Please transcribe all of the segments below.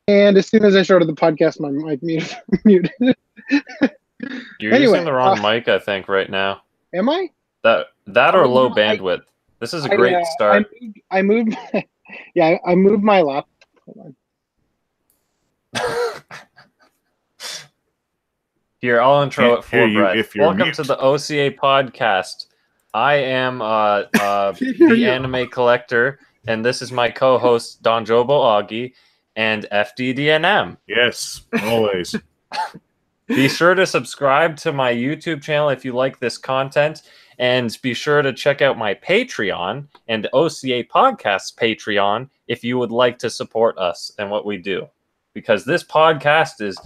And as soon as I started the podcast, my mic muted. You're Anyway, using the wrong mic, I think, right now. Am I? That or low bandwidth. This is a great start. I moved I moved my laptop. Hold on. Here, I'll intro it for Brett. Welcome mute. to the OCA Podcast. I am the anime collector, and this is my co-host Don Jobo Augie and FDDNM. Yes, always. Be sure to subscribe to my YouTube channel if you like this content, and be sure to check out my Patreon and OCA Podcast's Patreon if you would like to support us and what we do. Because this podcast is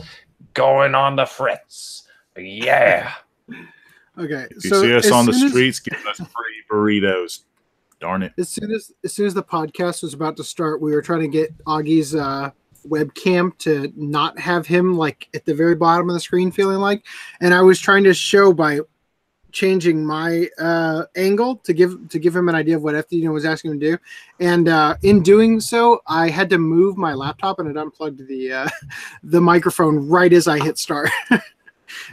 going on the fritz. Yeah. Okay. If you see us on the streets, give us free burritos. Darn it. As soon as the podcast was about to start, we were trying to get Augie's webcam to not have him like at the very bottom of the screen feeling like, and I was trying to show by changing my angle to give him an idea of what FDD was asking him to do, and in doing so I had to move my laptop and it unplugged the microphone right as I hit start.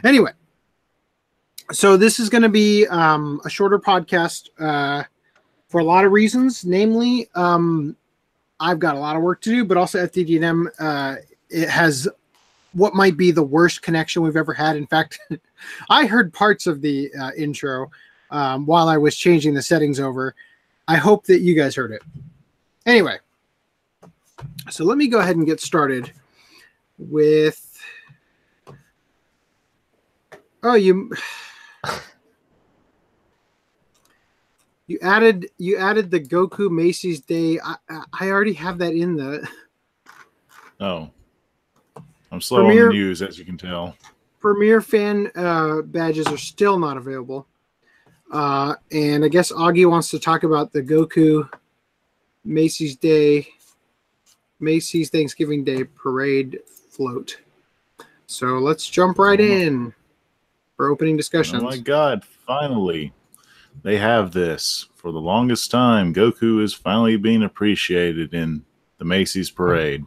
Anyway, so this is going to be a shorter podcast for a lot of reasons, namely I've got a lot of work to do, but also FDDNM it has what might be the worst connection we've ever had. In fact, I heard parts of the intro while I was changing the settings over. I hope that you guys heard it. Anyway, so let me go ahead and get started with... Oh, you added the Goku Macy's Day. I already have that in the... Oh. I'm slow on the news, as you can tell. Premier fan badges are still not available. And I guess Augie wants to talk about the Goku Macy's Thanksgiving Day Parade float. So let's jump right in for opening discussions. Oh my God, finally. They have this. For the longest time, Goku is finally being appreciated in the Macy's Parade.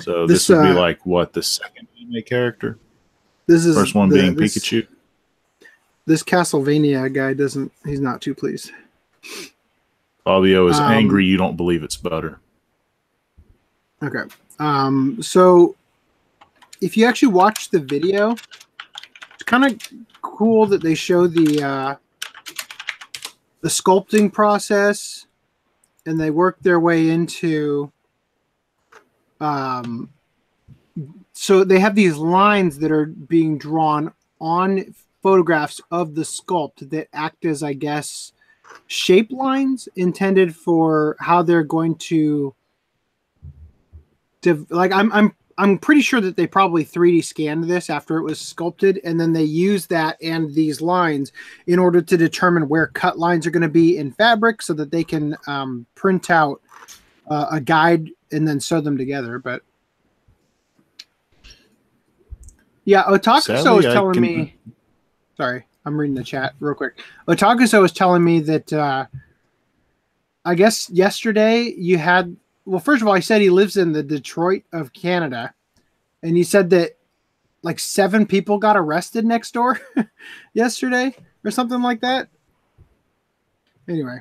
So this would be like, what, the second anime character? This is first one being Pikachu. This Castlevania guy he's not too pleased. Fabio is angry you don't believe it's butter. Okay. So if you actually watch the video, it's kind of cool that they show the sculpting process and they work their way into so they have these lines that are being drawn on photographs of the sculpt that act as, I guess, shape lines intended for how they're going to like I'm pretty sure that they probably 3D scanned this after it was sculpted, and then they use that and these lines in order to determine where cut lines are going to be in fabric so that they can print out a guide and then sew them together. But yeah, Otakuso was telling me. Sorry, I'm reading the chat real quick. Otakuso was telling me that I guess yesterday you had. Well, first of all, he said he lives in the Detroit of Canada, and he said that like 7 people got arrested next door yesterday or something like that. Anyway,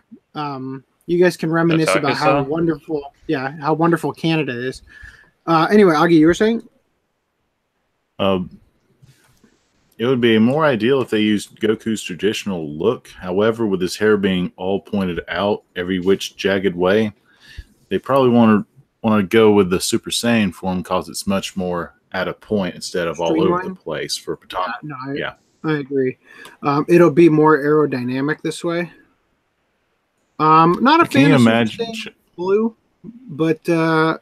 you guys can reminisce about how wonderful Canada is. Anyway, Augie, you were saying? It would be more ideal if they used Goku's traditional look. However, with his hair being all pointed out every which jagged way, they probably want to go with the Super Saiyan form because it's much more at a point instead of all over the place for photography. I agree. It'll be more aerodynamic this way. Not a fan of Super Saiyan blue, but I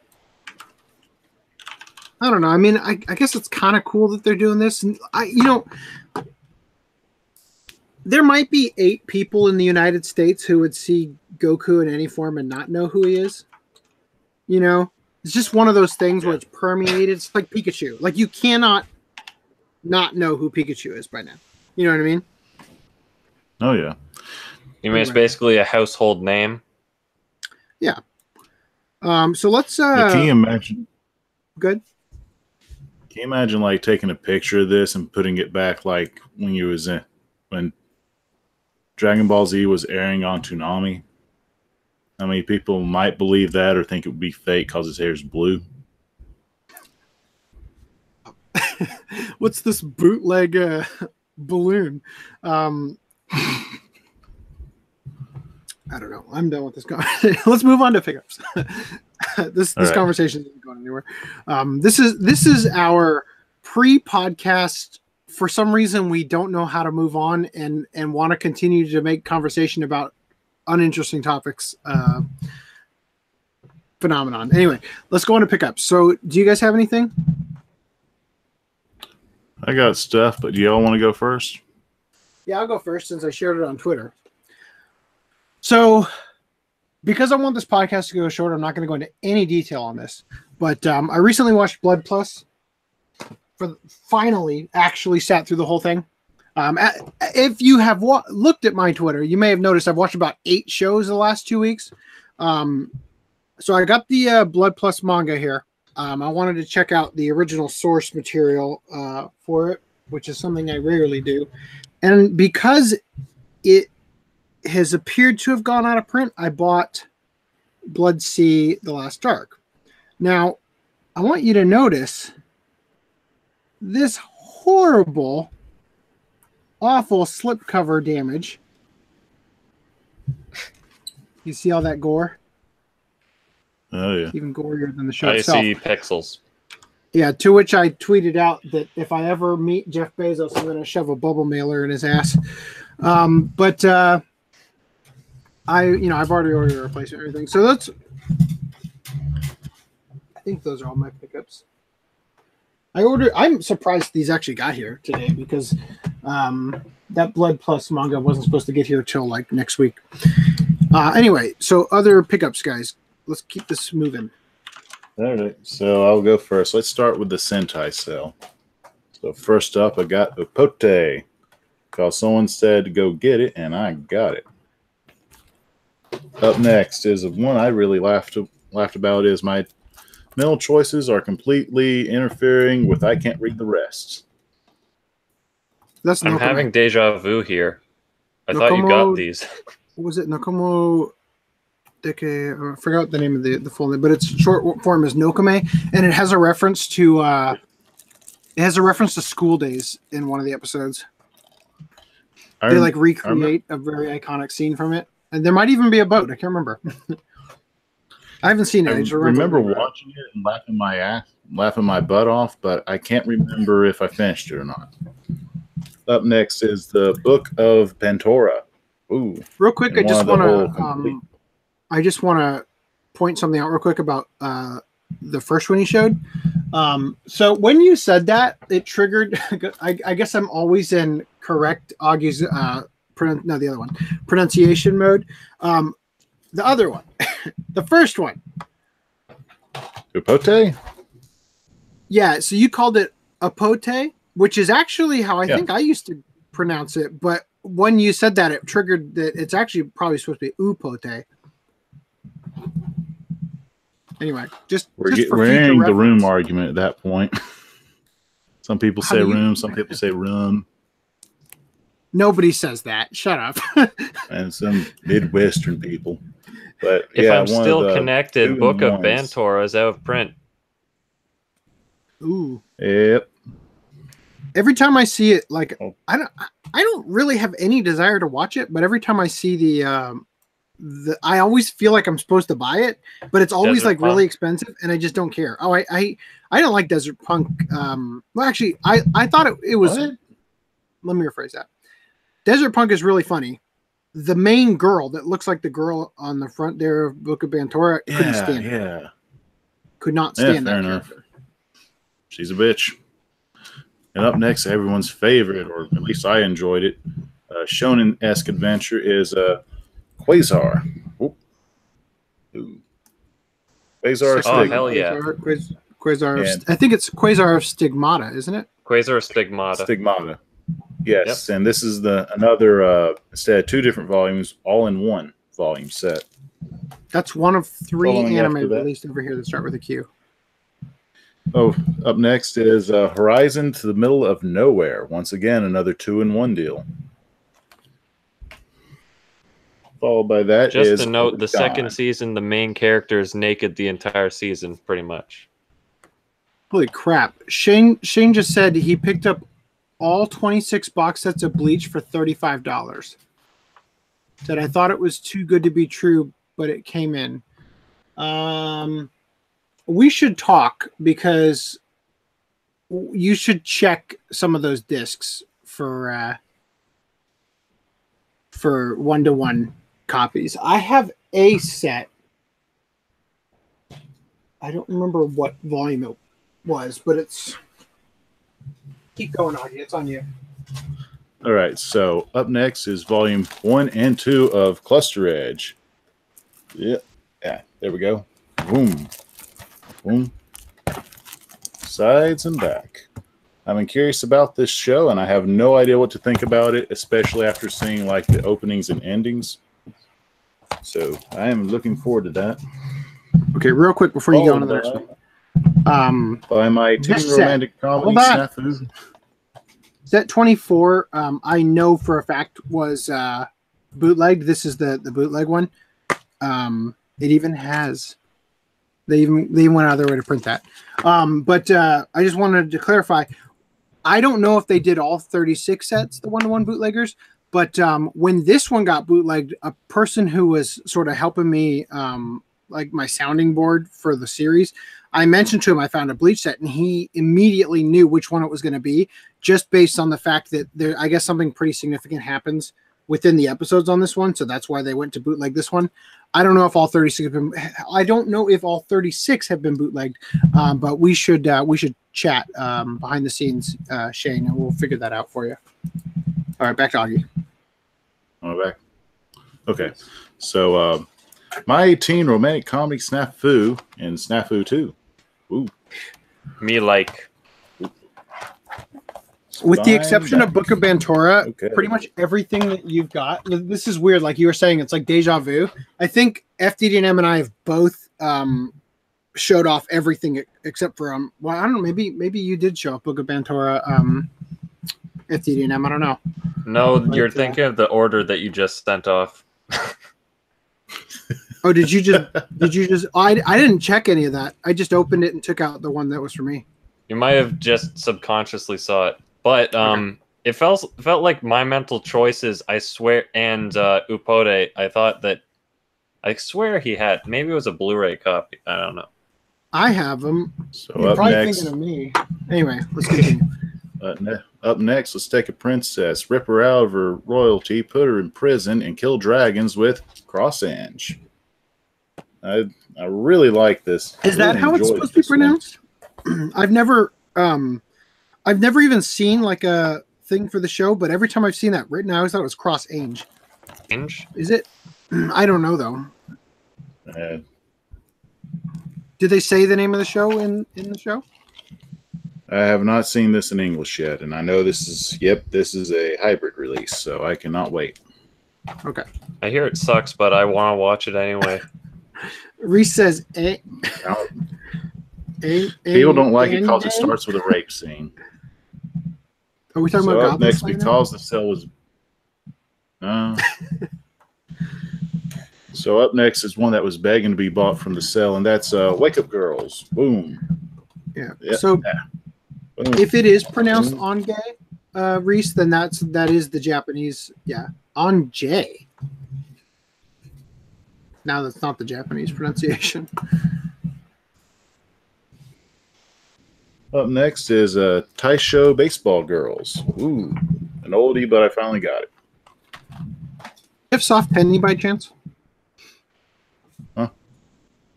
don't know. I mean, I guess it's kind of cool that they're doing this. And there might be 8 people in the United States who would see Goku in any form and not know who he is. It's just one of those things where it's permeated. It's like Pikachu. Like, you cannot not know who Pikachu is by now. You know what I mean? Oh, yeah. You mean it's basically a household name? Yeah. So let's... Can you imagine? good. Can you imagine like taking a picture of this and putting it back like when you was in when Dragon Ball Z was airing on Toonami? How many people might believe that or think it would be fake because his hair is blue? What's this bootleg balloon? I don't know. I'm done with this conversation. Let's move on to pickups. This right. conversation isn't going anywhere. This is our pre-podcast. For some reason, we don't know how to move on and want to continue to make conversation about uninteresting topics. Phenomenon. Anyway, let's go on to pickups. So, do you guys have anything? I got stuff, but do y'all want to go first? Yeah, I'll go first since I shared it on Twitter. So, because I want this podcast to go short, I'm not going to go into any detail on this. But I recently watched Blood Plus. Finally, actually sat through the whole thing. If you have looked at my Twitter, you may have noticed I've watched about 8 shows the last 2 weeks. So I got the Blood Plus manga here. I wanted to check out the original source material for it, which is something I rarely do. And because it has appeared to have gone out of print, I bought Blood Sea: The Last Arc. Now, I want you to notice this horrible, awful slipcover damage. You see all that gore? Oh, yeah. It's even gorier than the show I itself. see pixels. Yeah, to which I tweeted out that if I ever meet Jeff Bezos, I'm going to shove a bubble mailer in his ass. But I've already ordered a replacement and everything. So I think those are all my pickups. I'm surprised these actually got here today because that Blood Plus manga wasn't supposed to get here till like next week. Anyway, so other pickups, guys. Let's keep this moving. All right, so I'll go first. Let's start with the Sentai cell. So first up, I got Upote, because someone said to go get it, and I got it. Up next is one I really laughed about is my mental choices are completely interfering with I can't read the rest. I'm having deja vu here. I thought you got these. What was it? Nokomo Deke, I forgot the name of the full name, but its short form is Nokame, and it has a reference to school days in one of the episodes. They like recreate a very iconic scene from it, and there might even be a boat. I can't remember. I haven't seen it. I remember watching it and laughing my butt off, but I can't remember if I finished it or not. Up next is the Book of Pantora. Ooh! Real quick, I just want to point something out real quick about the first one he showed. So when you said that, it triggered. I guess I'm always in correct Augie's the other one pronunciation mode. The other one, the first one, Upote. Yeah, so you called it Apote, which is actually how I think I used to pronounce it. But when you said that, it triggered that it's actually probably supposed to be Upote. Anyway, we're ending the room argument at that point. Some people say room, some people say room. Nobody says that. Shut up. And some Midwestern people. But if I'm still connected, Book of Bantora is out of print. Ooh. Yep. Every time I see it, like I don't really have any desire to watch it, but every time I see I always feel like I'm supposed to buy it, but it's always Desert like Punk. Really expensive, and I just don't care. Oh, I don't like Desert Punk. Well, actually, I thought it was. What? Let me rephrase that. Desert Punk is really funny. The main girl that looks like the girl on the front there of Book of Bantora couldn't stand her. Yeah. Could not stand that character. She's a bitch. And up next, everyone's favorite, or at least I enjoyed it, shonen-esque adventure is Quasar. Ooh. Quasar. Oh, hell yeah. Quasar. I think it's Quasar of Stigmata, isn't it? Quasar Stigmata. Stigmata. Yes, and this is another instead of 2 different volumes, all in one volume set. That's one of 3 anime released over here that start with a Q. Oh, up next is Horizon to the Middle of Nowhere. Once again, another 2-in-1 deal. Followed by that Just is to note, the Gone. second season, the main character is naked the entire season, pretty much. Holy crap. Shane just said he picked up all 26 box sets of Bleach for $35. Said, I thought it was too good to be true, but it came in. We should talk because you should check some of those discs for 1-to-1 copies. I have a set. I don't remember what volume it was, but it's... Keep going, Augie. It's on you. All right, so up next is volume 1 and 2 of Cluster Edge. Yeah, there we go. Boom. Boom. Sides and back. I've been curious about this show, and I have no idea what to think about it, especially after seeing like the openings and endings. So I am looking forward to that. Okay, real quick before you go on to the next one. By my teen romantic comedy Snafu. Set 24, I know for a fact was bootlegged. This is the bootleg one. It even has... They even went out of their way to print that. But I just wanted to clarify. I don't know if they did all 36 sets, the 1-to-1 bootleggers, but when this one got bootlegged, a person who was sort of helping me, like my sounding board for the series, I mentioned to him I found a Bleach set, and he immediately knew which one it was going to be, just based on the fact that there, I guess something pretty significant happens within the episodes on this one, so that's why they went to bootleg this one. I don't know if all 36 have been. I don't know if all 36 have been bootlegged, but we should chat behind the scenes, Shane, and we'll figure that out for you. All right, back to Augie. Back. Okay, so my teen romantic comedy Snafu and Snafu 2. Ooh. Me like. With the exception of Book of Bantora, pretty much everything that you've got. This is weird, like you were saying, it's like deja vu. I think FDDNM and I have both showed off everything except for well, I don't know, maybe you did show off Book of Bantora, FDDNM. I don't know. No, but, you're thinking of the order that you just sent off. Oh, did you just? I didn't check any of that. I just opened it and took out the one that was for me. You might have just subconsciously saw it. But it felt like my mental choices, I swear, and Upode, I swear he had, maybe it was a Blu-ray copy. I don't know. I have them. So you're probably thinking of me. Anyway, let's continue. Up next, let's take a princess, rip her out of her royalty, put her in prison, and kill dragons with Cross Ange. I really like this. Is that how it's supposed to be pronounced? I've never even seen like a thing for the show, but every time I've seen that written, I always thought it was Cross Ange. Ange? Is it? I don't know though. Did they say the name of the show in the show? I have not seen this in English yet, and I know this is a hybrid release, so I cannot wait. Okay. I hear it sucks, but I want to watch it anyway. Reese says, people don't like it because it starts with a rape scene. Are we talking about up next because the cell was so up next is one that was begging to be bought from the cell, and that's Wake Up Girls. Boom. Yeah. So if it is pronounced Onge, Reese, then that is the Japanese. Yeah. Onge. Now that's not the Japanese pronunciation. Up next is Taisho Baseball Girls. Ooh, an oldie, but I finally got it. You have Soft Penny by chance? Huh?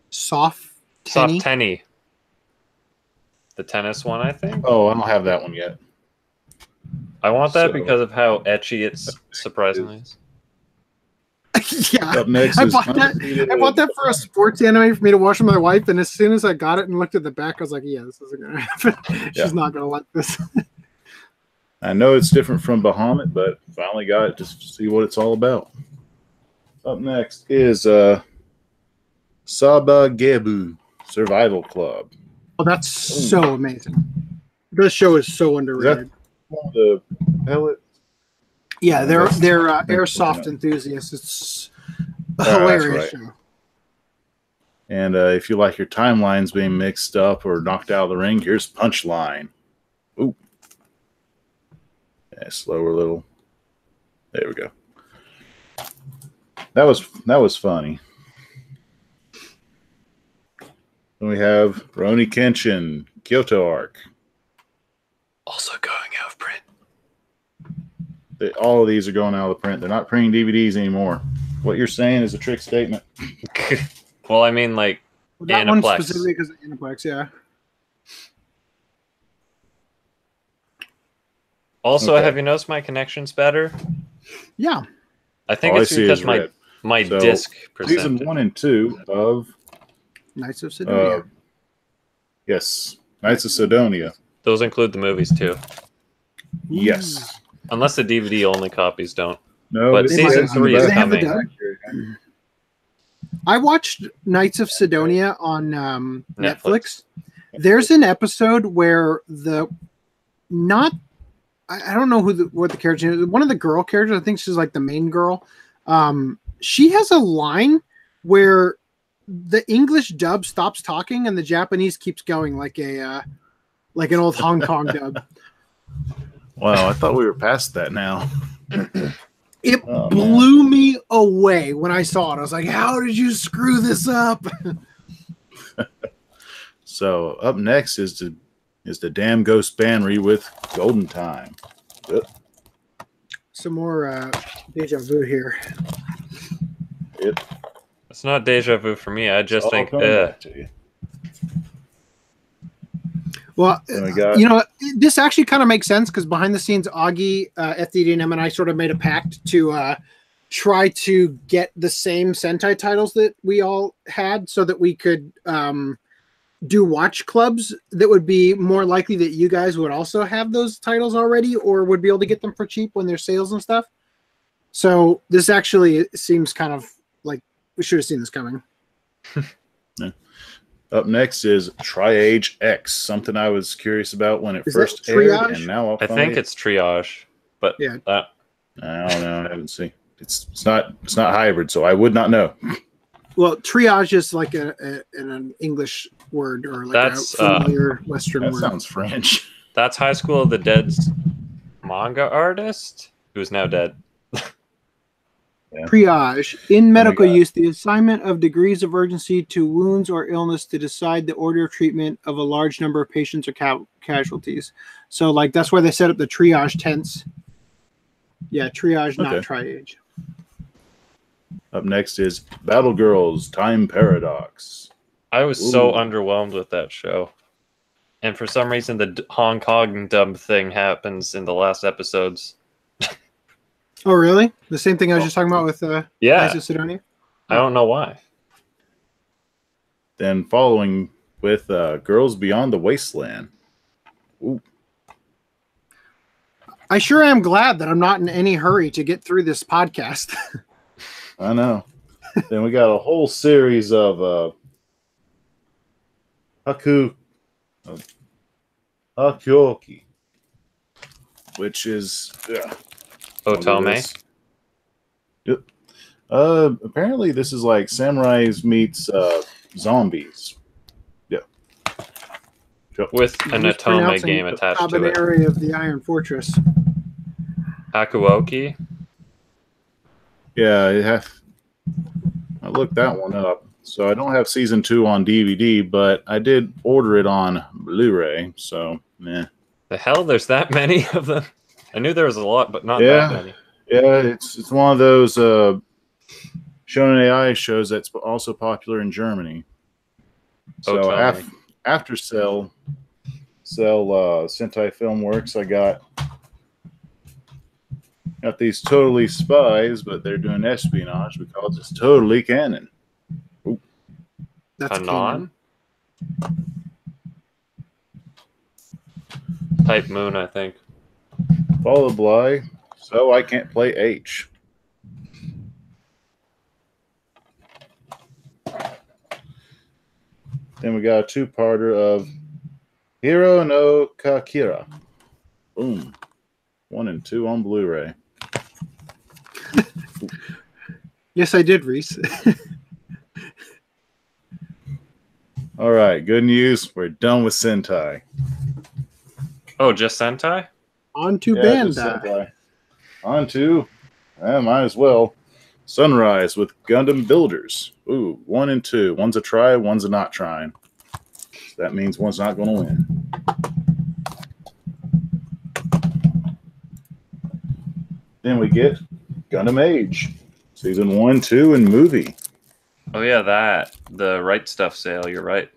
Soft Tenny. The tennis one, I think. Oh, I don't have that one yet. I want that because of how etchy it's surprisingly is. Yeah, Up next I bought that for a sports anime for me to watch with my wife, and as soon as I got it and looked at the back, I was like, "Yeah, this isn't gonna happen. She's not gonna like this." I know it's different from Bahamut, but finally got it to see what it's all about. Up next is Sabagebu Survival Club. Oh, that's so amazing. This show is so underrated. One of the pellet. Yeah, they're airsoft enthusiasts. It's a hilarious show. And if you like your timelines being mixed up or knocked out of the ring, here's Punchline. Ooh. Yeah, slower a little. There we go. That was funny. Then we have Rurouni Kenshin, Kyoto Arc. Also going out of print. All of these are going out of print. They're not printing DVDs anymore. What you're saying is a trick statement. Well, I mean, like, that Aniplex. one specifically because of Aniplex, yeah. Also, Okay. have you noticed my connection's better? Yeah. I think All it's I see because is my red. So, disc Season percentage. 1 and 2 of Knights of Sidonia. yes, Knights of Sidonia. Those include the movies too, Yes. unless the DVD only copies don't. No, But this season is 3 is They have the coming. dub? I watched Knights of Sidonia on Netflix. There's an episode where I don't know what the character is. One of the girl characters, I think she's like the main girl. She has a line where the English dub stops talking and the Japanese keeps going like an old Hong Kong dub. Wow, I thought we were past that now. It Oh, blew me away when I saw it. I was like, how did you screw this up? So up next is the Damn Ghost Banry with Golden Time. Yep. Some more deja vu here. Yep. It's not deja vu for me. I just All think, coming back to you. Well, Then we got this actually kind of makes sense because behind the scenes, Augie, FDDNM, and I sort of made a pact to try to get the same Sentai titles that we all had so that we could do watch clubs that would be more likely that you guys would also have those titles already or would be able to get them for cheap when there's sales and stuff. So this actually seems kind of like we should have seen this coming. Yeah. Up next is Tri-Age X, something I was curious about when it Is first that aired, Triage? and now I think it's triage, but Yeah. I don't know. I haven't seen. It's not hybrid, so I would not know. Well, triage is like an English word or like That's, a familiar Western That word. sounds French. that's High School of the Dead's manga artist who's now dead. Triage. In medical God. use, the assignment of degrees of urgency to wounds or illness to decide the order of treatment of a large number of patients or casualties. So, like, that's why they set up the triage tents. Yeah, triage, not Okay. triage. Up next is Battle Girls Time Paradox. I was so Ooh. underwhelmed with that show. And for some reason, the Hong Kong dub thing happens in the last episodes. Oh, really? The same thing I was just talking about with Yeah, Knights of Sidonia? I don't know why. Then following with Girls Beyond the Wasteland. Ooh. I sure am glad that I'm not in any hurry to get through this podcast. I know. Then we got a whole series of Hakyoki, which is Otome. Yep. Apparently this is like samurais meets zombies. Yeah. Yep. With an Who's Otome pronouncing game the attached to it. Habanero of the Iron Fortress. Akuoki. Yeah, I looked that one up. So I don't have season 2 on DVD, but I did order it on Blu-ray. So, meh. The hell, there's that many of them? I knew there was a lot, but not Yeah. that many. Yeah, it's one of those Shonen AI shows that's also popular in Germany. So Otome. after Cell Sentai Filmworks, I got these totally spies, but they're doing espionage because it's totally canon. That's Hanan? Type Moon, I think. Followed by So I Can't Play H. Then we got a two-parter of Hiro no Kakira. Boom. 1 and 2 on Blu-ray. Yes, I did, Reese. All right, good news. We're done with Sentai. Oh, just Sentai? On to Just Bandai. Sentai. On to, might as well, Sunrise with Gundam Builders. Ooh, 1 and 2. One's a try, one's a not trying. That means one's not going to win. Then we get Gundam Age, Season 1, 2, and movie. Oh, yeah, the Right Stuff sale. You're right.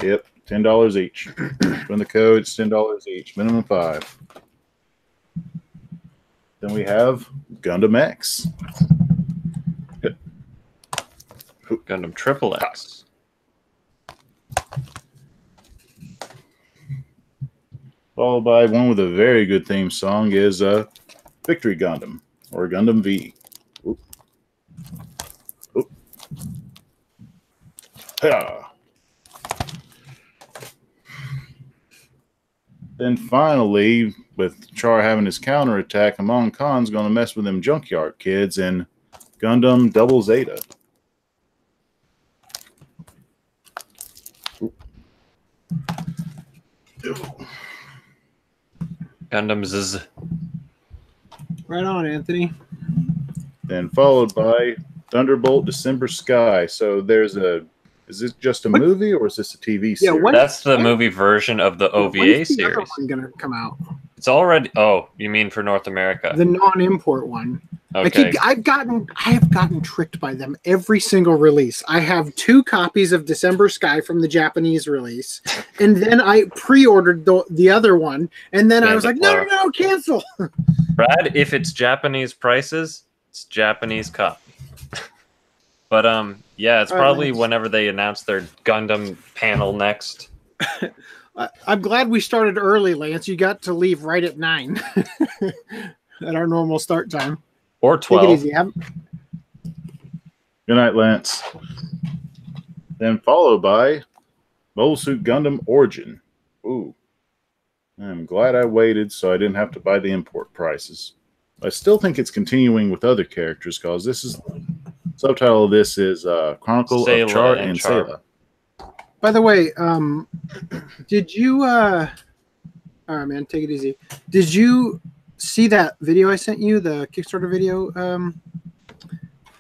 Yep, $10 each. Spend the code, it's $10 each, minimum 5. Then we have Gundam X. Gundam Triple X. Followed by one with a very good theme song is Victory Gundam, or Gundam V. Oop. Oop. Ha. Then finally, with Char having his counterattack, Amon Khan's going to mess with them junkyard kids in Gundam Double Zeta. Oop. Gundam Zzz. Right on, Anthony. Then followed by Thunderbolt December Sky. So is this just a movie or is this a TV series? Yeah, when- That's the movie version of the OVA When's the other series. one gonna come out? It's already. Oh, you mean for North America? The non-import one. Okay. I have gotten tricked by them every single release. I have 2 copies of December Sky from the Japanese release, and then I pre-ordered the other one, and then I was like, no, cancel. Brad, if it's Japanese prices, it's Japanese copy. But yeah, it's probably whenever they announce their Gundam panel next. I'm glad we started early, Lance. You got to leave right at 9 at our normal start time. Or 12. Take it easy. Good night, Lance. Then followed by Mobile Suit Gundam Origin. Ooh. I'm glad I waited so I didn't have to buy the import prices. I still think it's continuing with other characters because this is subtitle of this is Chronicle Sayla of Char and and Char. Sayla. By the way, did you all right, man, take it easy. Did you see that video I sent you, the Kickstarter video?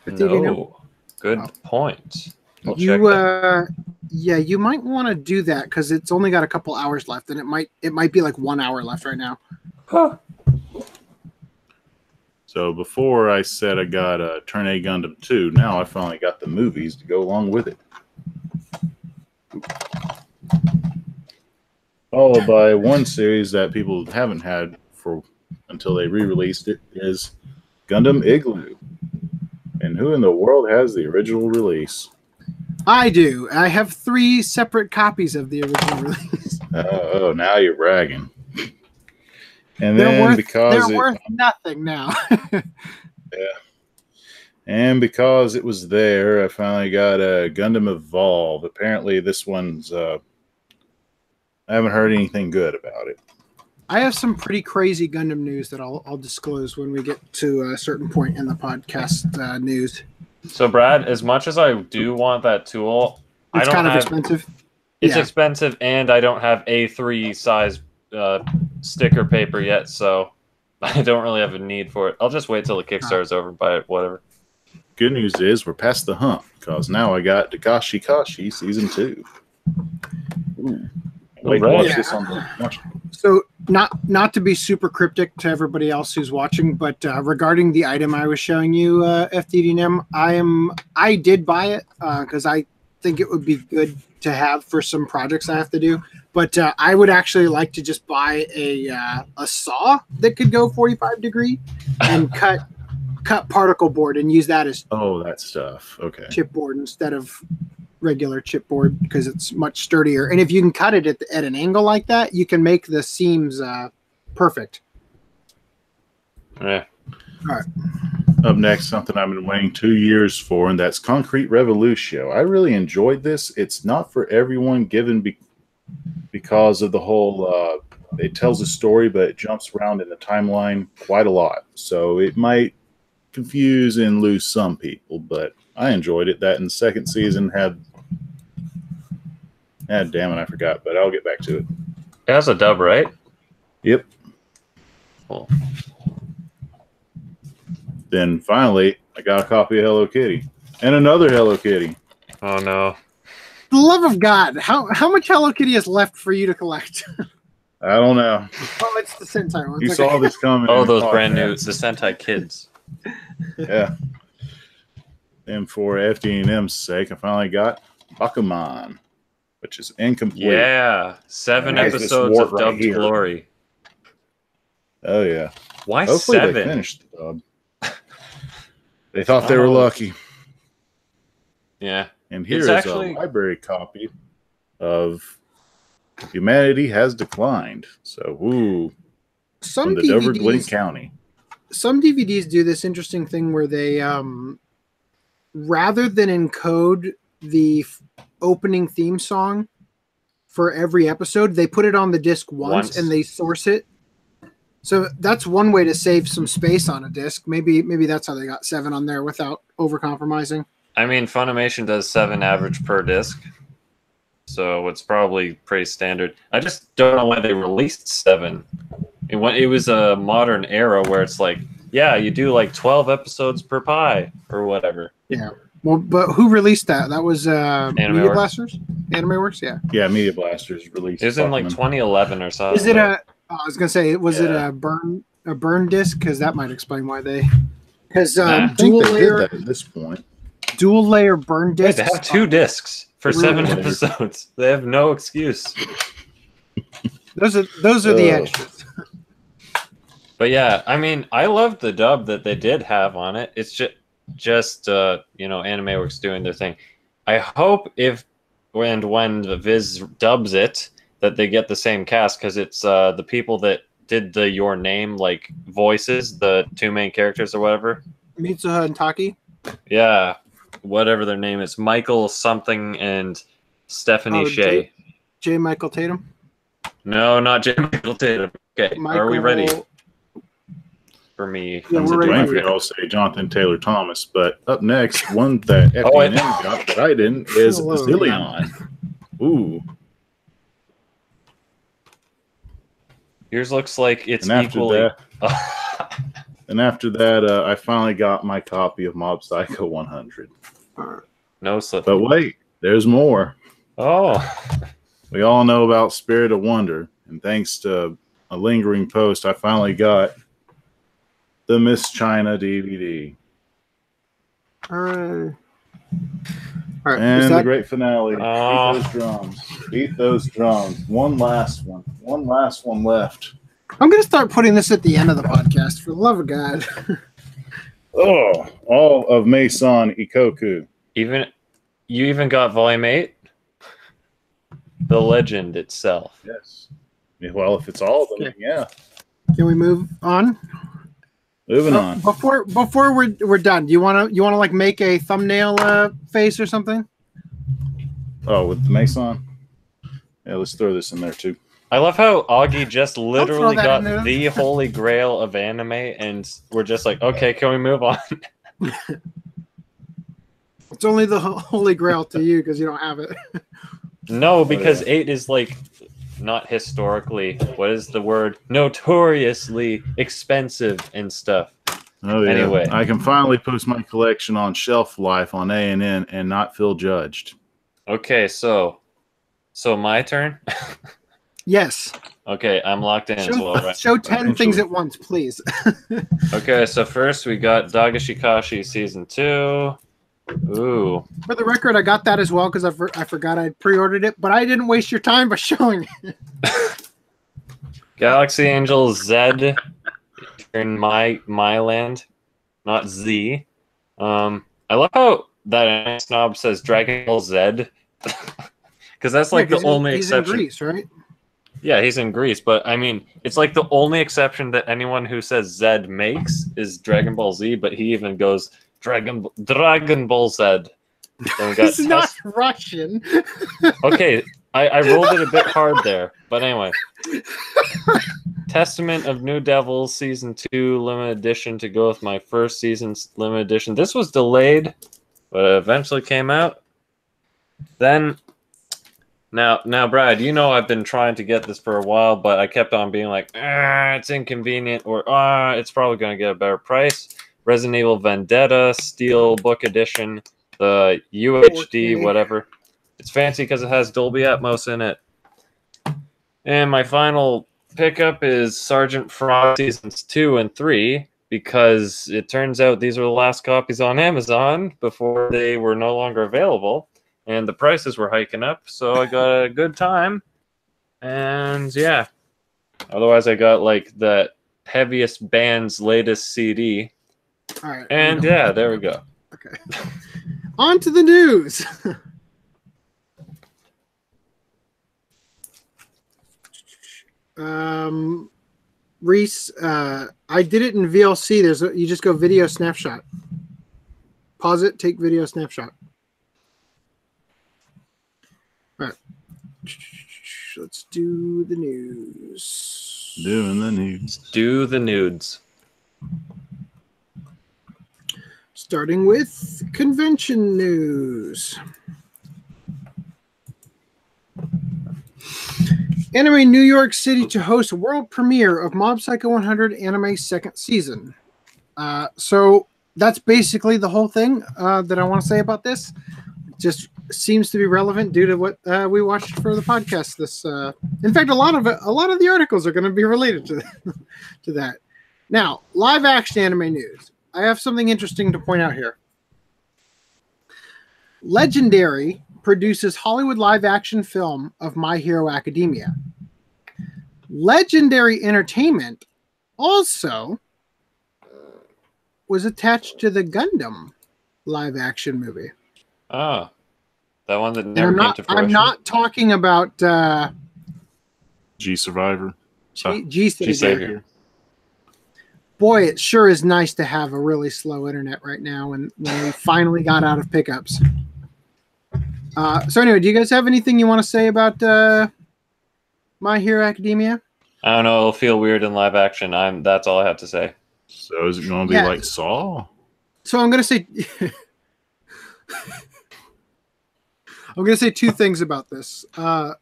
No. Good point. I'll check You that. yeah, you might want to do that because it's only got a couple hours left, and it might be like 1 hour left right now. Huh. So before I said I got Turn A Gundam 2, now I finally got the movies to go along with it. Followed by one series that people haven't had until they re-released it is Gundam Igloo. And who in the world has the original release? I do. I have 3 separate copies of the original release. Oh, now you're bragging. And They're then they're worth nothing now. Yeah. And because it was there, I finally got a Gundam Evolve. Apparently, this one's I haven't heard anything good about it. I have some pretty crazy Gundam news that I'll disclose when we get to a certain point in the podcast news. So, Brad, as much as I do want that tool, It's kind of expensive. It's Yeah. expensive, and I don't have A3 size sticker paper yet, so I don't really have a need for it. I'll just wait till the Kickstarter's over and buy it, whatever. Good news is we're past the hump because now I got Takashi Kashi Season 2. Ooh. Wait to watch this on the So not to be super cryptic to everybody else who's watching, but regarding the item I was showing you, FDDNM, I did buy it because I think it would be good to have for some projects I have to do. But I would actually like to just buy a saw that could go 45 degree and cut particle board and use that as that stuff. Okay. chipboard instead of regular chipboard because it's much sturdier. And if you can cut it at an angle like that, you can make the seams perfect. Yeah. All right. Up next, something I've been waiting 2 years for, and that's Concrete Revolution. I really enjoyed this. It's not for everyone, given because because of the whole. It tells a story, but it jumps around in the timeline quite a lot, so it might confuse and lose some people. But I enjoyed it. That in the second season had. Damn it, I forgot, but I'll get back to it. It has a dub, right? Yep. Cool. Then finally, I got a copy of Hello Kitty and another Hello Kitty. Oh no! For the love of God, how much Hello Kitty is left for you to collect? I don't know. Oh, it's the Sentai one. You saw this coming. Oh, those brand new, the Sentai Kids. Yeah. And for FDNM's sake, I finally got Bakuman, which is incomplete. Yeah, 7 Nice, this episodes warp of right dubbed here. glory. Oh, yeah. Why Hopefully 7? they finished the dub. They thought they were lucky. Yeah. And here It's is actually- a library copy of Humanity Has Declined. So, ooh, Some from the Dover Glen DVDs, County. some DVDs do this interesting thing where they, rather than encode the opening theme song for every episode, they put it on the disc once and they source it. So that's one way to save some space on a disc. Maybe that's how they got 7 on there without over-compromising. I mean, Funimation does 7 average per disc, so it's probably pretty standard. I just don't know why they released 7. It was a modern era where it's like, yeah, you do like 12 episodes per pie or whatever. Yeah. Well, but who released that? That was Media Works. Blasters? Anime Works, yeah. Yeah, Media Blasters released. It was in like Bakuman. 2011 or something. Is it I was gonna say, was it Yeah. a burn disc? Because that might explain why they. Because I think dual they did layer that at this point. burn Wait, discs. they have 2 discs for Really? 7 episodes. They have no excuse. Those are the Oh. extras. But yeah, I mean, I loved the dub that they did have on it. It's just Anime Works doing their thing. I hope when the Viz dubs it, that they get the same cast, because it's the people that did the Your Name like voices, the 2 main characters or whatever. Mitsuha and Taki. Yeah, whatever their name is, Michael something and Stephanie Oh, Shea. J. Michael Tatum. No, not J. Michael Tatum. Okay, are we ready for me? Yeah, we're ready. Wayne could all say Jonathan Taylor Thomas, but up next, one that FDNM got that I didn't is Hello. Zillion. Ooh. Yours looks like it's And after equally. that, I finally got my copy of Mob Psycho 100. No slip. But wait, there's more. Oh, We all know about Spirit of Wonder, and thanks to a lingering post, I finally got the Miss China DVD. All right. And is the that, great finale. Oh. Beat those drums. Beat those drums. One last one. One last one left. I'm gonna start putting this at the end of the podcast. For the love of God. Oh, all of Mason Ikoku. you even got Volume 8? The legend itself. Yes. Yeah, well, if it's all of them, Okay. yeah. Can we move on? Moving on. Before we're done, do you wanna like make a thumbnail face or something? Oh, with the Mason? Yeah, let's throw this in there too. I love how Augie just literally that got in there. the holy grail of anime, and we're just like, okay, can we move on? It's only the holy grail to you because you don't have it. No, because yeah. 8 is like not historically, what is the word? Notoriously expensive and stuff. Oh yeah. Anyway. I can finally post my collection on Shelf Life on ANN and not feel judged. Okay, so my turn. Yes. Okay, I'm locked in as well, right? Show 10 Eventually. things at once, please. Okay, so first we got Dagashikashi Season 2. Ooh. For the record, I got that as well because I forgot I pre-ordered it, but I didn't waste your time by showing it. Galaxy Angel Z in my land, not Z. I love how that snob says Dragon Ball Z. Because that's like the only he's exception. in Greece, right? Yeah, he's in Greece, but I mean, it's like the only exception that anyone who says Z makes is Dragon Ball Z, but he even goes Dragon Ball Z. Then we got He's not Russian. Okay, I rolled it a bit hard there, but anyway. Testament of New Devils Season 2 Limited Edition to go with my first season's Limited Edition. This was delayed, but it eventually came out. Then, now, Brad, you know I've been trying to get this for a while, but I kept on being like, it's inconvenient, or it's probably going to get a better price. Resident Evil Vendetta Steel Book Edition, the UHD, whatever. It's fancy because it has Dolby Atmos in it. And my final pickup is Sergeant Frost Seasons 2 and 3, because it turns out these are the last copies on Amazon before they were no longer available. And the prices were hiking up, so I got a good time. And yeah. Otherwise, I got like the heaviest band's latest CD. All right. And yeah, there we go. Okay. On to the news. Reese, I did it in VLC. You just go video snapshot. Pause it, take video snapshot. All right. Let's do the news. Doing the news. Do the nudes. Starting with convention news. Anime New York City to host world premiere of Mob Psycho 100 anime second season. So that's basically the whole thing that I want to say about this. Just seems to be relevant due to what we watched for the podcast. In fact, a lot of the articles are going to be related to that. Now, live action anime news. I have something interesting to point out here. Legendary produces Hollywood live-action film of My Hero Academia. Legendary Entertainment also was attached to the Gundam live-action movie. Oh, that one that never came to fruition? I'm not talking about G Survivor. G Savior. Boy, it sure is nice to have a really slow internet right now when we finally got out of pickups. So anyway, do you guys have anything you want to say about My Hero Academia? I don't know. It'll feel weird in live action. That's all I have to say. So is it going to be like Saw? So I'm going to say... I'm going to say two things about this.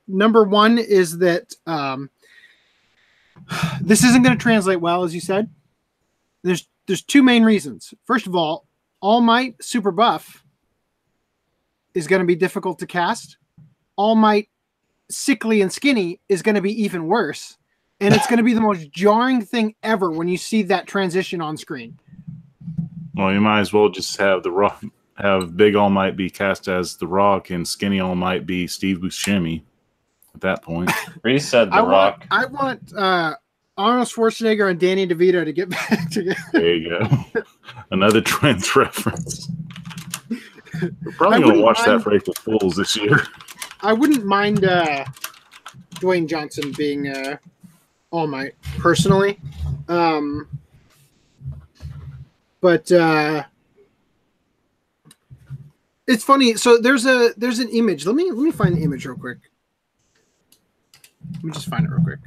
Number one is that this isn't going to translate well, as you said. There's two main reasons. First of all, All Might Super Buff is going to be difficult to cast. All Might Sickly and Skinny is going to be even worse. And it's going to be the most jarring thing ever when you see that transition on screen. Well, you might as well just have the Rock, have Big All Might be cast as the Rock, and Skinny All Might be Steve Buscemi. At that point, reset the Rock. I want Arnold Schwarzenegger and Danny DeVito to get back together. There you go. Another Trends reference. We're probably going to watch that for April Fools this year. I wouldn't mind Dwayne Johnson being All Might personally, but it's funny. So there's an image. Let me find the image real quick. Let me just find it real quick.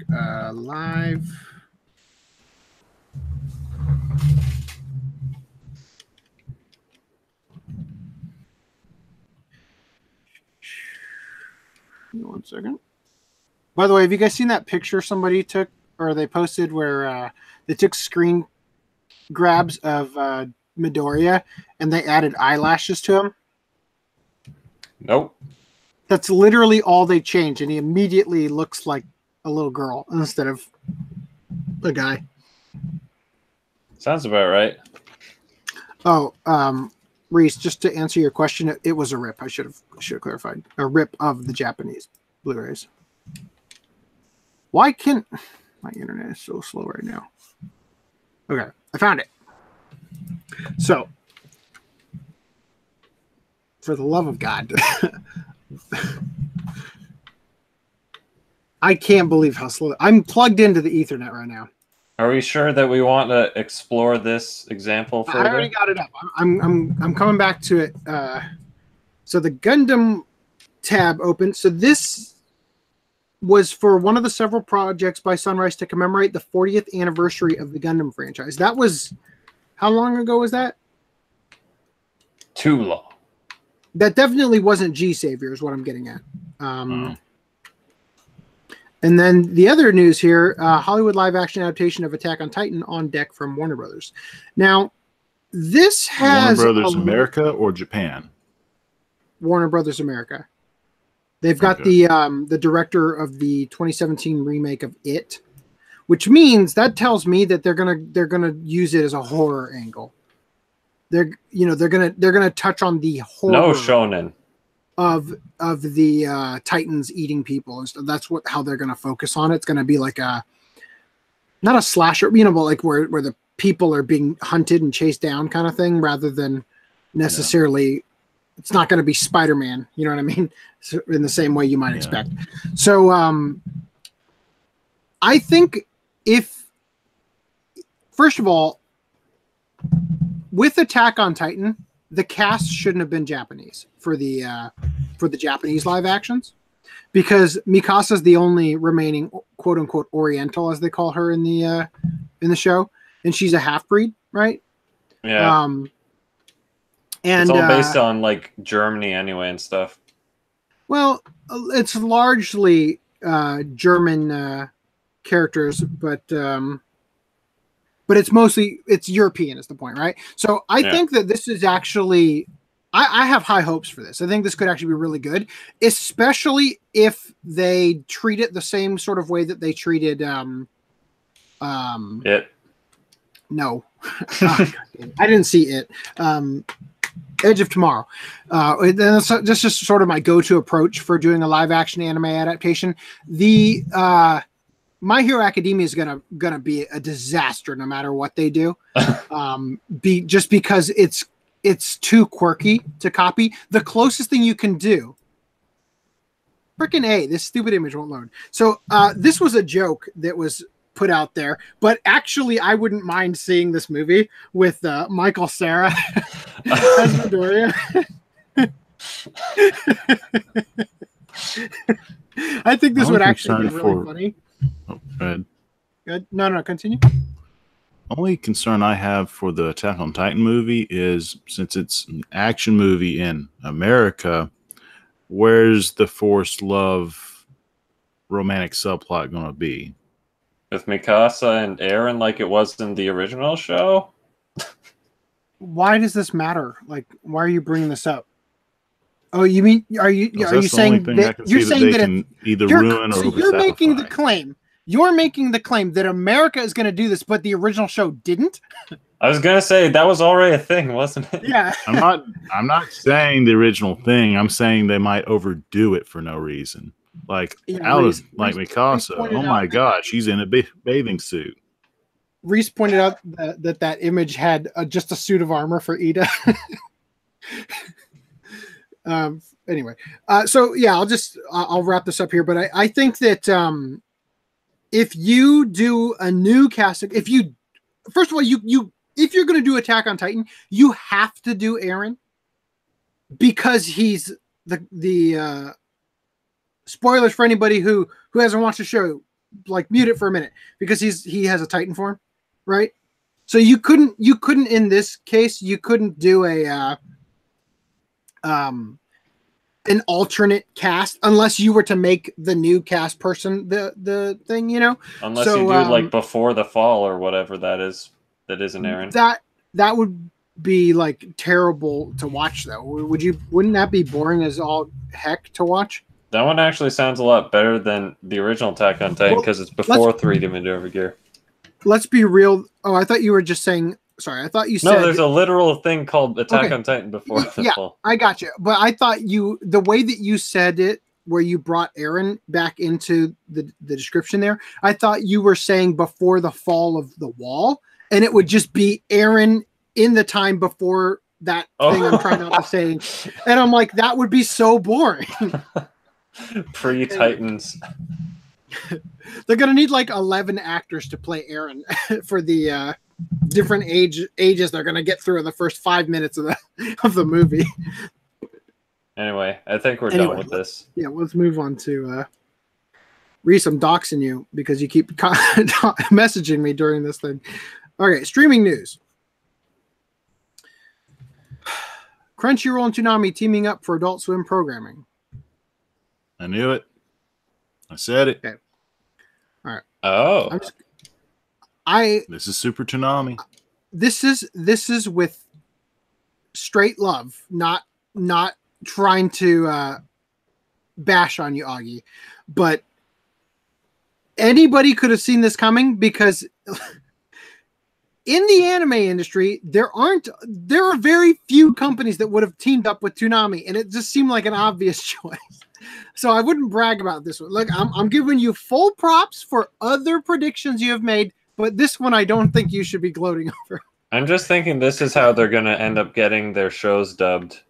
Live. One second. By the way, have you guys seen that picture somebody took or they posted where they took screen grabs of Midoriya and they added eyelashes to him? Nope. That's literally all they changed, and he immediately looks like a little girl instead of a guy. Sounds about right. Oh, Reese, just to answer your question, it was a rip. I should have clarified. A rip of the Japanese Blu-rays. Why can't my internet is so slow right now? Okay, I found it. So, for the love of God, I can't believe how slow. I'm plugged into the Ethernet right now. Are we sure that we want to explore this example further? I already got it up. I'm coming back to it. So the Gundam tab open. So this was for one of the several projects by Sunrise to commemorate the 40th anniversary of the Gundam franchise. That was, how long ago was that? Too long. That definitely wasn't G-Savior is what I'm getting at. And then the other news here, Hollywood live-action adaptation of Attack on Titan on deck from Warner Brothers. Now, this has... Warner Brothers America or Japan? Warner Brothers America. They've got the director of the 2017 remake of It, which means that tells me that they're gonna use it as a horror angle. They're gonna touch on the horror. No shonen. Of the Titans eating people and stuff. That's how they're gonna focus on it. It's gonna be like not a slasher, but like where the people are being hunted and chased down kind of thing, rather than necessarily. Yeah. It's not going to be Spider-Man, you know what I mean? So in the same way you might expect. So I think first of all, with Attack on Titan, the cast shouldn't have been Japanese for the Japanese live actions, because Mikasa's the only remaining quote unquote Oriental, as they call her in the show, and she's a half-breed, right? Yeah. And it's all based on like Germany anyway and stuff. Well, it's largely German characters, but it's European is the point, right? So I think that this is actually, I have high hopes for this. I think this could actually be really good, especially if they treat it the same sort of way that they treated It. No. I didn't see It. Edge of Tomorrow. That's just sort of my go-to approach for doing a live-action anime adaptation. The My Hero Academia is gonna be a disaster no matter what they do. Just because it's too quirky to copy. The closest thing you can do. Frickin' this stupid image won't load. So this was a joke that was put out there, but actually I wouldn't mind seeing this movie with Michael Cera as Midoriya. I think this would actually be really funny. Oh, go ahead. Good. No, continue. Only concern I have for the Attack on Titan movie is, since it's an action movie in America, where's the forced love romantic subplot going to be? With Mikasa and Eren, like it was in the original show? Why does this matter? Like, why are you bringing this up? Oh, you mean are you saying that you're saying that can either ruin or you're making the claim? You're making the claim that America is going to do this, but the original show didn't? I was gonna say that was already a thing, wasn't it? Yeah. I'm not saying the original thing. I'm saying they might overdo it for no reason. Like Mikasa, oh my God, she's in a bathing suit. Reese pointed out that image had just a suit of armor for Ida. Anyway, so yeah, I'll wrap this up here. But I think that if you do a new casting, first of all, if you're going to do Attack on Titan, you have to do Eren, because he's the spoilers for anybody who hasn't watched the show, like mute it for a minute, because he has a Titan form, right? So you couldn't in this case, you couldn't do an alternate cast unless you were to make the new cast person the thing, Unless you do like before the fall or whatever that isn't Eren. That would be like terrible to watch though. Wouldn't that be boring as all heck to watch? That one actually sounds a lot better than the original Attack on Titan, because it's before 3D maneuver gear. Let's be real. Oh, I thought you were just saying. Sorry, I thought you said. No, there's a literal thing called Attack on Titan before the fall. I got you. But I thought the way that you said it, where you brought Eren back into the description there, I thought you were saying before the fall of the wall, and it would just be Eren in the time before that thing I'm trying not to say. And I'm like, that would be so boring. Pre-Titans. They're gonna need like 11 actors to play Eren for the different ages they're gonna get through in the first 5 minutes of the movie. Anyway, I think we're done with this. Yeah, let's move on to Reese, I'm doxing you because you keep messaging me during this thing. Okay, streaming news. Crunchyroll and Toonami teaming up for Adult Swim programming. I knew it. I said it. Okay. All right. Oh. This is Super Toonami. This is with straight love, not trying to bash on you, Augie. But anybody could have seen this coming because in the anime industry, there are very few companies that would have teamed up with Toonami, and it just seemed like an obvious choice. So I wouldn't brag about this one. Look, I'm giving you full props for other predictions you have made, but this one I don't think you should be gloating over. I'm just thinking this is how they're going to end up getting their shows dubbed.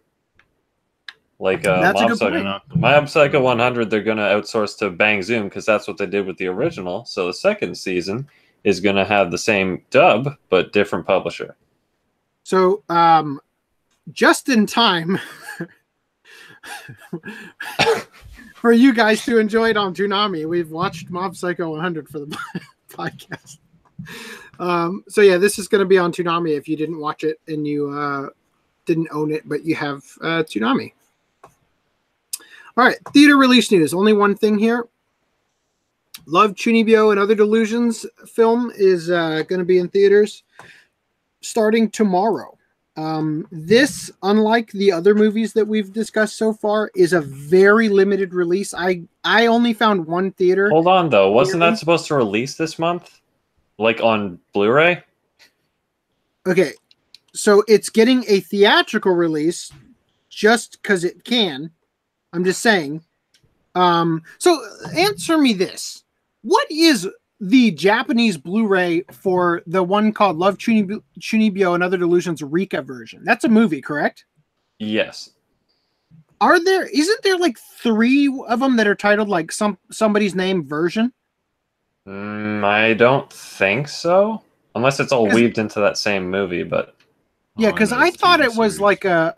Like Mob Psycho 100, they're going to outsource to Bang Zoom because that's what they did with the original. So the second season is going to have the same dub, but different publisher. So just in time for you guys to enjoy it on Toonami, we've watched Mob Psycho 100 for the podcast. So yeah, this is going to be on Toonami if you didn't watch it and you didn't own it, but you have Toonami. All right, theater release news. Only one thing here. Love, Chunibyo, and Other Delusions film is going to be in theaters starting tomorrow. This, unlike the other movies that we've discussed so far, is a very limited release. I only found one theater. Hold on, though. Wasn't that supposed to release this month? Like on Blu-ray? Okay, so it's getting a theatrical release just because it can. I'm just saying. So answer me this. What is the Japanese Blu-ray for the one called Love, Chunibyo, and Other Delusions Rika version? That's a movie, correct? Yes. Isn't there like 3 of them that are titled like somebody's name version? I don't think so. Unless it's all weaved into that same movie, but... Yeah, because I thought it was like a...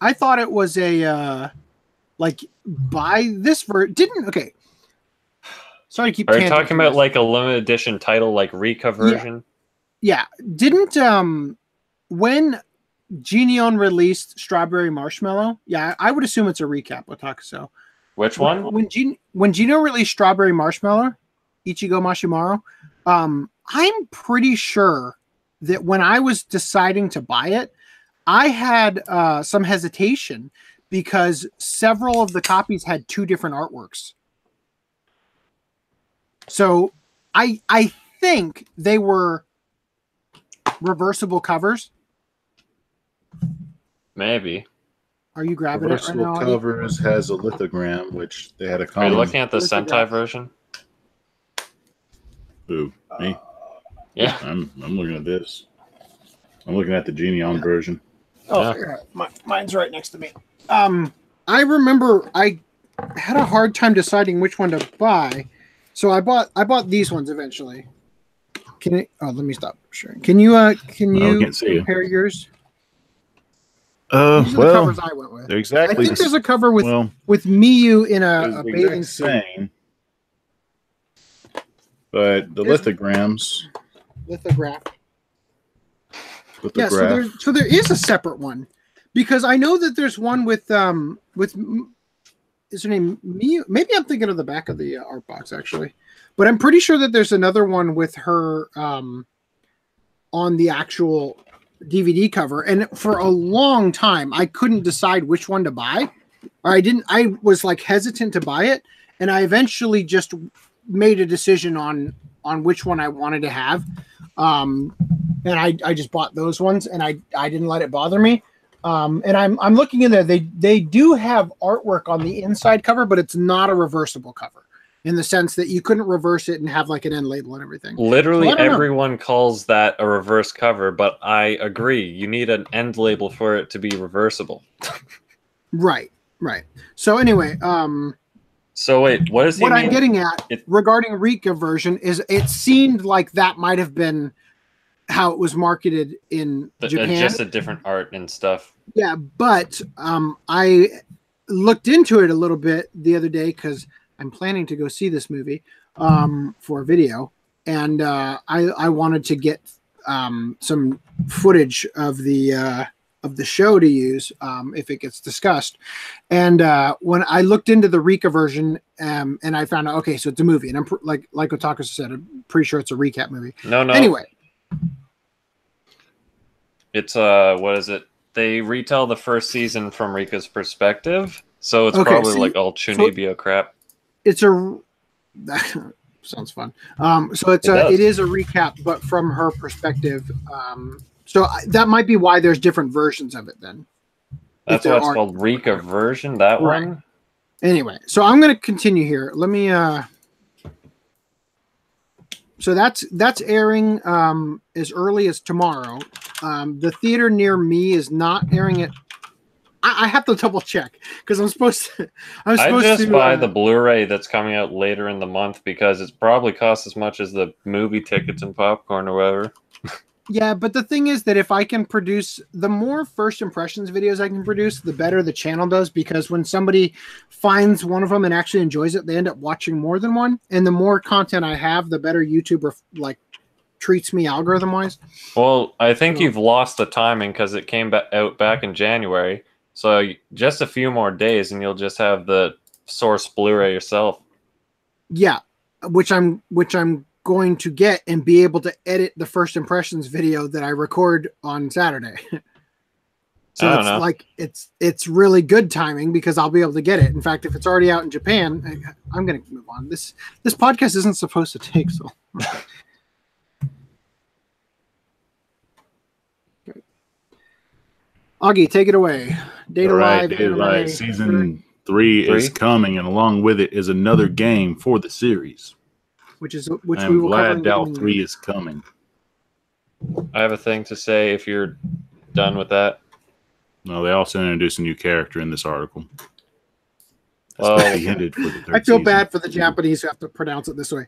I thought it was a... like, buy this didn't... Okay. Sorry to keep... Are you talking about like a limited edition title, like Rika version? Yeah. Didn't... when Geneon released Strawberry Marshmallow... Yeah, I would assume it's a recap with Takuso. Which one? When Geneon released Strawberry Marshmallow... Ichigo Mashimaru, I'm pretty sure that when I was deciding to buy it, I had some hesitation because several of the copies had 2 different artworks. So I think they were reversible covers. Maybe. Are you grabbing it right now? Reversible covers has a lithogram, which they had a common... Are you looking at the Sentai version? Who? Me? Yeah. I'm looking at this. I'm looking at the Geneon version. Oh, yeah. Mine's right next to me. I remember I had a hard time deciding which one to buy, so I bought these ones eventually. Let me stop sharing. Can you compare yours? These are the covers I went with. They're exactly. I think there's a cover with Miyu in a bathing suit. But the lithograms. Lithograph. Yeah, so there is a separate one, because I know that there's one with is her name Miyu? Maybe I'm thinking of the back of the art box actually, but I'm pretty sure that there's another one with her on the actual DVD cover. And for a long time, I couldn't decide which one to buy. I was like hesitant to buy it, and I eventually just made a decision on which one I wanted to have, and I just bought those ones, and I didn't let it bother me. And I'm looking in there. They do have artwork on the inside cover, but it's not a reversible cover in the sense that you couldn't reverse it and have like an end label and everything. Literally everyone calls that a reverse cover, but I agree. You need an end label for it to be reversible. Right. So anyway, so wait, what is he what mean? I'm getting at regarding Rika version is it seemed like that might have been how it was marketed in Japan. Just a different art and stuff. Yeah, but I looked into it a little bit the other day because I'm planning to go see this movie for video, and I wanted to get some footage of the show to use if it gets discussed. And when I looked into the Rika version, and I found out, okay, so it's a movie, and I'm like Otaku said, I'm pretty sure it's a recap movie. No. Anyway, it's what is it? They retell the first season from Rika's perspective, so it's probably like all Chunibyo crap. It's a sounds fun. So it is a recap, but from her perspective. So that might be why there's different versions of it then. That's why it's called Rika version, that right. one? Anyway, so I'm going to continue here. Let me... So that's airing as early as tomorrow. The theater near me is not airing it. I have to double check because I'm supposed to... I just buy the Blu-ray that's coming out later in the month because it probably costs as much as the movie tickets and popcorn or whatever. Yeah, but the thing is that if I can produce, the more first impressions videos I can produce, the better the channel does, because when somebody finds one of them and actually enjoys it, they end up watching more than one. And the more content I have, the better YouTube treats me algorithm-wise. Well, I think you've lost the timing because it came out back in January. So just a few more days and you'll just have the source Blu-ray yourself. Yeah, which I'm going to get and be able to edit the first impressions video that I record on Saturday. So it's really good timing because I'll be able to get it. In fact, if it's already out in Japan, I'm going to move on. This podcast isn't supposed to take so long. Augie, take it away. Data Live. Season 3 is coming, and along with it is another game for the series. Which I'm we will glad DAO 3 is coming. I have a thing to say if you're done with that. No, they also introduced a new character in this article. Well, I feel bad for the Japanese who have to pronounce it this way.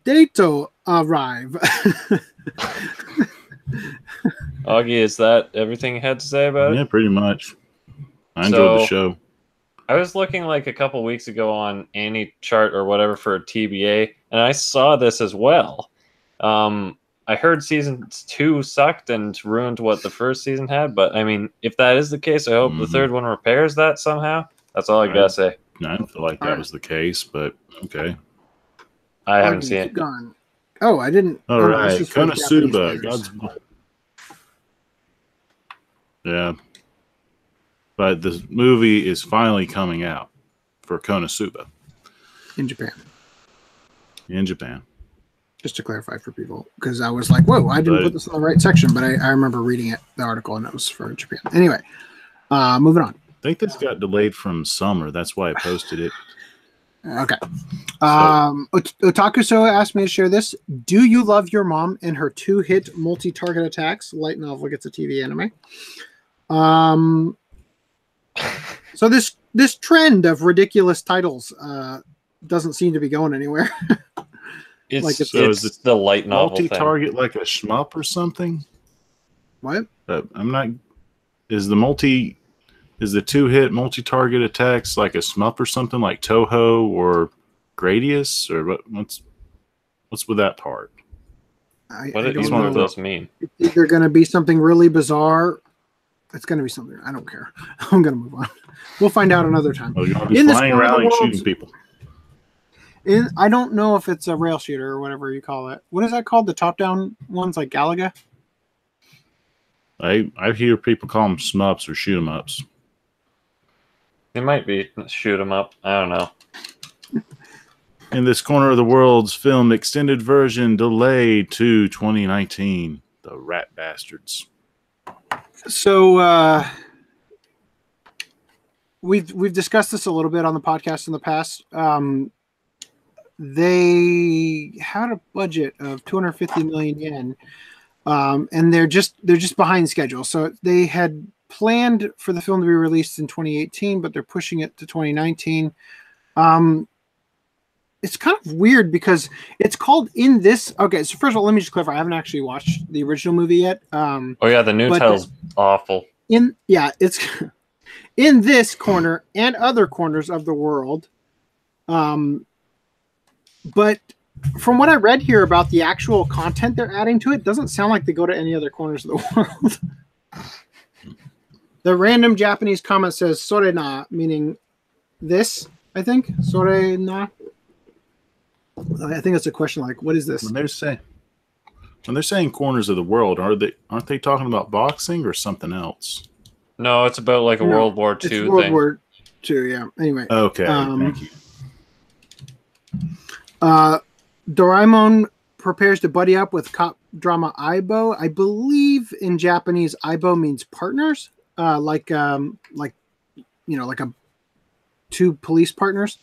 Dato arrive. Augie, is that everything you had to say about it? Yeah, pretty much. I enjoyed the show. I was looking like a couple weeks ago on any chart or whatever for TBA, and I saw this as well. I heard season 2 sucked and ruined what the first season had, but I mean, if that is the case, I hope the third one repairs that somehow. That's all I gotta say. I don't feel like that was the case, but okay. I haven't seen it. Gone. Oh, I didn't. All right, Konosuba. Yeah. But the movie is finally coming out for Konosuba. In Japan. In Japan. Just to clarify for people, because I was like, whoa, I didn't put this in the right section, but I remember reading the article, and it was for Japan. Anyway, moving on. I think this got delayed from summer. That's why I posted it. Okay. Otaku asked me to share this. Do you love your mom and her 2-hit multi-target attacks? Light novel gets a TV anime. So this trend of ridiculous titles doesn't seem to be going anywhere. It's the light novel multi-target like a shmup or something. What? I'm not. Is the 2-hit multi-target attacks like a shmup or something like Toho or Gradius or what's with that part? What does one of those mean? It's either going to be something really bizarre. It's going to be something. I don't care. I'm going to move on. We'll find out another time. Oh, you're going to be flying around and shooting people. I don't know if it's a rail shooter or whatever you call it. What is that called? The top-down ones like Galaga? I hear people call them shmups or shoot 'em ups. It might be shoot 'em up. I don't know. In this corner of the world's film extended version delayed to 2019. The rat bastards. So we've discussed this a little bit on the podcast in the past. They had a budget of 250 million yen, and they're just behind schedule. So they had planned for the film to be released in 2018, but they're pushing it to 2019. It's kind of weird because it's called In This. Okay, so first of all, let me just clarify. I haven't actually watched the original movie yet. Oh yeah, the new title's awful. It's in this corner and other corners of the world. But from what I read here about the actual content they're adding to it, doesn't sound like they go to any other corners of the world. The random Japanese comment says "sore na," meaning this. I think "sore na." I think it's a question like, "What is this?" When they're saying corners of the world, aren't they talking about boxing or something else? No, it's about like a World War II thing. World War II, yeah. Anyway. Okay, thank you. Doraemon prepares to buddy up with cop drama Aibo. I believe in Japanese, Aibo means partners, like a two police partners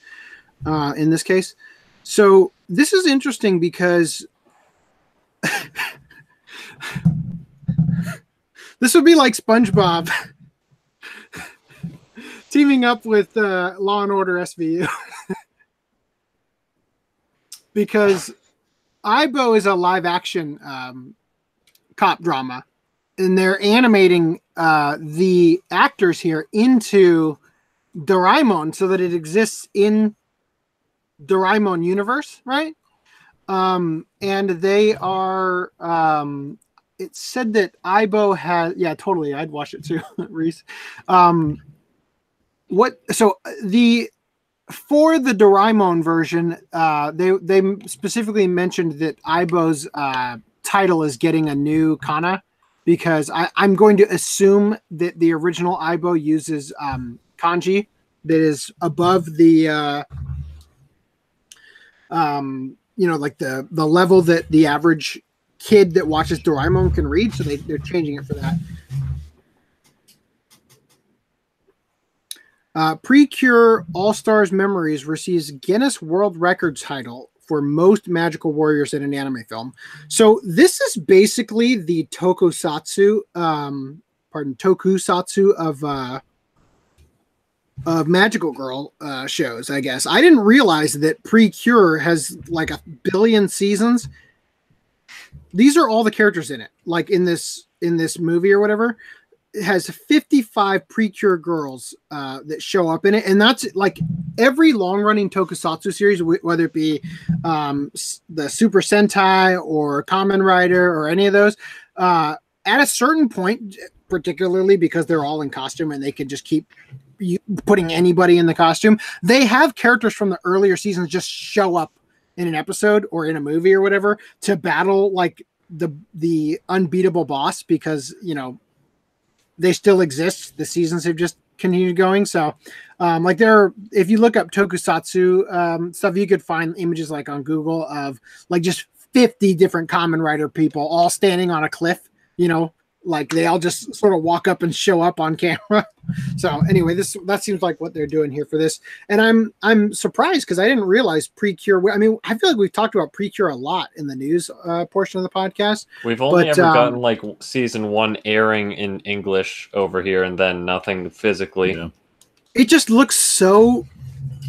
in this case. So this is interesting because this would be like SpongeBob teaming up with Law and Order SVU. Because Aibo is a live action cop drama, and they're animating the actors here into Doraemon so that it exists in Doraemon universe, right? And they are it said that Aibo has, yeah, totally, I'd watch it too, Reese. For the Doraemon version, they specifically mentioned that Aibo's title is getting a new kana, because I'm going to assume that the original Aibo uses kanji that is above the like the level that the average kid that watches Doraemon can read, so they're changing it for that. Precure All-Stars Memories receives Guinness World Records title for most magical warriors in an anime film. So this is basically the tokusatsu of magical girl shows, I guess. I didn't realize that Precure has like 1 billion seasons. These are all the characters in it, like in this movie or whatever. It has 55 Precure girls that show up in it, and that's like every long-running tokusatsu series, whether it be the Super Sentai or Kamen Rider or any of those. At a certain point, particularly because they're all in costume and they can just keep putting anybody in the costume, they have characters from the earlier seasons just show up in an episode or in a movie or whatever to battle like the unbeatable boss, because they still exist. The seasons have just continued going. So if you look up tokusatsu stuff, you could find images like on Google of like just 50 different Kamen Rider people all standing on a cliff, like they all just sort of walk up and show up on camera. So anyway, that seems like what they're doing here for this. And I'm surprised because I didn't realize Precure. I mean, I feel like we've talked about Precure a lot in the news portion of the podcast. We've only ever gotten like season 1 airing in English over here, and then nothing physically. Yeah. It just looks so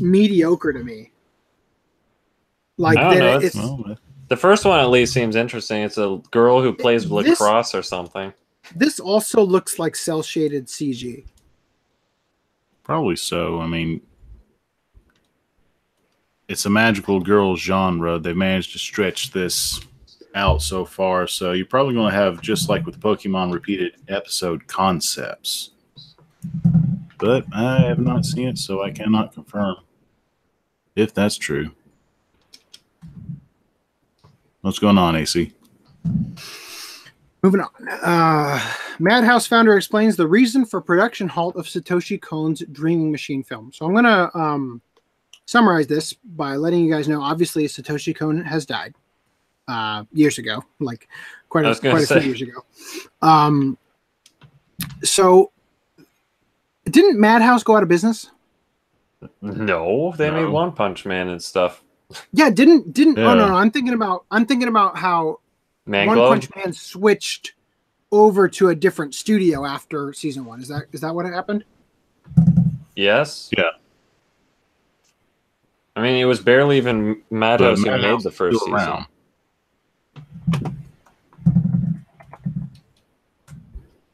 mediocre to me. Like the first one at least seems interesting. It's a girl who plays lacrosse or something. This also looks like cel-shaded CG. Probably so. I mean, it's a magical girl genre. They managed to stretch this out so far. So you're probably going to have, just like with Pokemon, repeated episode concepts. But I have not seen it, so I cannot confirm if that's true. What's going on, AC? Moving on. Madhouse founder explains the reason for production halt of Satoshi Kon's Dreaming Machine film. So I'm going to summarize this by letting you guys know, obviously, Satoshi Kon has died years ago, like quite a few years ago. So didn't Madhouse go out of business? No, they made One Punch Man and stuff. Yeah, didn't yeah. Oh no, I'm thinking about how One Punch Man switched over to a different studio after season 1. Is that what happened? Yes. Yeah. I mean, it was barely even Madhouse who made the first season.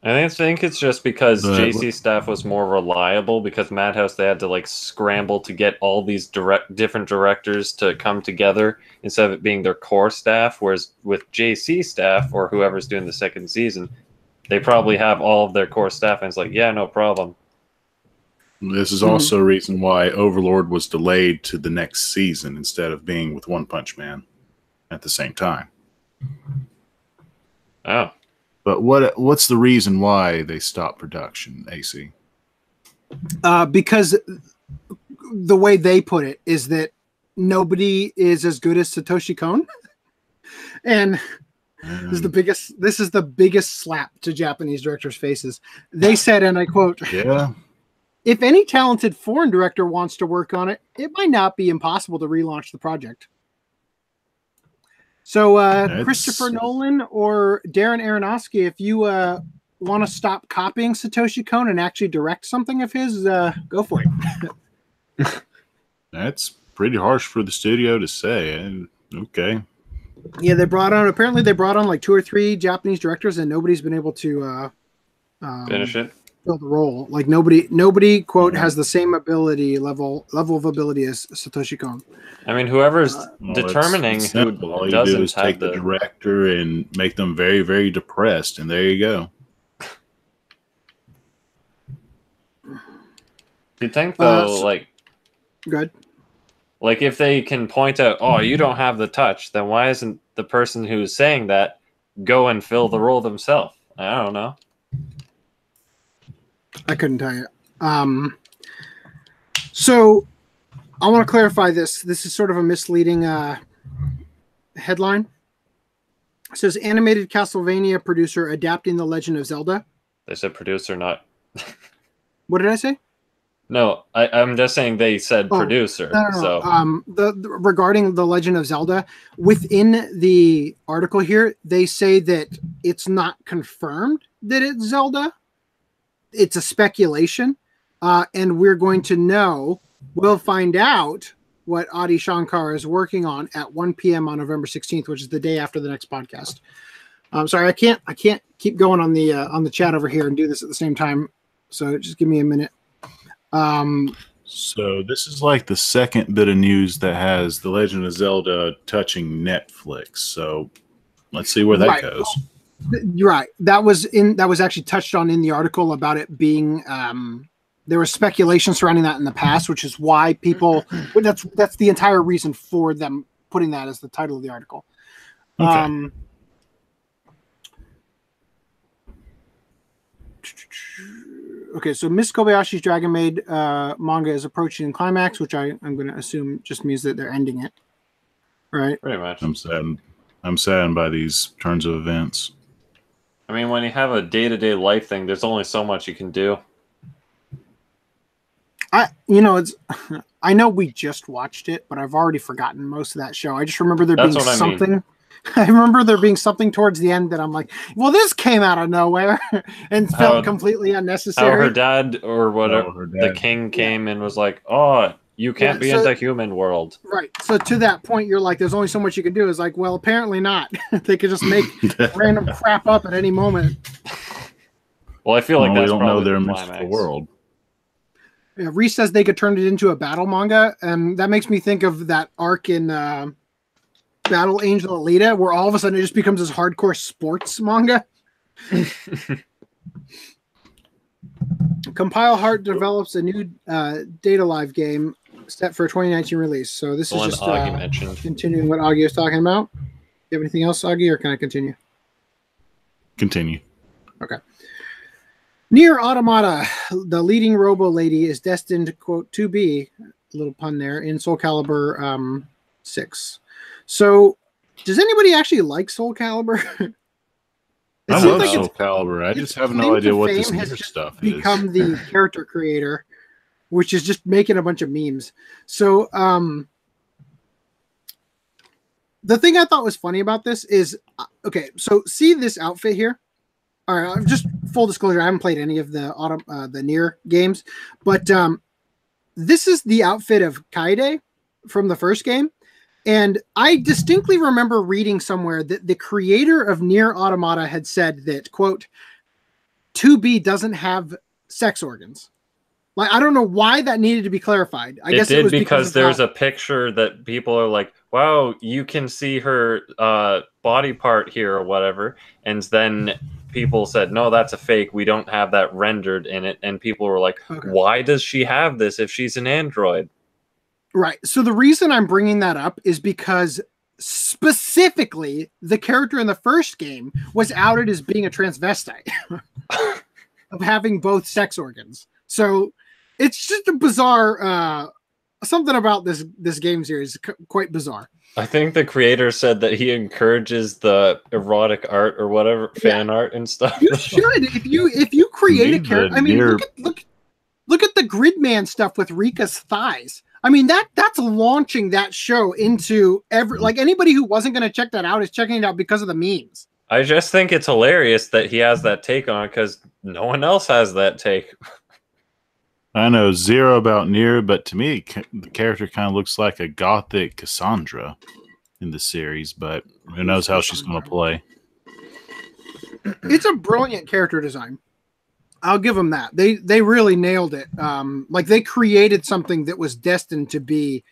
I think it's just because JC staff was more reliable, because Madhouse, they had to like scramble to get all these different directors to come together instead of it being their core staff, whereas with JC staff or whoever's doing the second season, they probably have all of their core staff and it's like, yeah, no problem. This is also a reason why Overlord was delayed to the next season instead of being with One Punch Man at the same time. Oh. But what's the reason why they stopped production, AC? Because the way they put it is that nobody is as good as Satoshi Kon. And this is the biggest slap to Japanese directors' faces. They said, and I quote, "Yeah, if any talented foreign director wants to work on it, it might not be impossible to relaunch the project." So Christopher Nolan or Darren Aronofsky, if you want to stop copying Satoshi Kon and actually direct something of his, go for it. That's pretty harsh for the studio to say. Okay. Yeah, they brought on like 2 or 3 Japanese directors, and nobody's been able to finish it. Fill the role. Like nobody quote has the same ability level of ability as Satoshi Kon. I mean, whoever's determining who all you doesn't do is take the director and make them very, very depressed, and there you go. You think though, good. Like if they can point out, oh, you don't have the touch, then why isn't the person who's saying that go and fill the role themselves? I don't know. I couldn't tell you. So I want to clarify this. This is sort of a misleading headline. It says animated Castlevania producer adapting The Legend of Zelda. They said producer, not. What did I say? No, I'm just saying they said producer. No. So regarding The Legend of Zelda, within the article here, they say that it's not confirmed that it's Zelda. It's a speculation, and we're going to know. We'll find out what Adi Shankar is working on at 1 p.m. on November 16th, which is the day after the next podcast. Sorry, I can't keep going on the chat over here and do this at the same time. So just give me a minute. So this is like the second bit of news that has The Legend of Zelda touching Netflix. So let's see where that goes. You're right. That was actually touched on in the article about it being. There was speculation surrounding that in the past, which is why people. That's the entire reason for them putting that as the title of the article. Okay. Okay, so Miss Kobayashi's Dragon Maid manga is approaching climax, which I'm going to assume just means that they're ending it, right? Pretty much. I'm saddened by these turns of events. I mean, when you have a day-to-day life thing, there's only so much you can do. I know we just watched it, but I've already forgotten most of that show. I just remember there being something. I remember there being something towards the end that I'm like, well, this came out of nowhere and felt completely unnecessary. How her dad or whatever, the king came and was like, oh, you can't be in the human world. Right. So to that point, you're like, there's only so much you can do. It's like, well, apparently not. They could just make random crap up at any moment. Well, I feel like that's we don't probably know their the mystical world. Yeah, Reese says they could turn it into a battle manga, and that makes me think of that arc in Battle Angel Alita, where all of a sudden it just becomes this hardcore sports manga. Compile Heart develops a new Data Live game set for a 2019 release. So this is just continuing what Augie was talking about. You have anything else, Augie, or can I continue? Continue. Okay. Nier Automata, the leading robo lady, is destined, quote, to be, a little pun there, in Soul Calibur 6. So, does anybody actually like Soul Calibur? I love Soul Calibur. I just have no idea what this Nier stuff is. Become the character creator, which is just making a bunch of memes. So, the thing I thought was funny about this is, okay, so see this outfit here? All right, just full disclosure, I haven't played any of the Nier games, but this is the outfit of Kaede from the first game. And I distinctly remember reading somewhere that the creator of Nier Automata had said that, quote, 2B doesn't have sex organs. Like, I don't know why that needed to be clarified. I guess it was because there's a picture that people are like, wow, you can see her body part here or whatever. And then people said, no, that's a fake. We don't have that rendered in it. And people were like, why does she have this if she's an android? Right. So the reason I'm bringing that up is because specifically the character in the first game was outed as being a transvestite of having both sex organs. So it's just a bizarre, something about this game series is quite bizarre. I think the creator said that he encourages the erotic art or whatever, fan art and stuff. You should, if you create a character. I mean, look at the Gridman stuff with Rika's thighs. I mean, that's launching that show into like anybody who wasn't going to check that out is checking it out because of the memes. I just think it's hilarious that he has that take on it because no one else has that take. I know zero about Nier, but to me, the character kind of looks like a gothic Cassandra in the series, but who knows how she's going to play. It's a brilliant character design. I'll give them that. They really nailed it. Like they created something that was destined to be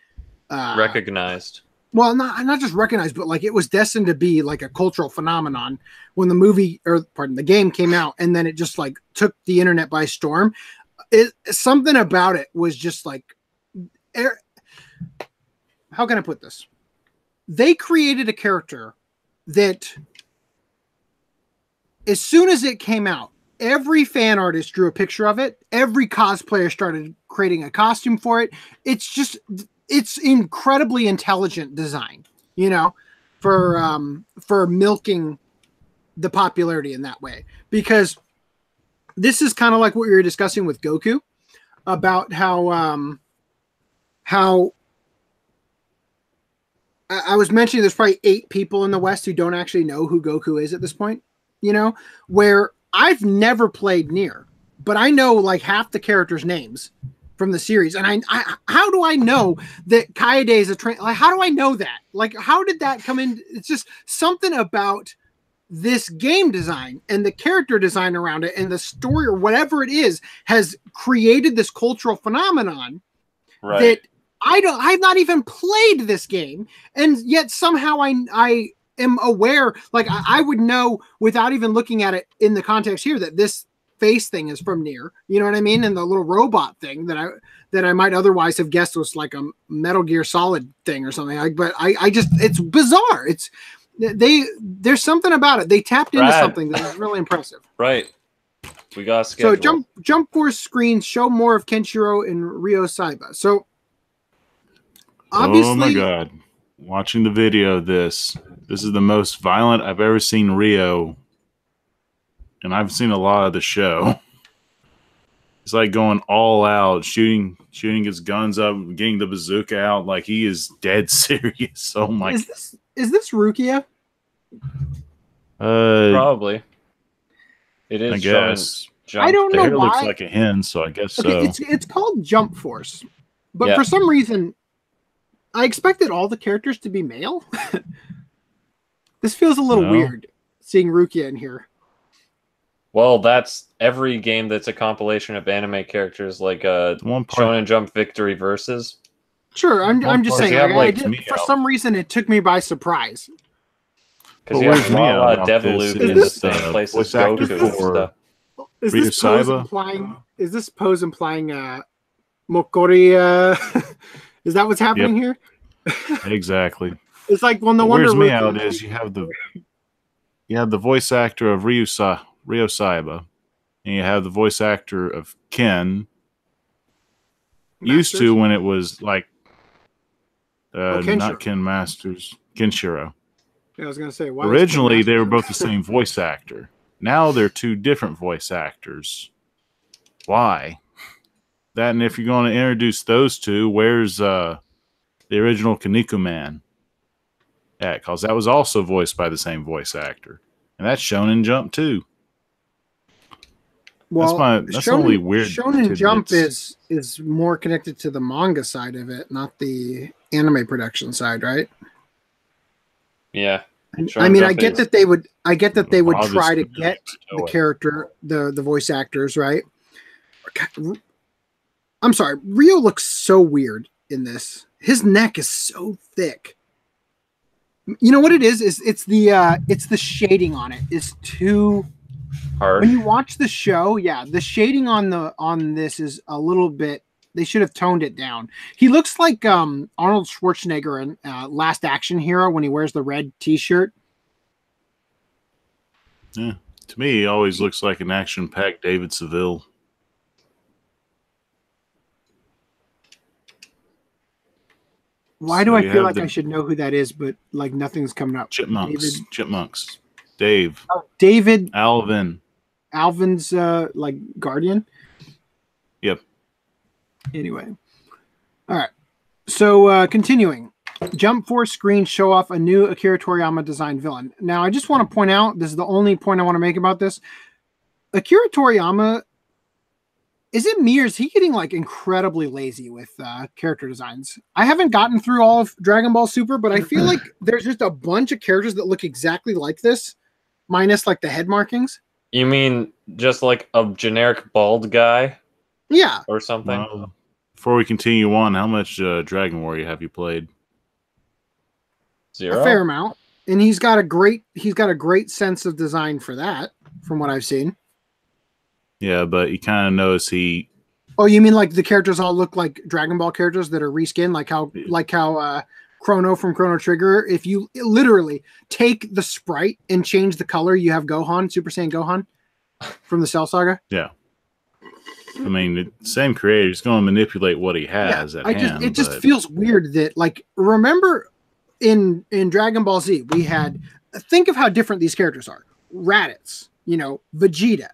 recognized. Well, not just recognized, but like it was destined to be like a cultural phenomenon when the game came out, and then it just like took the internet by storm. Something about it was just like, how can I put this? They created a character that as soon as it came out, every fan artist drew a picture of it. Every cosplayer started creating a costume for it. It's incredibly intelligent design, you know, for milking the popularity in that way, because this is kind of like what we were discussing with Goku about how I was mentioning there's probably 8 people in the West who don't actually know who Goku is at this point, you know, where I've never played Nier, but I know like half the characters' names from the series. And I how do I know that Kaede is like, how do I know that? Like, how did that come in? It's just something about this game design and the character design around it and the story or whatever it is has created this cultural phenomenon that I've not even played this game. And yet somehow I am aware, like I would know without even looking at it in the context here that this face thing is from Nier, you know what I mean? And the little robot thing that I might otherwise have guessed was like a Metal Gear Solid thing or something like, but I just, it's bizarre. There's something about it. They tapped into something that was really impressive. Right. We got scheduled. So Jump Force screens show more of Kenshiro and Ryo Saiba. So obviously, oh my god, watching the video of this is the most violent I've ever seen Ryo, and I've seen a lot of the show. It's like going all out, shooting his guns up, getting the bazooka out, like he is dead serious. Oh my! Is this Rukia? Probably. It is. I guess. I don't know why. Looks like a hen, so I guess so. It's called Jump Force, but for some reason, I expected all the characters to be male. This feels a little weird seeing Rukia in here. Well, that's every game that's a compilation of anime characters, like Shonen Jump Victory Versus. Sure, I'm just saying. For some reason, it took me by surprise. Because you have Mala Devolution in the same place as Goku. Is this pose implying Mokori? Is that what's happening here? Exactly. It's like, well, no wonder. What weirds me out is you have the voice actor of Ryo Saiba, and you have the voice actor of Ken. Used to when it was like not Ken Masters, Kenshiro. Yeah, I was gonna say. Originally, they were both the same voice actor. Now they're 2 different voice actors. Why? That, and if you're going to introduce those 2, where's the original Kaneko Man? Yeah, because that was also voiced by the same voice actor, and that's Shonen Jump too. Well, that's only weird. Shonen Jump is more connected to the manga side of it, not the anime production side, right? Yeah. I mean, I get that they would Bob try to is get the character, the voice actors, right? I'm sorry, Rio looks so weird in this. His neck is so thick. You know what it is? It's the shading on it is too hard. When you watch the show, yeah, the shading on this is a little bit. They should have toned it down. He looks like Arnold Schwarzenegger in Last Action Hero when he wears the red T-shirt. Yeah, to me, he always looks like an action-packed David Seville. Why do I feel like I should know who that is, but like nothing's coming up? Chipmunks. Dave. Oh, David. Alvin's like guardian. Yep. Anyway. All right. So continuing. Jump Force screens show off a new Akira Toriyama designed villain. Now, I just want to point out, this is the only point I want to make about this. Akira Toriyama, is it me or is he getting like incredibly lazy with character designs? I haven't gotten through all of Dragon Ball Super, but I feel like there's just a bunch of characters that look exactly like this, minus like the head markings. You mean just like a generic bald guy? Yeah. Or something? Well, before we continue on, how much Dragon Warrior have you played? 0? A fair amount. And he's got a great sense of design for that, from what I've seen. Yeah, but you kind of notice he... Oh, you mean like the characters all look like Dragon Ball characters that are reskinned, like how Chrono from Chrono Trigger. If you literally take the sprite and change the color, you have Gohan, Super Saiyan Gohan from the Cell Saga. Yeah. I mean, the same creator is going to manipulate what he has at hand. It just feels weird that, like, remember in Dragon Ball Z, we had, think of how different these characters are. Raditz, Vegeta,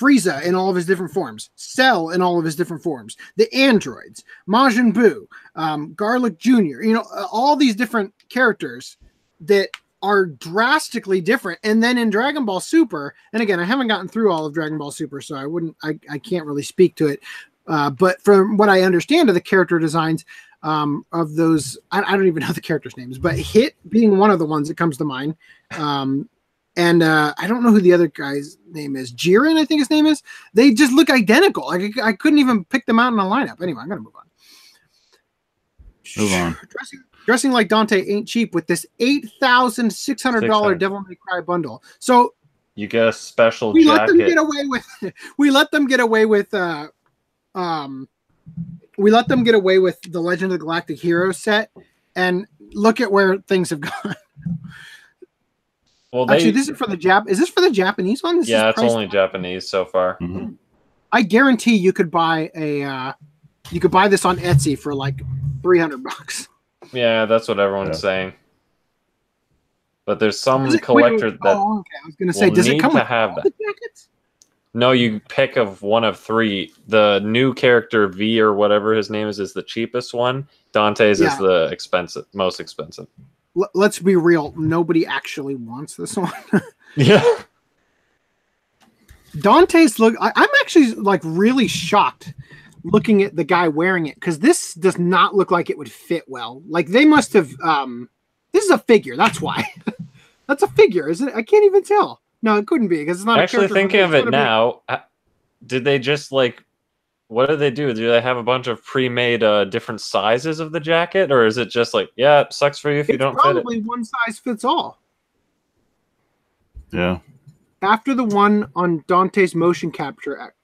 Frieza in all of his different forms, Cell in all of his different forms, the androids, Majin Buu, Garlic Jr., all these different characters that are drastically different. And then in Dragon Ball Super, and again, I haven't gotten through all of Dragon Ball Super, so I can't really speak to it. But from what I understand of the character designs of those, I don't even know the characters' names, but Hit being one of the ones that comes to mind. And I don't know who the other guy's name is. Jiren, I think his name is. They just look identical. Like I couldn't even pick them out in a lineup. Anyway, I'm going to move on. Move on. Dressing like Dante ain't cheap with this $8,600 Devil May Cry bundle. So you get a special we jacket. Let them get away with we let them get away with the Legend of the Galactic Heroes set, and look at where things have gone. Well, actually, this is for the Is this for the Japanese one? Yeah, it's only Japanese so far. Mm-hmm. I guarantee you could buy this on Etsy for like $300. Yeah, that's what everyone's saying. But there's some collector that I was going to say, does it come with all the jackets? No, you pick of one of 3. The new character V or whatever his name is the cheapest one. Dante's is the most expensive. Let's be real. Nobody actually wants this one. Yeah. Dante's look. I'm actually like really shocked looking at the guy wearing it, because this does not look like it would fit well. Like they must have. This is a figure. That's why. That's a figure, isn't it? I can't even tell. No, it couldn't be because it's not. Actually, thinking of it now, did they just like? What do they do? Do they have a bunch of pre-made different sizes of the jacket, or is it just like, yeah, it sucks for you if you don't fit it? Probably one size fits all. Yeah. After the one on Dante's motion capture.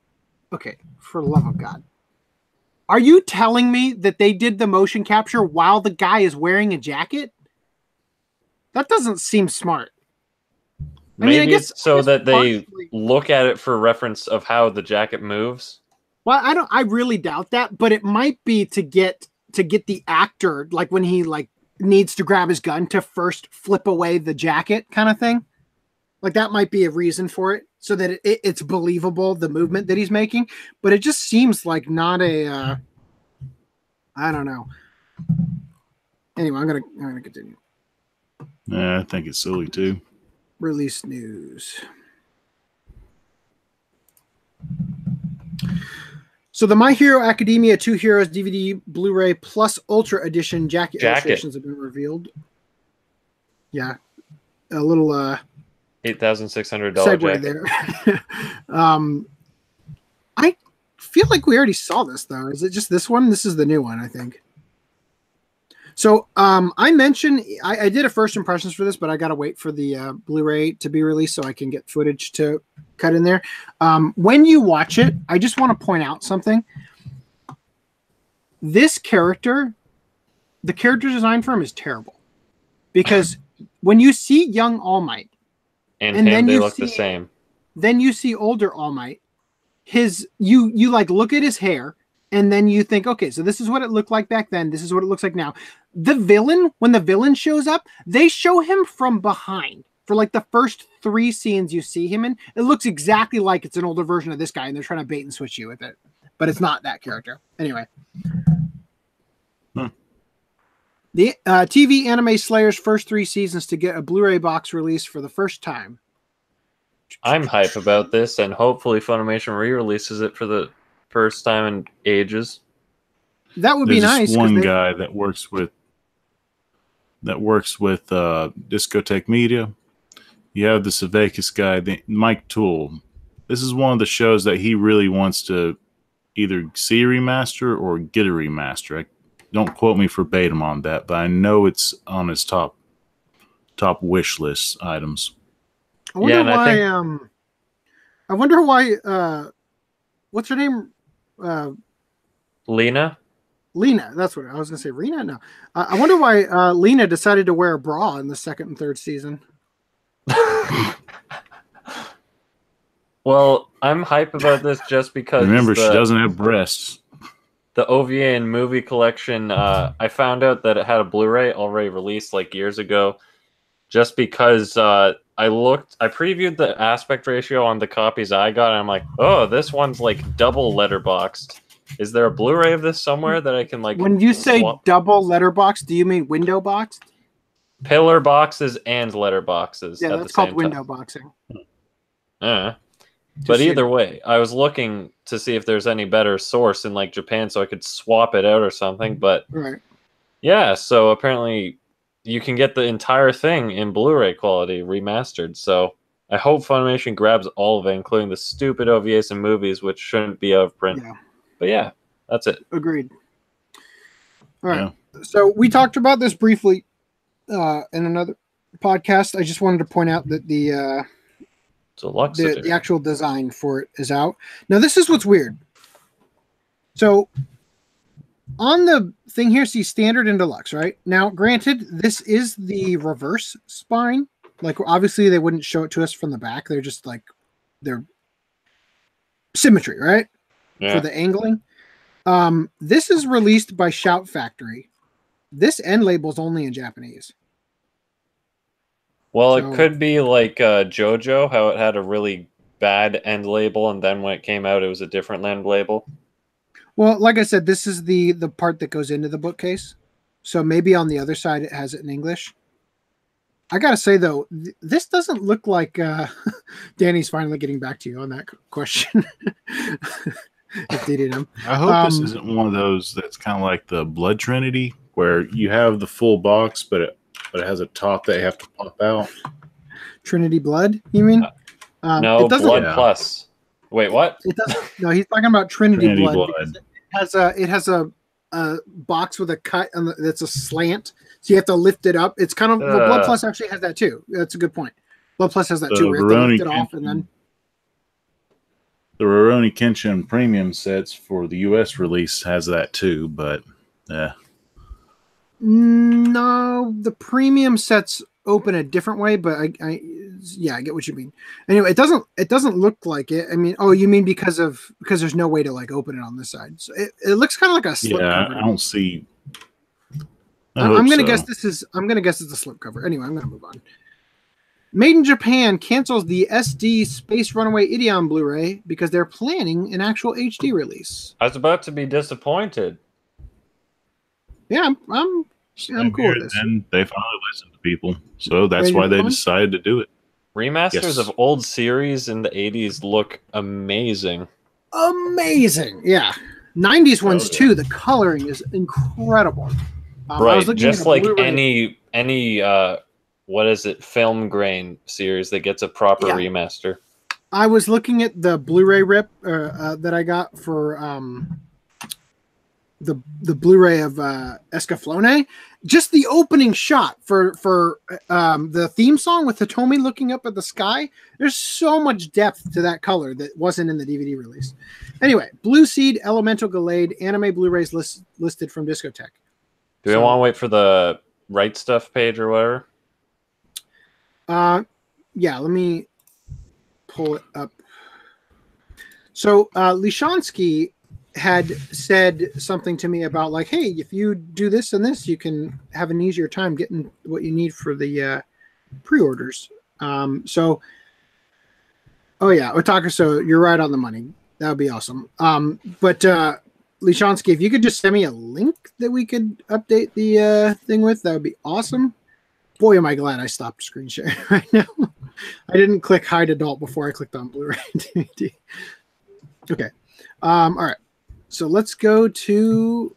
Okay, for the love of God. Are you telling me that they did the motion capture while the guy is wearing a jacket? That doesn't seem smart. Maybe I guess, it's so that they look at it for reference of how the jacket moves. Well, I really doubt that, but it might be to get the actor, like when he like needs to grab his gun to first flip away the jacket kind of thing. Like that might be a reason for it, so that it's believable, the movement that he's making. But it just seems like not a I don't know. Anyway, I'm gonna continue. Yeah, I think it's silly too. Release news. So the My Hero Academia 2 Heroes DVD Blu-ray Plus Ultra Edition jacket illustrations have been revealed. Yeah, a little $8,600 segue jacket. there. I feel like we already saw this though. Is it just this one? This is the new one, I think. So I mentioned I did a first impressions for this, but I got to wait for the Blu-ray to be released so I can get footage to cut in there. When you watch it, I just want to point out something. This character, the character design for him is terrible. Because when you see young All Might, and him, then they you look see, the same. Then you see older All Might, you like look at his hair, and then you think, okay, so this is what it looked like back then. This is what it looks like now. The villain, when the villain shows up, they show him from behind. For like the first 3 scenes you see him in, it looks exactly like it's an older version of this guy, and they're trying to bait and switch you with it. But it's not that character. Anyway. The TV anime Slayer's first 3 seasons to get a Blu-ray box release for the first time. I'm hype about this, and hopefully Funimation re-releases it for the first time in ages. That would be nice. There's one guy that works with Discotheque Media. You have the Savakis guy, Mike Toole. This is one of the shows that he really wants to either see a remaster or get a remaster. Don't quote me verbatim on that, but I know it's on his top wish list items. I wonder why. What's her name? Lena. Lena. That's what I was going to say. Rena. No. I wonder why Lena decided to wear a bra in the 2nd and 3rd season. Well, I'm hype about this just because. Remember, she doesn't have breasts. The OVA and movie collection, I found out that it had a Blu-ray already released like years ago, just because I previewed the aspect ratio on the copies I got, and I'm like, oh, this one's like double letterboxed. Is there a Blu-ray of this somewhere that I can like? When you say double letterboxed, do you mean window boxed? Pillar boxes and letterboxes. Yeah, that's called window boxing. But either way, I was looking to see if there's any better source in like Japan so I could swap it out or something. But yeah, so apparently you can get the entire thing in Blu-ray quality remastered. So I hope Funimation grabs all of it, including the stupid OVAs and movies, which shouldn't be out of print. Yeah. But yeah, that's it. Agreed. All right. Yeah. So we talked about this briefly in another podcast. I just wanted to point out that the actual design for it is out. Now, this is what's weird. So on the thing here, see standard and deluxe, right? Now, granted, this is the reverse spine. Like, obviously, they wouldn't show it to us from the back. They're just like, they're symmetry, right? Yeah. For the angling. This is released by Shout Factory. This end label is only in Japanese. Well, it could be like JoJo, how it had a really bad end label, and then when it came out, it was a different end label. Well, like I said, this is the part that goes into the bookcase. So maybe on the other side, it has it in English. I got to say, though, this doesn't look like Danny's finally getting back to you on that question. FDDNM. I hope this isn't one of those that's kind of like the Blood Trinity, where you have the full box, but it has a top that you have to pop out. Trinity Blood, you mean? No, Blood Plus. Wait, what? It doesn't. No, he's talking about Trinity Blood. It has a box with a cut that's a slant, so you have to lift it up. It's kind of Blood Plus actually has that too. That's a good point. Blood Plus has that too. Where you have to lift it off and then. The Rurouni Kenshin premium sets for the U.S. release has that too, but no, the premium sets open a different way, but I get what you mean. Anyway, it doesn't look like it. I mean, oh, you mean because there's no way to like open it on this side. So it looks kind of like a slip cover. I don't see. I'm gonna guess this is. I'm gonna guess it's a slip cover. Anyway, I'm gonna move on. Made in Japan cancels the SD Space Runaway Ideon Blu-ray because they're planning an actual HD release. I was about to be disappointed. Yeah, I'm cool with this. And they finally listened to people, so that's why they decided to do it. Remasters of old series in the 80s look amazing. Amazing, yeah. 90s ones too. The coloring is incredible. Right, just like any what is it, film grain series that gets a proper remaster. I was looking at the Blu-ray rip that I got for the Blu-ray of Escaflowne. Just the opening shot for the theme song with Hitomi looking up at the sky. There's so much depth to that color that wasn't in the DVD release. Anyway, Blue Seed, Elemental Gallade, anime Blu-rays listed from Discotheque. Do we want to wait for the Right Stuff page or whatever? Yeah, let me pull it up. So Lishansky had said something to me about like, hey, if you do this and this, you can have an easier time getting what you need for the pre-orders. Oh yeah, Otaka, so you're right on the money. That would be awesome. But Lishansky, if you could just send me a link that we could update the thing with, that would be awesome. Boy, am I glad I stopped screen sharing right now. I didn't click hide adult before I clicked on Blu-ray DVD. Okay. All right. So let's go to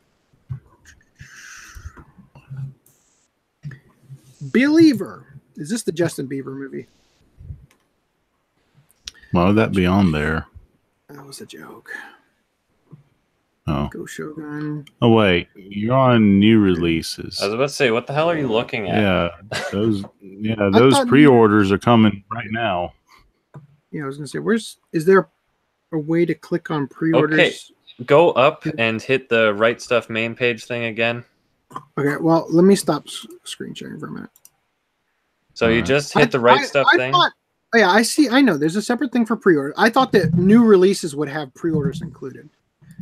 Believer. Is this the Justin Bieber movie? Why would that be on there? That was a joke. Oh. Go Shogun. Oh, wait. You're on new releases. I was about to say, what the hell are you looking at? Yeah. Those pre-orders are coming right now. Yeah, I was going to say, is there a way to click on pre-orders? Okay. Go up and hit the Right Stuff main page thing again. Okay, well, let me stop screen sharing for a minute. So you just hit the Right Stuff thing? Yeah, I know. There's a separate thing for pre-order. I thought that new releases would have pre-orders included.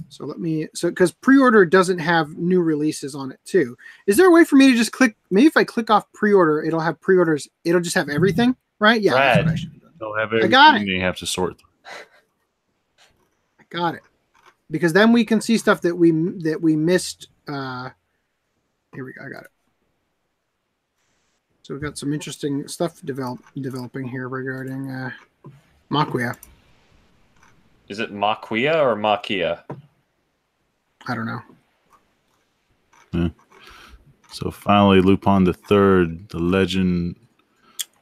So because pre-order doesn't have new releases on it too. Is there a way for me to just click? Maybe if I click off pre-order, it'll have pre-orders. It'll just have everything, right? Yeah, that's what I should have done. They'll have everything. I got it. You have to sort through. I got it. Because then we can see stuff that we missed. Here we go. I got it. So we've got some interesting stuff developing here regarding Maquia. Is it Maquia or Maquia? I don't know. Yeah. So finally, Lupin the Third, the Legend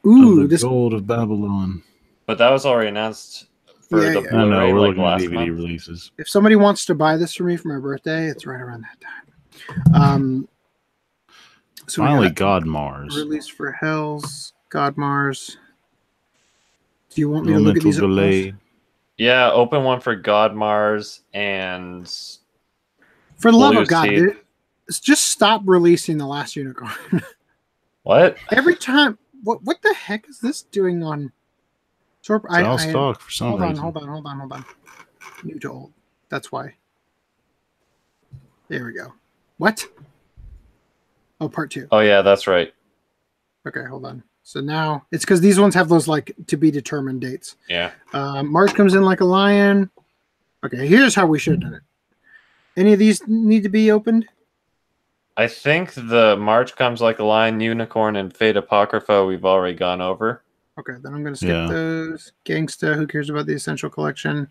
Ooh, of the Gold of Babylon. But that was already announced for the I know, Blu-ray we're like looking at last DVD month. releases. If somebody wants to buy this for me for my birthday, it's right around that time. So finally, God Mars. Release for Hells, God Mars. Do you want me to look at these? Yeah, open one for God Mars and for the love of God, Seed. dude, just stop releasing the Last Unicorn. What? Every time, what the heck is this doing on? It's all stock for some reason. Hold on. New to old. That's why. There we go. What? Oh, part 2. Oh yeah, that's right. Okay, hold on. So now it's because these ones have those like to be determined dates. Yeah. March comes in like a lion. Okay, here's how we should have done it. Any of these need to be opened? I think the March Comes Like a Lion, Unicorn, and Fate Apocrypha we've already gone over. Okay, then I'm going to skip those. Gangsta, who cares about the Essential Collection?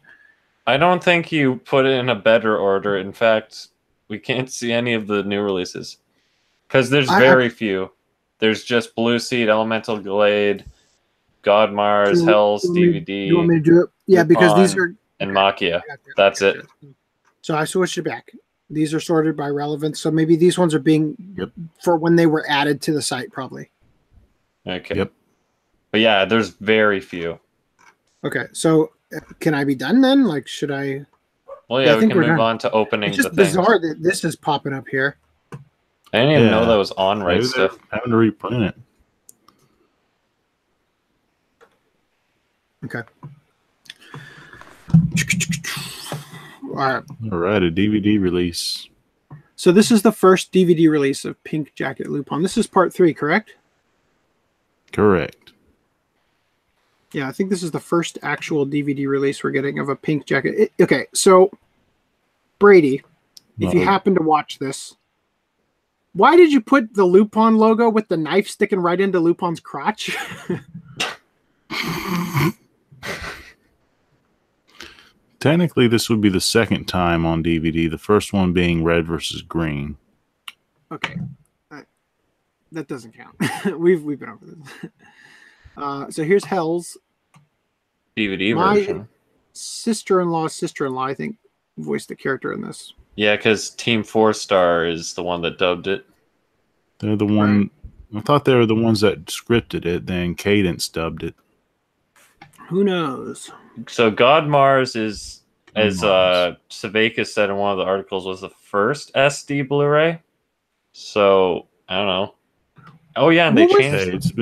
I don't think you put it in a better order. In fact, we can't see any of the new releases. Because there's very few. There's just Blue Seed, Elemental Glade, God Mars, Hells, DVD. You want me to do it? Yeah, because these are... And Maquia. That's it. So I switched it back. These are sorted by relevance. So maybe these ones are being... for when they were added to the site, probably. Okay. Yep. But yeah, there's very few. Okay, so can I be done then? Like, should I... Well, yeah, we can move on to opening the things. It's just bizarre that this is popping up here. I didn't even know that was on Right Stuff. Having to reprint it. Okay. All right, a DVD release. So this is the first DVD release of Pink Jacket Lupin. This is part 3, correct? Correct. Yeah, I think this is the first actual DVD release we're getting of a Pink Jacket. Okay, so Brady, if you happen to watch this, why did you put the Lupin logo with the knife sticking right into Lupin's crotch? Technically, this would be the second time on DVD, the first one being red versus green. Okay. that doesn't count. we've been over this. So here's Hell's DVD My version. sister-in-law, I think, voiced the character in this. Yeah, because Team 4-Star is the one that dubbed it. They're the one. I thought they were the ones that scripted it. Then Cadence dubbed it. Who knows? So God Mars is, as Savakis said in one of the articles, was the first SD Blu-ray. So I don't know. Oh yeah, and they changed.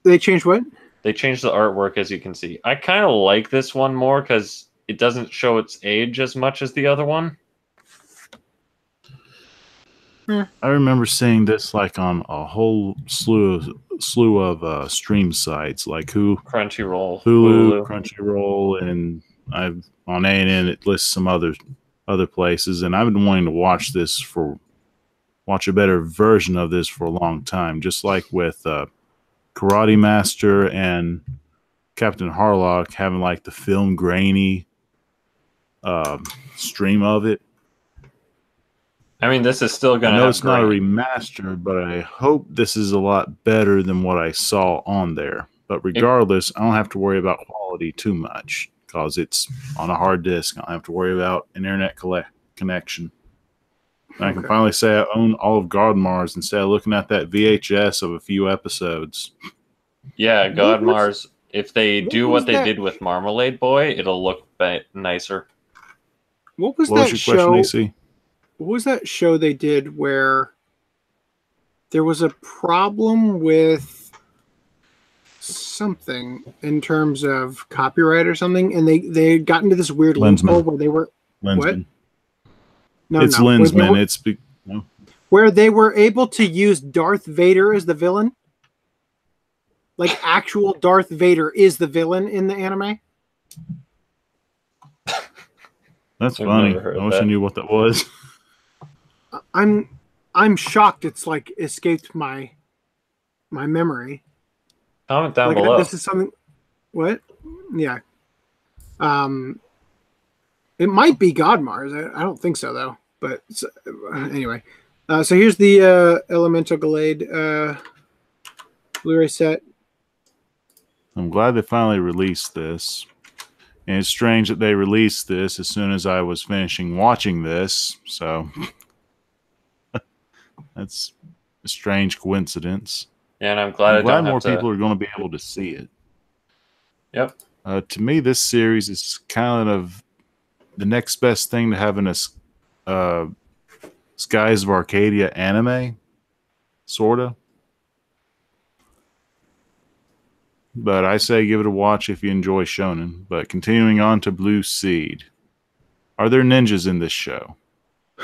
They changed what? They changed the artwork, as you can see. I kind of like this one more because it doesn't show its age as much as the other one. I remember seeing this like on a whole slew of stream sites like Crunchyroll, Hulu, Crunchyroll, and I've on A&N it lists some other places, and I've been wanting to watch a better version of this for a long time, just like with Karate Master and Captain Harlock having like the film grainy stream of it. I mean, this is still going to. I know it's not a remaster, but I hope this is a lot better than what I saw on there. But regardless, I don't have to worry about quality too much because it's on a hard disk. I don't have to worry about an internet connection. And I can finally say I own all of God Mars instead of looking at that VHS of a few episodes. Yeah, God Mars. If they do what they did with Marmalade Boy, it'll look nicer. What was your show? question, AC? What was that show they did where there was a problem with something in terms of copyright or something, and they had gotten into this weird loophole where they were Lensman. What? It's Lensman. Where they were able to use Darth Vader as the villain, like actual Darth Vader is the villain in the anime. That's funny. I wish I knew what that was. I'm shocked it's like escaped my memory. Comment down below. This is something. What? Yeah. It might be God Mars. I don't think so though. But anyway, so here's the Elemental Glade Blu-ray set. I'm glad they finally released this. And it's strange that they released this as soon as I was finishing watching this. So that's a strange coincidence. Yeah, and I'm glad more people are going to be able to see it. Yep. To me, this series is kind of the next best thing to having a Skies of Arcadia anime, sort of. But I say give it a watch if you enjoy shonen. But continuing on to Blue Seed. Are there ninjas in this show?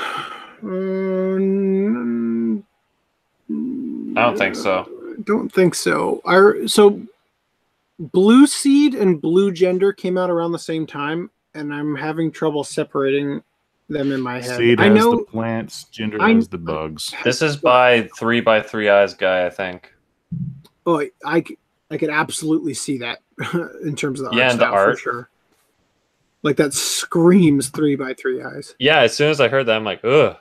I don't think so. Don't think so. So Blue Seed and Blue Gender came out around the same time, and I'm having trouble separating them in my head. Seed has the plants, Gender has the bugs. This is by 3x3 Eyes guy, I think. Oh, I could absolutely see that in terms of the art. Yeah, and the art. For sure. Like that screams 3x3 Eyes. Yeah, as soon as I heard that, I'm like, ugh.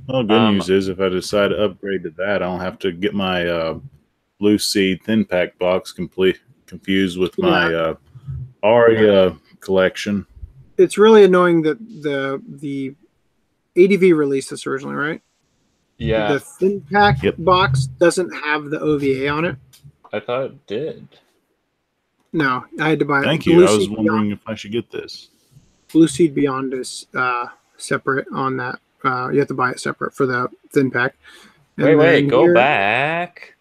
Well, good news is if I decide to upgrade to that, I don't have to get my Blue Seed thin pack box confused with my Aria collection. It's really annoying that the ADV released this originally, right? Yeah. The thin pack box doesn't have the OVA on it. I thought it did. No, I had to buy it. Thank you. I was wondering if I should get this. Blue Seed Beyond is separate on that. You have to buy it separate for the thin pack. And wait, go back.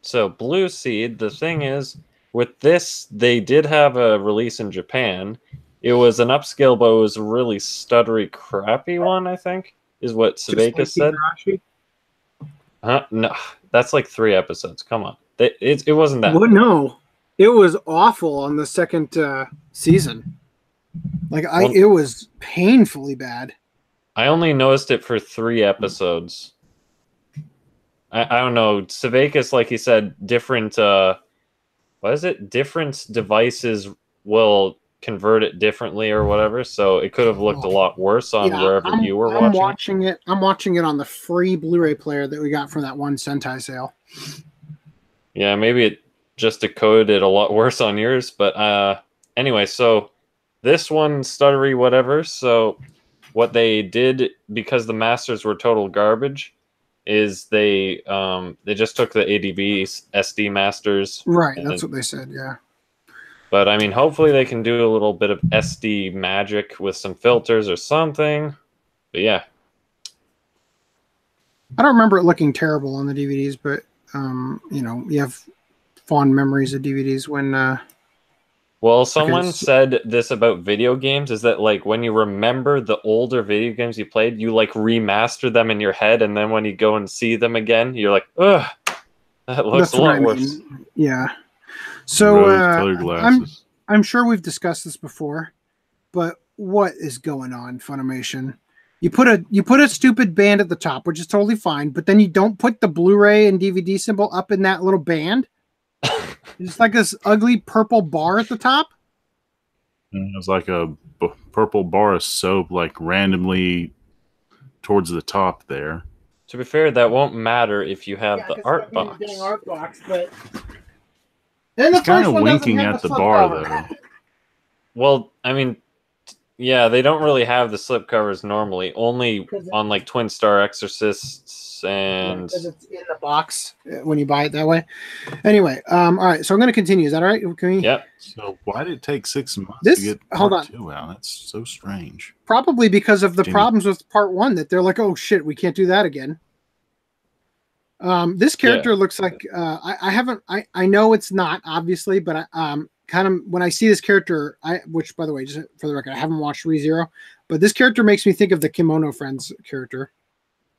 So Blue Seed, the thing is, with this, they did have a release in Japan. It was an upscale, but it was a really stuttery, crappy one, I think, is what Savakis said. No, that's like 3 episodes. Come on. It wasn't that. Well, no. It was awful on the second season. It was painfully bad. I only noticed it for 3 episodes. I don't know. Savakis, like he said, different... what is it? Different devices will convert it differently or whatever, so it could have looked a lot worse on wherever you were watching. I'm watching it on the free Blu-ray player that we got from that one Sentai sale. Yeah, maybe it just decoded it a lot worse on yours, but anyway, so this one stuttery whatever. So what they did, because the masters were total garbage, is they just took the ADB SD masters. Right, that's what they said, yeah. But I mean, hopefully they can do a little bit of SD magic with some filters or something. But yeah. I don't remember it looking terrible on the DVDs, but you know, you have fond memories of DVDs when well, someone said this about video games, is that like when you remember the older video games you played, you like remaster them in your head, and then when you go and see them again, you're like, ugh, that looks a lot worse. Yeah. So I'm sure we've discussed this before, but what is going on, Funimation? You put a stupid band at the top, which is totally fine, but then you don't put the Blu-ray and DVD symbol up in that little band. It's like this ugly purple bar at the top. It was like a purple bar of soap, like randomly towards the top there. To be fair, that won't matter if you have the art box. Art box, but it's kind of winking at the bar, though. Well, I mean, yeah, they don't really have the slip covers normally. Only on like Twin Star Exorcists and because it's in the box when you buy it that way. Anyway, all right, so I'm going to continue. Is that all right? Can we? Yep. So why did it take 6 months to get part 2 out? That's so strange. Probably because of the problems with part 1 that they're like, oh shit, we can't do that again. This character looks like I know it's not obviously, but kind of when I see this character, which by the way, just for the record, I haven't watched ReZero, but this character makes me think of the Kimono Friends character.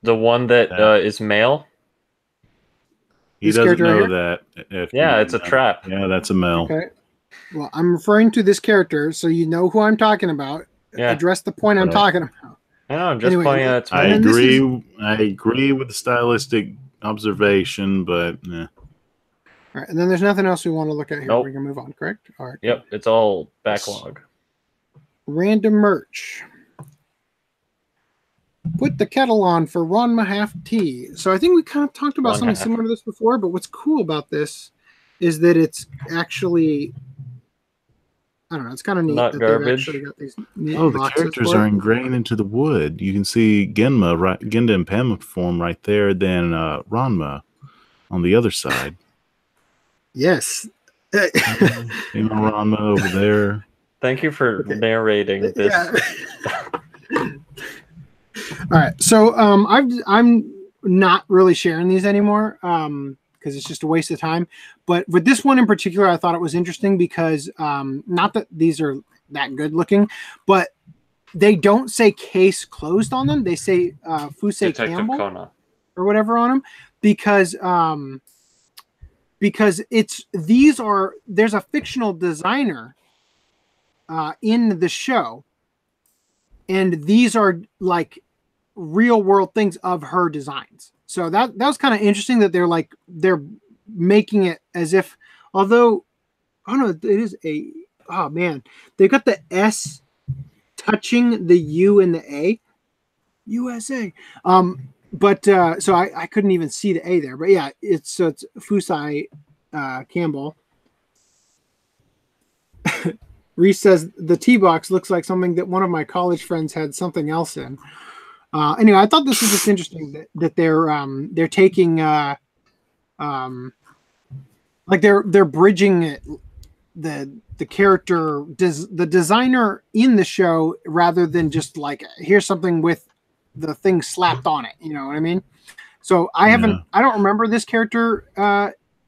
The one that is male? He doesn't know that. It's a trap. Yeah, that's a male. Okay. Well, I'm referring to this character, so you know who I'm talking about. Yeah. Address the point I'm talking about. I know, I'm just pointing out. I agree with the stylistic observation, but all right, and then there's nothing else we want to look at here. Nope. We can move on, correct? All right. Yep, it's all backlog. Random merch. Put the kettle on for Ranma half tea. So I think we kind of talked about something similar to this before, but what's cool about this is that it's actually, I don't know, it's kind of neat. Not that garbage. Got these the characters are ingrained into the wood. You can see Genda and Pema form right there, then Ranma on the other side. Yes. Ranma over there. Thank you for narrating this. Yeah. All right, so I'm not really sharing these anymore because it's just a waste of time. But with this one in particular, I thought it was interesting because not that these are that good looking, but they don't say case closed on them. They say Fusei Campbell Kona or whatever on them because there's a fictional designer in the show, and these are like real world things of her designs. So that was kind of interesting that they're making it as if, although I don't know, it is they've got the S touching the U and the A, USA. But so I couldn't even see the A there, but yeah, it's Fusei Campbell. Reese says the tea box looks like something that one of my college friends had something else in. Anyway, I thought this was just interesting that they're taking like they're bridging it, the character the designer in the show rather than just like here's something with the thing slapped on it. You know what I mean? So I don't remember this character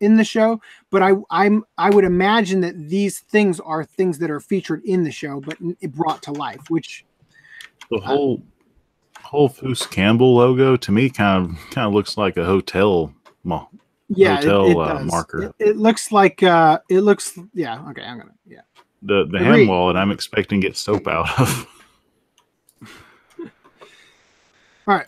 in the show, but I would imagine that these things are things that are featured in the show, but it brought to life. Which the whole Fus Campbell logo to me kind of looks like a hotel marker. It looks like okay. I'm gonna the hand wallet I'm expecting to get soap out of. All right.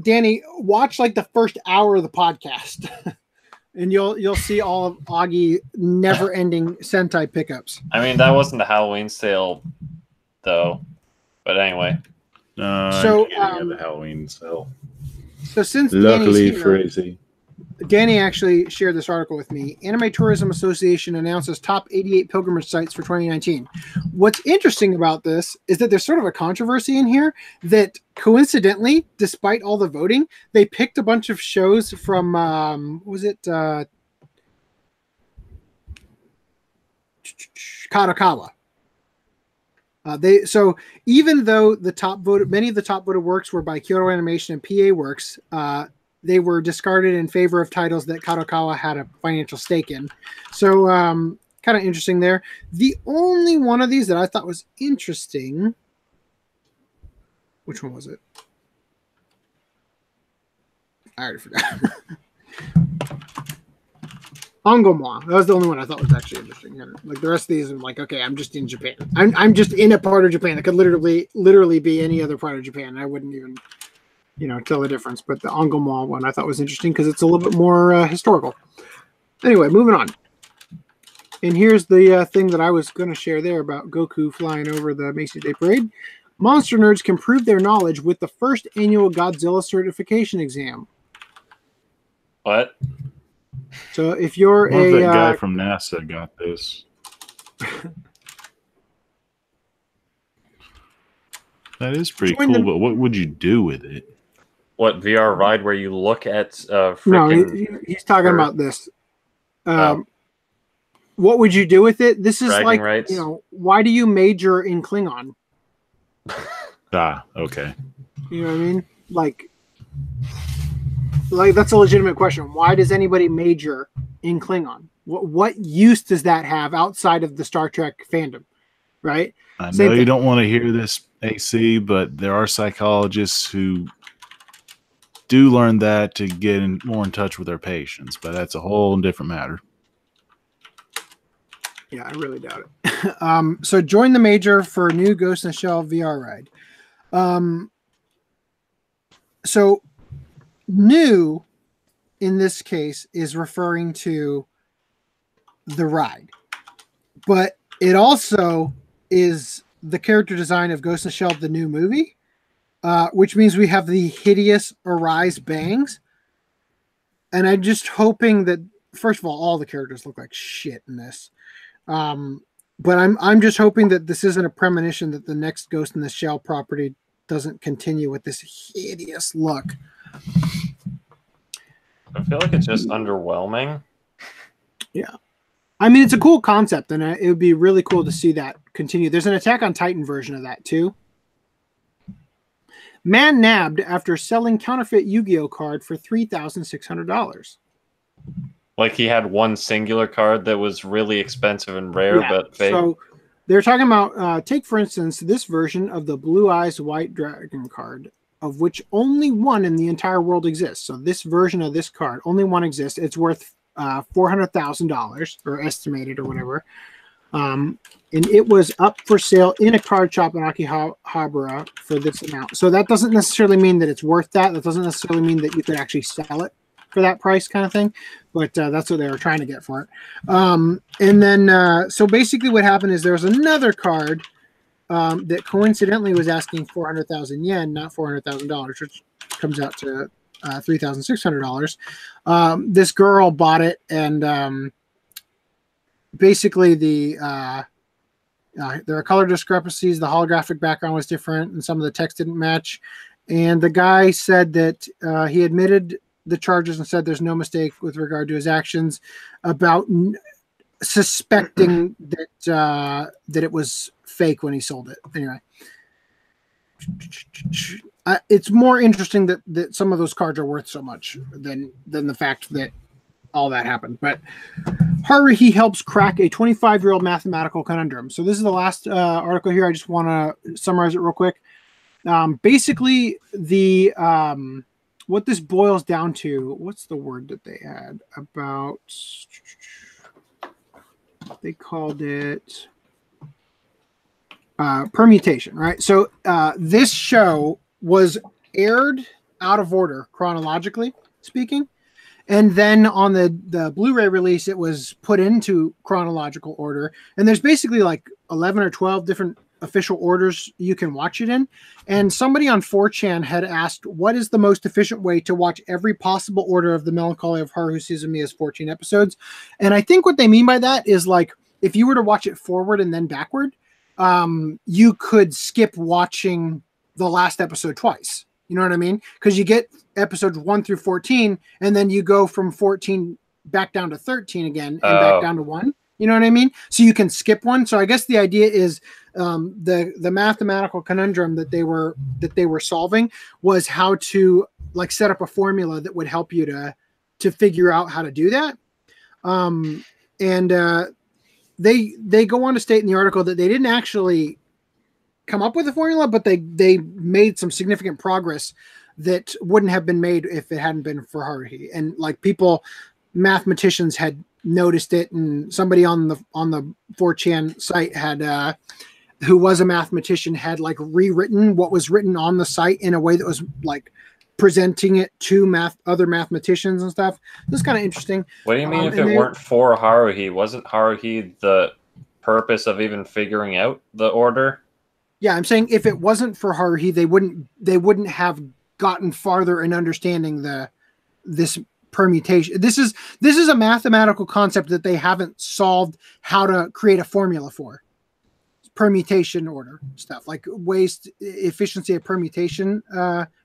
Danny, watch like the first hour of the podcast and you'll see all of Augie never-ending Sentai pickups. I mean, that wasn't the Halloween sale, though. But anyway. So the Halloween sale. So since Luckily Danny's for here, Izzy. Danny actually shared this article with me. Anime Tourism Association announces top 88 pilgrimage sites for 2019. What's interesting about this is that there's sort of a controversy in here that coincidentally, despite all the voting, they picked a bunch of shows from, Kadokawa. So even though many of the top voted works were by Kyoto Animation and PA Works, they were discarded in favor of titles that Kadokawa had a financial stake in. So kind of interesting there. The only one of these that I thought was interesting, which one was it? I already forgot. Angomwa. That was the only one I thought was actually interesting. Like the rest of these, I'm like, okay, I'm just in Japan. I'm just in a part of Japan that could literally be any other part of Japan. I wouldn't even, tell the difference. But the Angomwa one I thought was interesting because it's a little bit more historical. Anyway, moving on. And here's the thing that I was going to share there about Goku flying over the Macy's Day Parade. Monster nerds can prove their knowledge with the first annual Godzilla certification exam. What? So if you're that guy from NASA got this. That is pretty cool, but what would you do with it? What, VR ride where you look at freaking... No, he's talking about this. What would you do with it? This is like, rights. Why do you major in Klingon? Okay. You know what I mean? Like that's a legitimate question. Why does anybody major in Klingon? What use does that have outside of the Star Trek fandom? Right? I know you don't want to hear this, AC, but there are psychologists who do learn that to get more in touch with their patients, but that's a whole different matter. Yeah, I really doubt it. So join the major for a new Ghost in the Shell VR ride. So new in this case is referring to the ride, but it also is the character design of Ghost in the Shell, the new movie, which means we have the hideous Arise bangs. And I'm just hoping that, first of all the characters look like shit in this. But I'm just hoping that this isn't a premonition that the next Ghost in the Shell property doesn't continue with this hideous look. I feel like it's just underwhelming. Yeah. I mean, it's a cool concept, and it would be really cool to see that continue. There's an Attack on Titan version of that, too. Man nabbed after selling counterfeit Yu-Gi-Oh card for $3,600. Like he had one singular card that was really expensive and rare, but fake. So they're talking about, take for instance, this version of the Blue Eyes White Dragon card, of which only one in the entire world exists. So this version of this card, only one exists. It's worth $400,000 or estimated or whatever. And it was up for sale in a card shop in Akihabara for this amount. So that doesn't necessarily mean that it's worth that. That doesn't necessarily mean that you could actually sell it for that price kind of thing. But that's what they were trying to get for it. And then, so basically what happened is there was another card that coincidentally was asking 400,000 yen, not $400,000, which comes out to $3,600. This girl bought it, and basically there are color discrepancies. The holographic background was different, and some of the text didn't match. And the guy said that he admitted the charges and said there's no mistake with regard to his actions about suspecting that it was fake when he sold it. Anyway, it's more interesting that some of those cards are worth so much than the fact that all that happened. But Haruhi helps crack a 25-year-old mathematical conundrum. So this is the last article here. I just want to summarize it real quick. Basically, what this boils down to, what's the word that they had about? They called it permutation, right? So this show was aired out of order, chronologically speaking, And then on the Blu-ray release, it was put into chronological order. And there's basically like 11 or 12 different official orders you can watch it in. And somebody on 4chan had asked, what is the most efficient way to watch every possible order of the Melancholy of Haruhi Suzumiya's 14 episodes? And I think what they mean by that is like, if you were to watch it forward and then backward, you could skip watching the last episode twice. You know what I mean? Because you get episodes 1 through 14, and then you go from 14 back down to 13 again, and back down to 1. You know what I mean? So you can skip one. So I guess the idea is the mathematical conundrum that they were solving was how to like set up a formula that would help you to figure out how to do that. They go on to state in the article that they didn't actually come up with a formula, but they made some significant progress that wouldn't have been made if it hadn't been for Haruhi. And like mathematicians had noticed it, and somebody on the 4chan site had who was a mathematician had like rewritten what was written on the site in a way that was like presenting it to other mathematicians and stuff. This is kind of interesting. What do you mean if it weren't for Haruhi? Wasn't Haruhi the purpose of even figuring out the order? Yeah, I'm saying if it wasn't for Haruhi, they wouldn't have gotten farther in understanding this permutation. This is a mathematical concept that they haven't solved how to create a formula for. Permutation order stuff, like efficiency of permutation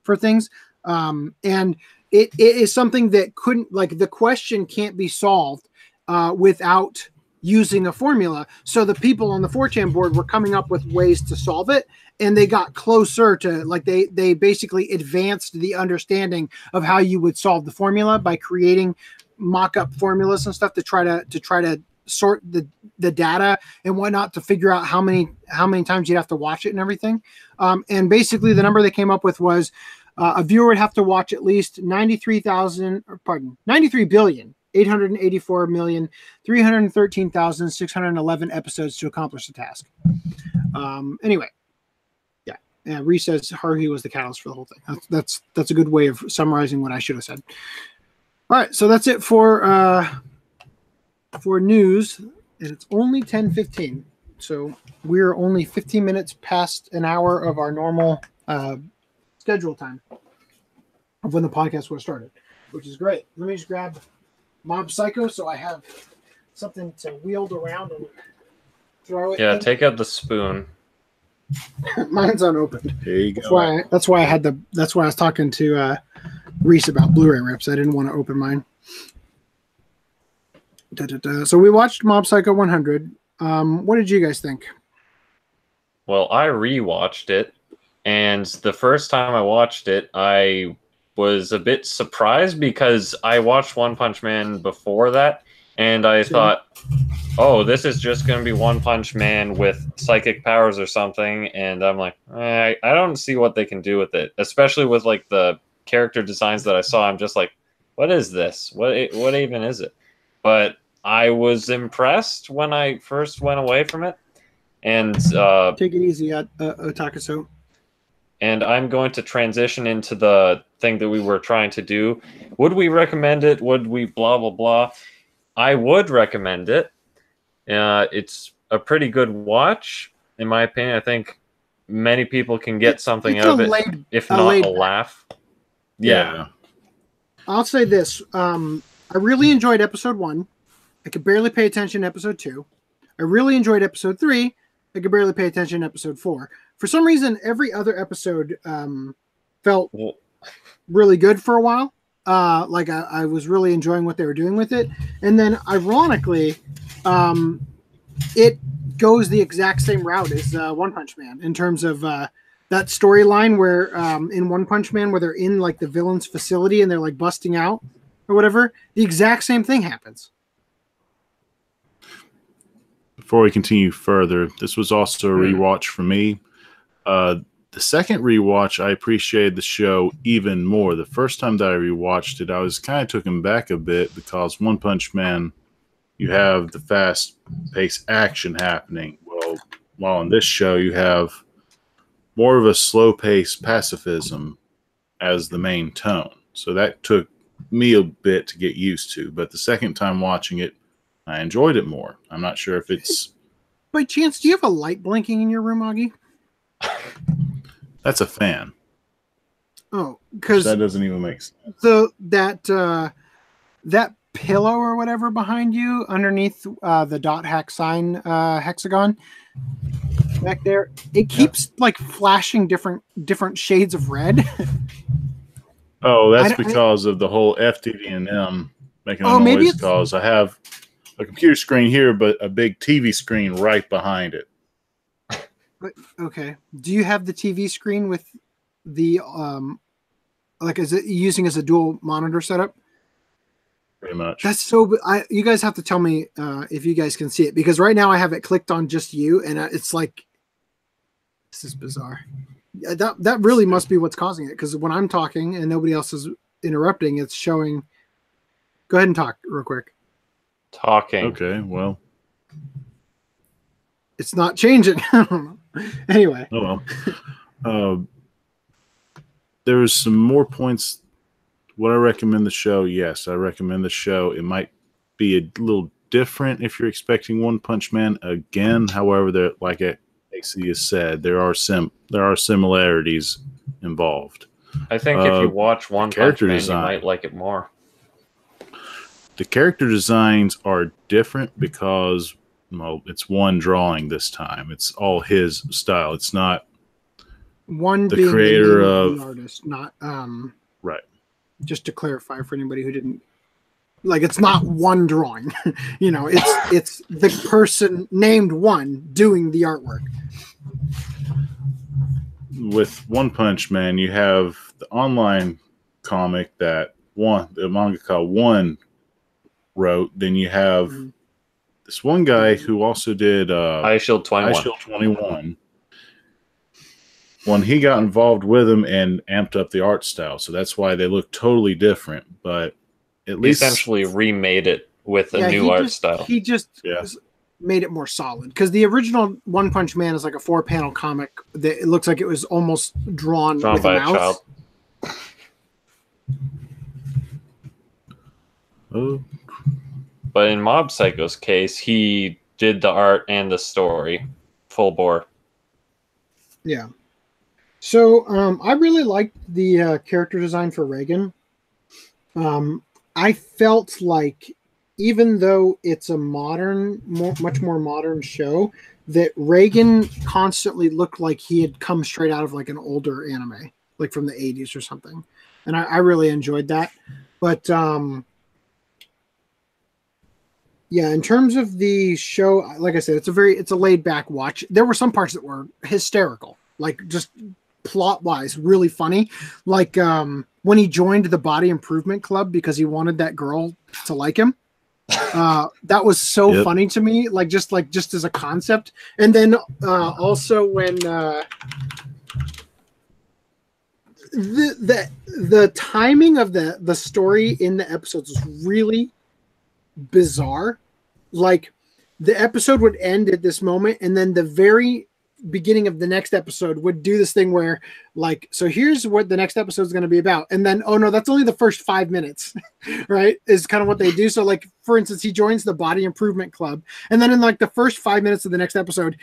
for things. And it is something that couldn't, like, the question can't be solved without using a formula. So the people on the 4chan board were coming up with ways to solve it, and they got closer to, like, they basically advanced the understanding of how you would solve the formula by creating mock-up formulas and stuff to try to sort the data and whatnot to figure out how many times you'd have to watch it and everything. And basically the number they came up with was a viewer would have to watch at least 93,384,313,611 episodes to accomplish the task. Anyway, yeah, Reese says Haruhi was the catalyst for the whole thing. That's a good way of summarizing what I should have said. All right, so that's it for news, and it's only 10:15, so we're only 15 minutes past an hour of our normal schedule time of when the podcast would have started, which is great. Let me just grab Mob Psycho so I have something to wield around and throw it. Yeah, in. take out the spoon. Mine's unopened. There you go. That's why I was talking to Reese about Blu-ray rips. I didn't want to open mine. So we watched Mob Psycho 100. What did you guys think? Well, I rewatched it, and the first time I watched it, I was a bit surprised because I watched One Punch Man before that, and I thought, oh, this is just going to be One Punch Man with psychic powers or something, and I'm like, I don't see what they can do with it, especially with like the character designs that I saw. I'm just like, what is this? What even is it? But I was impressed when I first went away from it, and take it easy, Otakaso. And I'm going to transition into the thing that we were trying to do. Would we recommend it? Would we blah blah blah? I would recommend it. It's a pretty good watch, in my opinion. I think many people can get something out of it, if not a laugh. Yeah. I'll say this: I really enjoyed episode 1. I could barely pay attention to episode 2. I really enjoyed episode 3. I could barely pay attention to episode 4. For some reason, every other episode felt really good for a while. Like I was really enjoying what they were doing with it. And then, ironically, it goes the exact same route as One Punch Man in terms of that storyline where in One Punch Man where they're in like the villain's facility and they're like busting out or whatever. The exact same thing happens. Before we continue further, this was also a rewatch for me. The second rewatch, I appreciated the show even more. The first time that I rewatched it, I was kind of taken back a bit because One Punch Man, you have the fast-paced action happening. Well, while on this show, you have more of a slow-paced pacifism as the main tone. So that took me a bit to get used to. But the second time watching it, I enjoyed it more. I'm not sure if it's... By chance, do you have a light blinking in your room, Augie? That's a fan. Oh, because that doesn't even make sense. That pillow or whatever behind you, underneath the dot hack sign hexagon back there, it keeps like flashing different shades of red. Oh, that's because of the whole FDDNM making a noise. Because I have a computer screen here, but a big TV screen right behind it. But, okay. Do you have the TV screen with the like, is it using as a dual monitor setup? Pretty much. That's so. You guys have to tell me if you guys can see it, because right now I have it clicked on just you, and it's like, this is bizarre. Yeah, that really must be what's causing it, because when I'm talking and nobody else is interrupting, it's showing. Go ahead and talk real quick. Talking. Okay, well, it's not changing. Anyway. Oh well. There was some more points. Would I recommend the show? Yes, I recommend the show. It might be a little different if you're expecting One Punch Man again. However, there, like AC has said, there are similarities involved. I think if you watch One Punch Man, you might like it more. The character designs are different because, well, it's one drawing this time. It's all his style. It's not one the being creator of of the artist, not right. Just to clarify for anybody who didn't, like, it's not one drawing. You know, it's the person named One doing the artwork. With One Punch Man, you have the online comic that the mangaka One wrote. Then you have this one guy who also did Ice Shield 21. Ice Shield 21. When he got involved with him and amped up the art style, so that's why they look totally different. But at least essentially remade it with a new art style. He just made it more solid, because the original One Punch Man is like a 4-panel comic that it looks like it was almost drawn with by a mouse. child. Oh. But in Mob Psycho's case, he did the art and the story full bore. Yeah. So I really liked the character design for Reagan. I felt like, even though it's a much more modern show, that Reagan constantly looked like he had come straight out of like an older anime, like from the 80s or something. And I really enjoyed that. But yeah, in terms of the show, like I said, it's a laid back watch. There were some parts that were hysterical, like just plot wise, really funny. Like when he joined the Body Improvement Club because he wanted that girl to like him. That was so funny to me, like just as a concept. And then also when the timing of the story in the episodes was really bizarre. Like the episode would end at this moment, and then the very beginning of the next episode would do this thing where, like, so here's what the next episode is going to be about, and then, oh no, that's only the first 5 minutes. Right, is kind of what they do. So like, for instance, he joins the Body Improvement Club, and then in like the first 5 minutes of the next episode,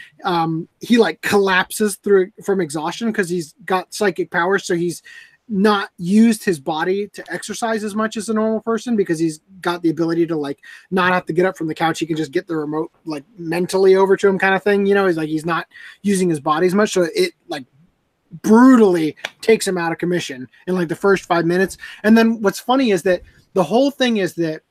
he like collapses from exhaustion because he's got psychic powers, so he's not used his body to exercise as much as a normal person, because he's got the ability to like not have to get up from the couch. He can just get the remote like mentally over to him, kind of thing. You know, he's not using his body as much, so it like brutally takes him out of commission in like the first 5 minutes. And then what's funny is that the whole thing is that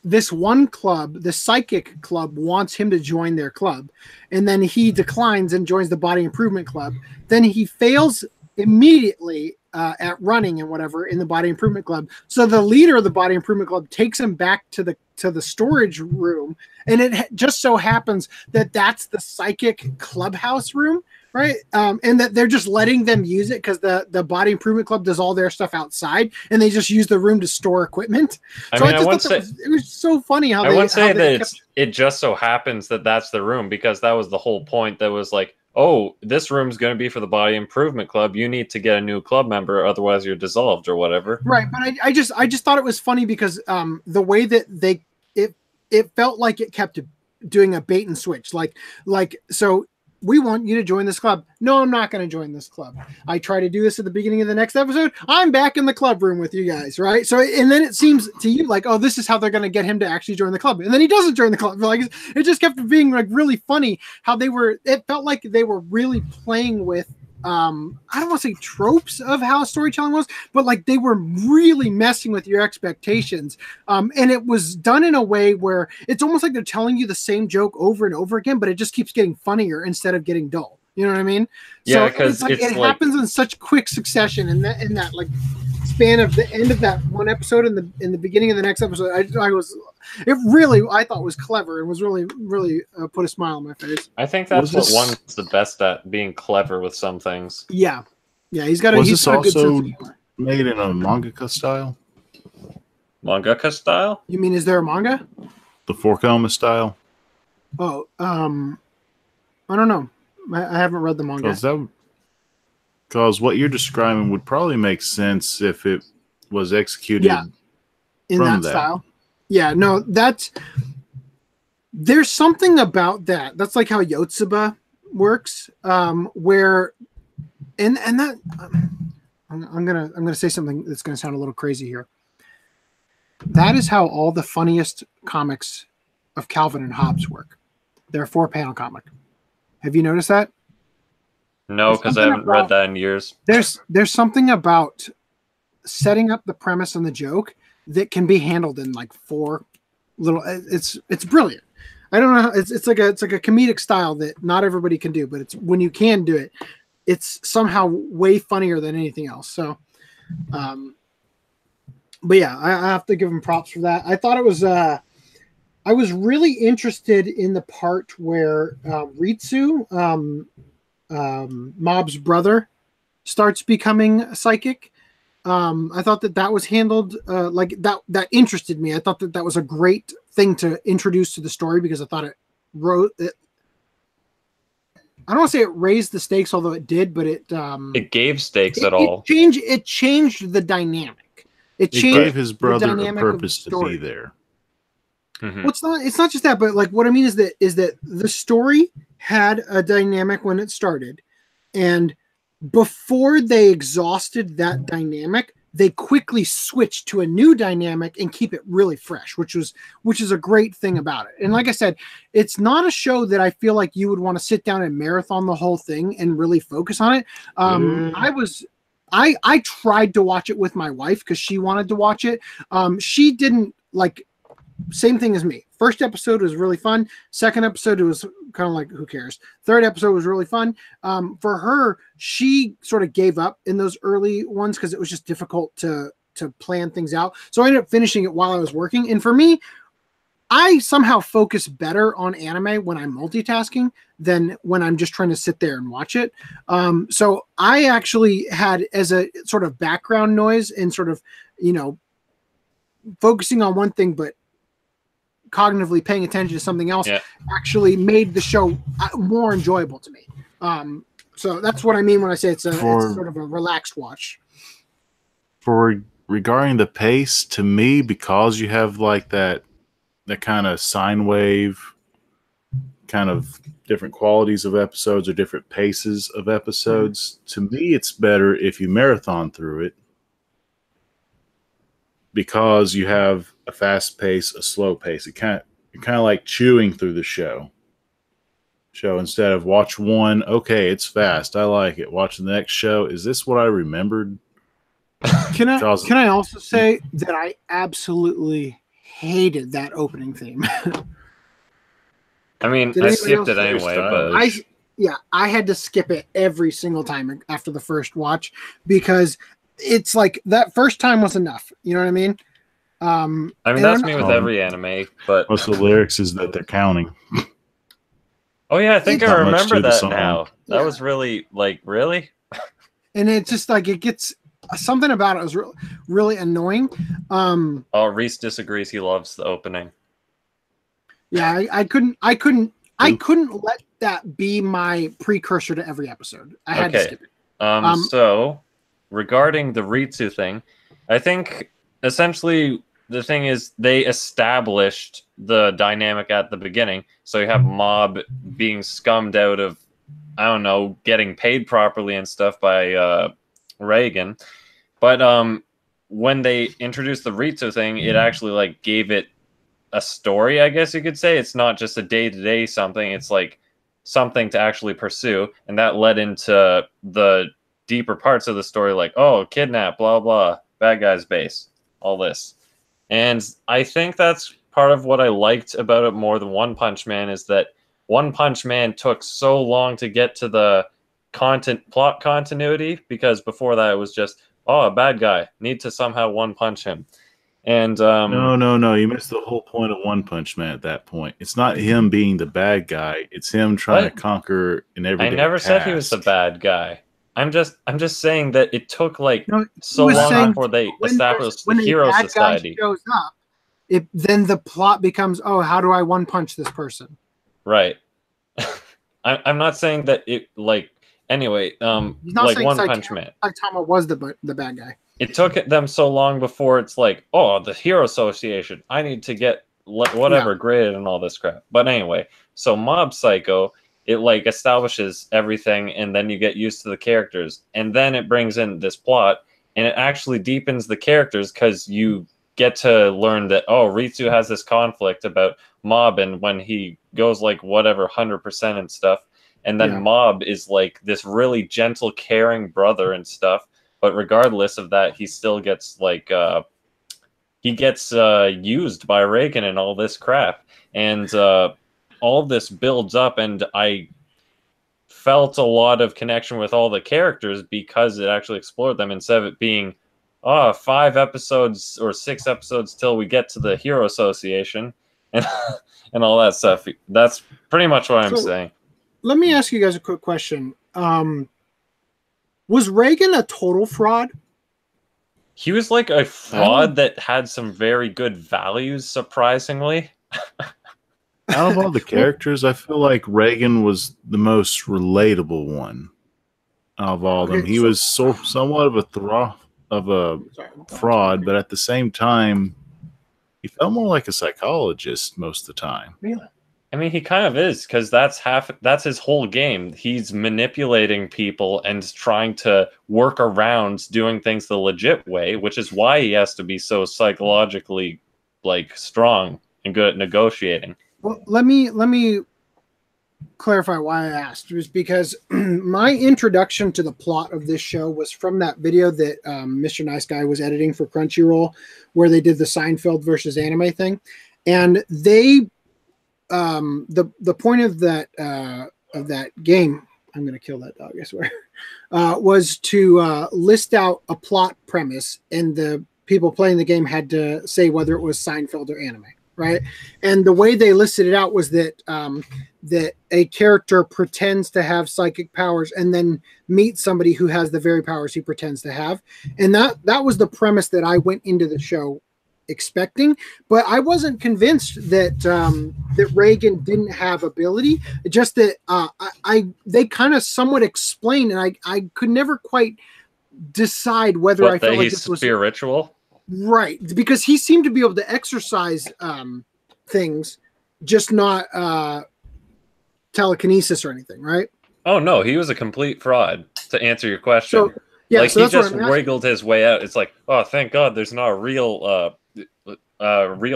this one club, the psychic club, wants him to join their club, and then he declines and joins the Body Improvement Club. Then he fails immediately at running and whatever in the Body Improvement Club. So the leader of the Body Improvement Club takes him back to the storage room, and it just so happens that that's the psychic clubhouse room, right? And that they're just letting them use it because the Body Improvement Club does all their stuff outside, and they just use the room to store equipment. So I wouldn't say it was so funny how I wouldn't say that it just so happens that that's the room, because that was the whole point. That was like, oh, this room's going to be for the Body Improvement Club. You need to get a new club member, otherwise you're dissolved or whatever. Right, but I just thought it was funny because the way that it felt like it kept doing a bait and switch. Like so we want you to join this club. No, I'm not going to join this club. I try to do this at the beginning of the next episode. I'm back in the club room with you guys, right? So, and then it seems to you like, oh, this is how they're going to get him to actually join the club. And then he doesn't join the club. Like, it just kept being like really funny how it felt like they were really playing with, I don't want to say tropes of how storytelling was, but like they were really messing with your expectations. And it was done in a way where it's almost like they're telling you the same joke over and over again, but it just keeps getting funnier instead of getting dull. You know what I mean? Yeah, so because it happens in such quick succession in that like span of the end of that one episode and in the beginning of the next episode. I thought was clever and was really put a smile on my face. I think that's what one's the best at, being clever with some things. Yeah, he's got a. Was he's this got a good sense also of humor. made in a mangaka style? Mangaka style? You mean is there a manga? The Forkoma style? Oh, I don't know. I haven't read the manga. Because what you're describing would probably make sense if it was executed in that style. Yeah, no, there's something about that. That's like how Yotsuba works, where and that I'm gonna say something that's gonna sound a little crazy here. That is how all the funniest comics of Calvin and Hobbes work. They're a 4-panel comic. Have you noticed that? No, because I haven't read that in years. There's something about setting up the premise and the joke that can be handled in like 4 little. It's brilliant. I don't know. It's like a comedic style that not everybody can do, but it's when you can do it, it's somehow way funnier than anything else. So, but yeah, I have to give him props for that. I thought it was. I was really interested in the part where Ritsu, Mob's brother, starts becoming psychic. I thought that was handled like that interested me. I thought that was a great thing to introduce to the story because I thought it wrote it. I don't want to say it raised the stakes, although it did, but it gave stakes at all. It changed the dynamic. It gave his brother a purpose to be there. Mm-hmm. Well, it's not just that, but like what I mean is that the story had a dynamic when it started, and before they exhausted that dynamic, they quickly switched to a new dynamic and keep it really fresh, which is a great thing about it. And like I said, it's not a show that I feel like you would want to sit down and marathon the whole thing and really focus on it. I tried to watch it with my wife because she wanted to watch it. She didn't like. Same thing as me. First episode was really fun. Second episode, it was kind of like, who cares? Third episode was really fun. For her, she sort of gave up in those early ones because it was just difficult to plan things out. So I ended up finishing it while I was working. And for me, I somehow focus better on anime when I'm multitasking than when I'm just trying to sit there and watch it. So I actually had as a sort of background noise and sort of, focusing on one thing, but cognitively paying attention to something else actually made the show more enjoyable to me. So that's what I mean when I say it's sort of a relaxed watch. For regarding the pace, to me, because you have like that kind of sine wave, kind of different qualities of episodes or different paces of episodes, to me, it's better if you marathon through it. Because you have a fast pace, a slow pace. It kind of like chewing through the show. Instead of watch one, okay, it's fast, I like it. Watch the next show. Is this what I remembered? Can I also say that I absolutely hated that opening theme? I mean, I skipped it anyway, but I had to skip it every single time after the first watch because it's like that first time was enough. You know what I mean? I mean, that's me with every anime, but most of the lyrics is that they're counting. Oh yeah, I think I remember that now. That was really really? And it's just like it gets something about it was really annoying. Reese disagrees. He loves the opening. Yeah, I couldn't let that be my precursor to every episode. I had to skip it. So regarding the Ritsu thing, I think essentially the thing is they established the dynamic at the beginning. So you have Mob being scummed out of, I don't know, getting paid properly and stuff by Reagan. But when they introduced the Ritsu thing, it actually like gave it a story, I guess you could say. It's not just a day-to-day something. It's like something to actually pursue. And that led into the deeper parts of the story, like, oh, kidnap, blah, blah, bad guy's base, all this. And I think that's part of what I liked about it more than One Punch Man, is that One Punch Man took so long to get to the plot continuity, because before that it was just, oh, a bad guy, need to somehow one punch him. And no, you missed the whole point of One Punch Man at that point. It's not him being the bad guy, it's him trying to conquer an everyday I never said he was the bad guy. I'm just saying that it took like so long before they established the hero society. Shows up, then the plot becomes, oh, how do I one punch this person? Right. I'm not saying that it like anyway. Like One Punch Man. Saitama was the bad guy. It took them so long before it's like, oh, the hero association. I need to get whatever graded and all this crap. But anyway, so Mob Psycho, it like establishes everything, and then you get used to the characters, and then it brings in this plot, and it actually deepens the characters, because you get to learn that, oh, Ritsu has this conflict about Mob, and when he goes like whatever 100% and stuff, and then Mob is like this really gentle, caring brother and stuff, but regardless of that, he still gets like used by Reagan and all this crap, and all this builds up, and I felt a lot of connection with all the characters because it actually explored them, instead of it being 5 episodes or 6 episodes till we get to the hero association and and all that stuff. That's pretty much what I'm saying. Let me ask you guys a quick question. Was Reagan a total fraud? He was like a fraud that had some very good values, surprisingly. Out of all the characters, I feel like Reagan was the most relatable one out of all of them. He was somewhat of a fraud, but at the same time, he felt more like a psychologist most of the time. Yeah. I mean, he kind of is, because that's his whole game. He's manipulating people and trying to work around doing things the legit way, which is why he has to be so psychologically like strong and good at negotiating. Well, let me clarify why I asked. It was because my introduction to the plot of this show was from that video that Mr. Nice Guy was editing for Crunchyroll, where they did the Seinfeld versus anime thing, and they the point of that game, I'm going to kill that dog, I swear, was to list out a plot premise, and the people playing the game had to say whether it was Seinfeld or anime. Right, and the way they listed it out was that that a character pretends to have psychic powers and then meets somebody who has the very powers he pretends to have, and that was the premise that I went into the show expecting. But I wasn't convinced that that Reagan didn't have ability. Just that they kind of somewhat explained, and I could never quite decide whether I felt like this was spiritual. Right, because he seemed to be able to exercise things, just not telekinesis or anything, right? Oh no, he was a complete fraud. To answer your question, so, yeah, like so he just wiggled his way out. It's like, oh, thank God, there's not a real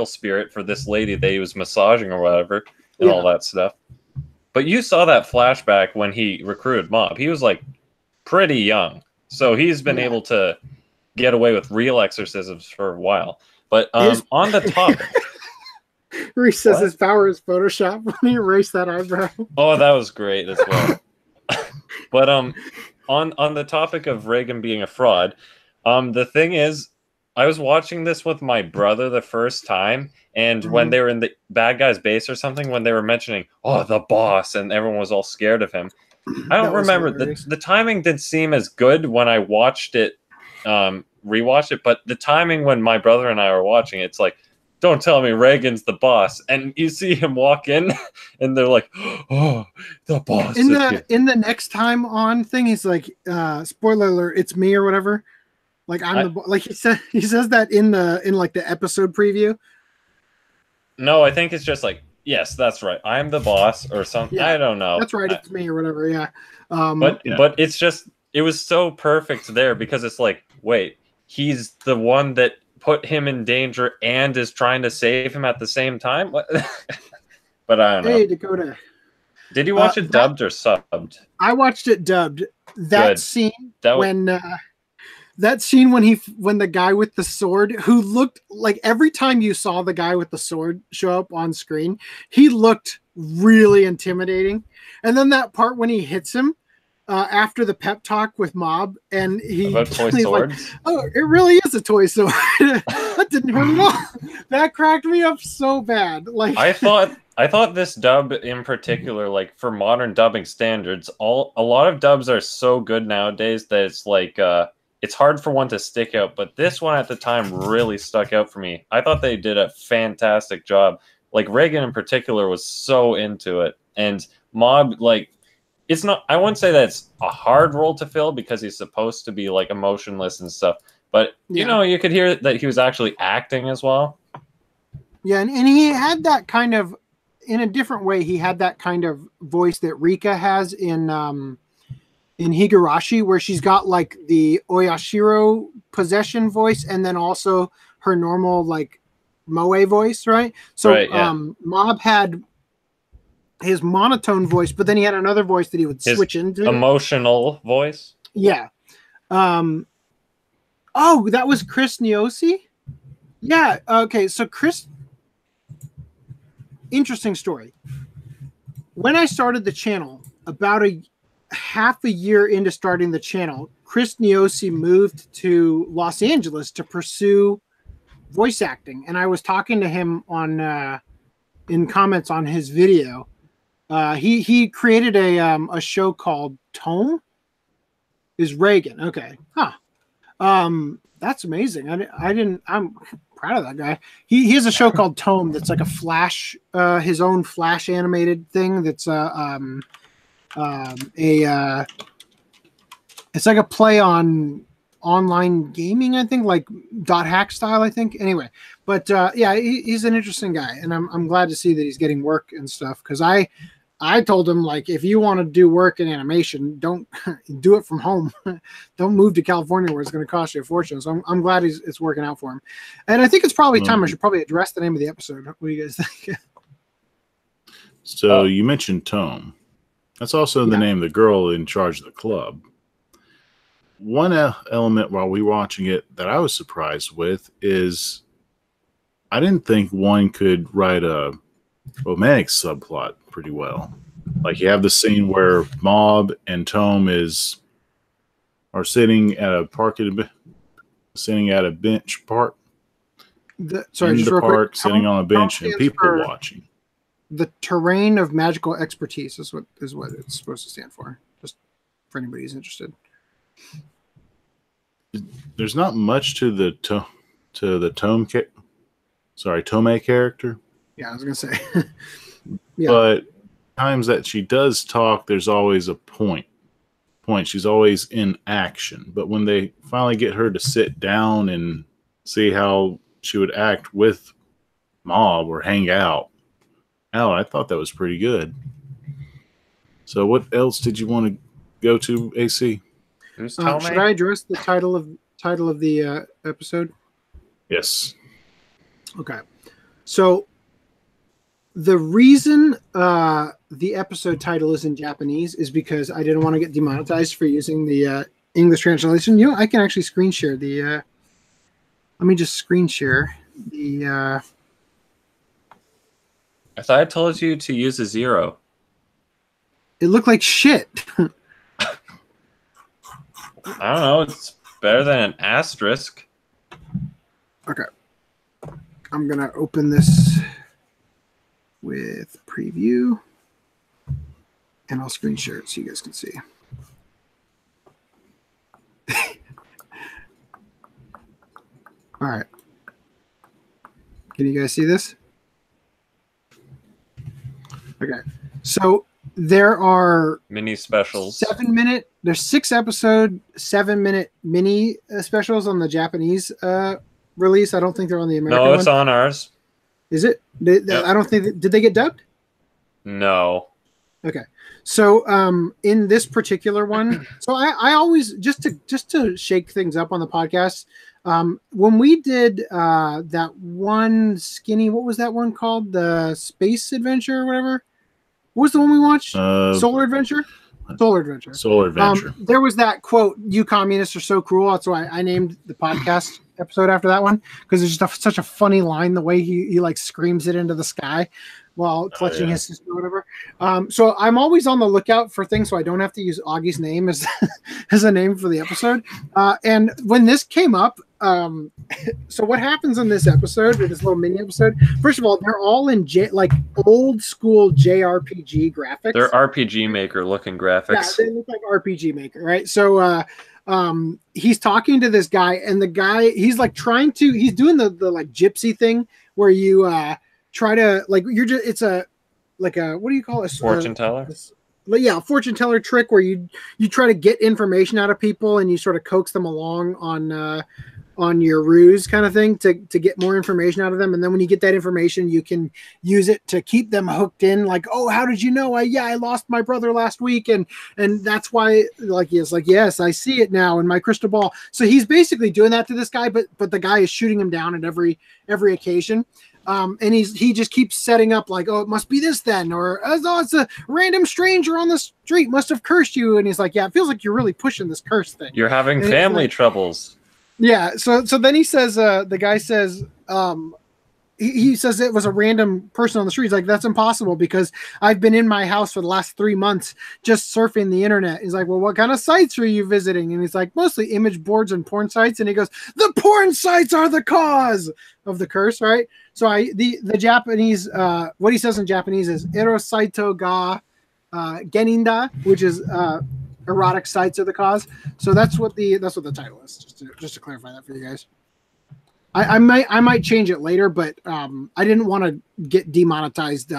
spirit for this lady that he was massaging or whatever, and all that stuff. But you saw that flashback when he recruited Mob. He was like pretty young, so he's been able to get away with real exorcisms for a while. But on the topic, Reese says his power is Photoshop when he erased that eyebrow. Oh, that was great as well. But on the topic of Reagan being a fraud, the thing is, I was watching this with my brother the first time, and when they were in the bad guy's base or something, when they were mentioning, oh, the boss, and everyone was all scared of him. I don't remember. The timing didn't seem as good when I watched it, rewatched it, but the timing when my brother and I were watching it, it's like, don't tell me Reagan's the boss. And you see him walk in, and they're like, oh, the boss. In the next time on thing, he's like, spoiler alert, it's me or whatever. Like like he says that in like the episode preview. No, I think it's just like, yes, that's right. I'm the boss or something. Yeah, I don't know. That's right. It's me or whatever. Yeah. But it's just, it was so perfect there because it's like, wait, he's the one that put him in danger and is trying to save him at the same time. What? But I don't know. Hey, Dakota. Did you watch it dubbed or subbed? I watched it dubbed. That Good. scene That that scene when the guy with the sword, who looked like every time you saw the guy with the sword show up on screen, he looked really intimidating. And then that part when he hits him after the pep talk with Mob, and he's toy swords. Like, oh, it really is a toy sword. That didn't hurt at all. That cracked me up so bad. Like I thought this dub in particular, like for modern dubbing standards, a lot of dubs are so good nowadays that it's like it's hard for one to stick out, but this one at the time really stuck out for me. I thought they did a fantastic job. Like Reagan in particular was so into it, and Mob, like, it's not, I wouldn't say that it's a hard role to fill because he's supposed to be like emotionless and stuff, but you know, you could hear that he was actually acting as well. Yeah, and he had that kind of, in a different way, he had that kind of voice that Rika has in Higurashi, where she's got like the Oyashiro possession voice and then also her normal like Moe voice, right? So right, yeah. Mob had his monotone voice, but then he had another voice that he would switch into. Emotional voice? Yeah. Oh, that was Chris Niosi? Yeah, okay, so Chris, interesting story. When I started the channel, about half a year into starting the channel, Chris Niosi moved to Los Angeles to pursue voice acting, and I was talking to him on in comments on his video. He created a show called Tome. Is Reagan okay? Huh. That's amazing. I'm proud of that guy. He has a show called Tome that's like a Flash, his own Flash animated thing. That's it's like a play on online gaming, I think, like .hack style, I think. Anyway, but yeah, he's an interesting guy, and I'm glad to see that he's getting work and stuff. Because I told him, like, if you want to do work in animation, don't do it from home. Don't move to California where it's going to cost you a fortune. So I'm glad it's working out for him. And I think it's probably time I should probably address the name of the episode. What do you guys think? So you mentioned Tome. That's also the name of the girl in charge of the club. One element while we were watching it that I was surprised with is I didn't think one could write a romantic subplot pretty well. Like you have the scene where Mob and Tome are sitting at a bench park. In the park, sitting on a bench, and people watching. The terrain of magical expertise is what it's supposed to stand for. Just for anybody who's interested. There's not much to the Tome character. Yeah, I was gonna say. Yeah. But times that she does talk, there's always a point. She's always in action. But when they finally get her to sit down and see how she would act with Mob or hang out, I thought that was pretty good. So what else did you want to go to, AC? Who's should I address the title of the episode? Yes. Okay. So the reason the episode title is in Japanese is because I didn't want to get demonetized for using the English translation. You know, I can actually screen share the. Let me just screen share the. I thought I told you to use a 0. It looked like shit. I don't know. It's better than an asterisk. Okay. I'm going to open this with preview. And I'll screen share it so you guys can see. All right. Can you guys see this? Okay. So there are mini specials. 7-minute. There's 6-episode, 7-minute mini specials on the Japanese release. I don't think they're on the American one. No, it's on ours. Is it? I don't think. Did they get dubbed? No. Okay. So in this particular one, so I always just to shake things up on the podcast. When we did that one skinny, what was that one called? The Space Adventure or whatever. What was the one we watched? Solar Adventure? Solar Adventure. Solar Adventure. There was that quote, "You communists are so cruel." That's why I named the podcast episode after that one, because it's just such a funny line, the way he like screams it into the sky while clutching his sister or whatever. So I'm always on the lookout for things so I don't have to use Augie's name as as a name for the episode. And when this came up, so what happens in this episode, with this little mini episode, first of all, they're all in like old school JRPG graphics. They're RPG Maker looking graphics. Yeah, they look like RPG Maker, right? So he's talking to this guy, and the guy, he's like he's doing the like gypsy thing where you try to, like, you're just, it's a like a, what do you call it? Fortune teller. Yeah, fortune teller trick where you try to get information out of people and you sort of coax them along on your ruse kind of thing to get more information out of them. And then when you get that information, you can use it to keep them hooked in, like, oh, how did you know? I lost my brother last week. And that's why, like, he's like, yes, I see it now in my crystal ball. So he's basically doing that to this guy, but the guy is shooting him down at every occasion. And he just keeps setting up like, oh, it must be this then, or oh, it's a random stranger on the street must have cursed you. And he's like, yeah, it feels like you're really pushing this curse thing. You're having family troubles. Yeah. So then he says, the guy says, he says it was a random person on the street. He's like, that's impossible because I've been in my house for the last 3 months just surfing the internet. He's like, well, what kind of sites are you visiting? And he's like, mostly image boards and porn sites. And he goes, the porn sites are the cause of the curse, right? So the Japanese, what he says in Japanese is "Ero saito ga genin da," which is erotic sites are the cause. So that's what the title is. Just to clarify that for you guys. I might change it later, but I didn't want to get demonetized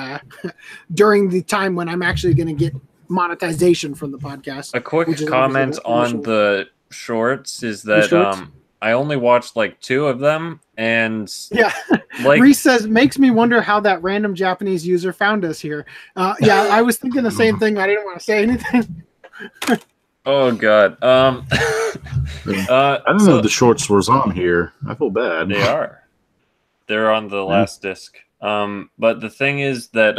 during the time when I'm actually going to get monetization from the podcast. A quick comment on the shorts is that I only watched like 2 of them, and yeah, like Reese says, makes me wonder how that random Japanese user found us here. Yeah, I was thinking the same thing. I didn't want to say anything. Oh God. I don't know if the shorts was on here. I feel bad. They are. They're on the last disc. But the thing is that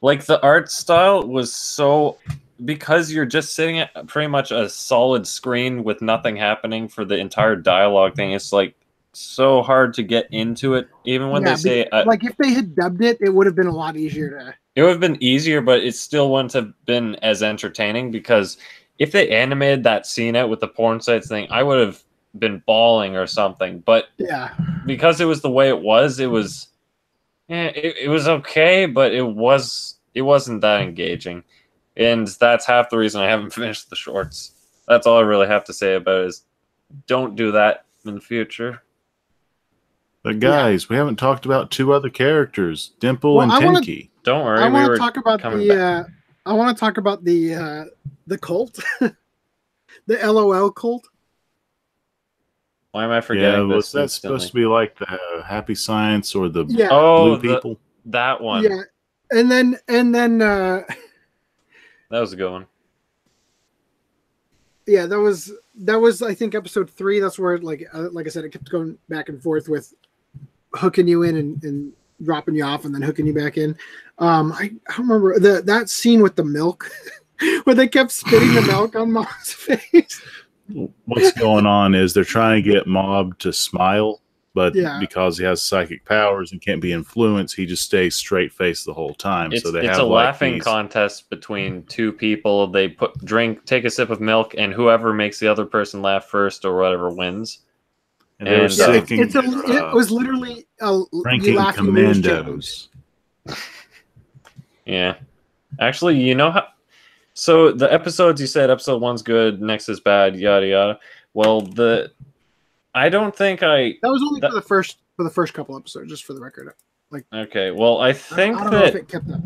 like the art style was so, because you're just sitting at pretty much a solid screen with nothing happening for the entire dialogue thing. It's like so hard to get into it, even when they say like if they had dubbed it, it would have been a lot easier to. It would have been easier, but it still wouldn't have been as entertaining, because if they animated that scene out with the porn sites thing, I would have been bawling or something. But yeah, because it was the way it was it was okay, but it wasn't that engaging. And that's half the reason I haven't finished the shorts. That's all I really have to say about it, is don't do that in the future. But guys, we haven't talked about 2 other characters, Dimple and Tenki. Don't worry. I want to talk about I want to talk about the cult, the LOL cult. Why am I forgetting this? Was that supposed to be like the Happy Science or the blue people? That one. Yeah, and then that was a good one. Yeah, that was I think episode 3. That's where like I said, it kept going back and forth with hooking you in and dropping you off and then hooking you back in. I don't remember that scene with the milk where they kept spitting the milk on Mom's face. What's going on is they're trying to get Mob to smile, but because he has psychic powers and can't be influenced, he just stays straight faced the whole time. It's have a laughing contest between 2 people. They take a sip of milk, and whoever makes the other person laugh first or whatever wins. And they were it was literally ranking commandos. Yeah, actually, you know how. So the episodes, you said episode 1's good, next is bad, yada yada. Well, I don't think that was only for the first for the first couple episodes, just for the record. Like, okay, well, I think I don't know if it kept up.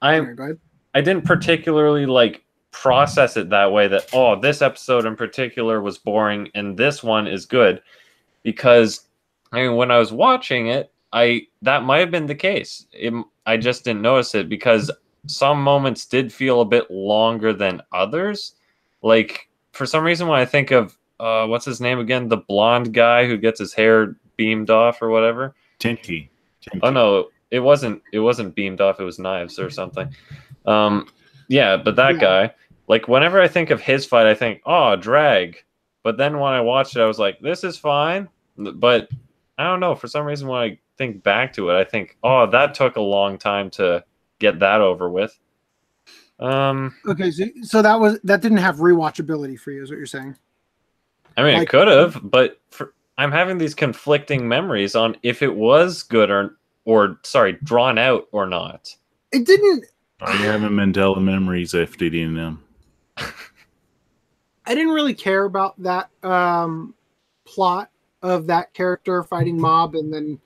I Go ahead. I didn't particularly like process it that way. That this episode in particular was boring, and this one is good, because I mean, when I was watching it, that might have been the case. I just didn't notice it because some moments did feel a bit longer than others. Like, for some reason, when I think of what's his name again, the blonde guy who gets his hair beamed off or whatever. Tinky. Oh no, it wasn't beamed off. It was knives or something. Yeah, but that guy. Like, whenever I think of his fight, I think, drag. But then when I watched it, I was like, this is fine. But I don't know. For some reason, when I think back to it, I think, that took a long time to get that over with. Okay, so that didn't have rewatchability for you, is what you're saying? I mean, it could have, but I'm having these conflicting memories on if it was good or drawn out or not. It didn't. Are you having Mandela memories, FDDNM? I didn't really care about that plot of that character fighting Mob and then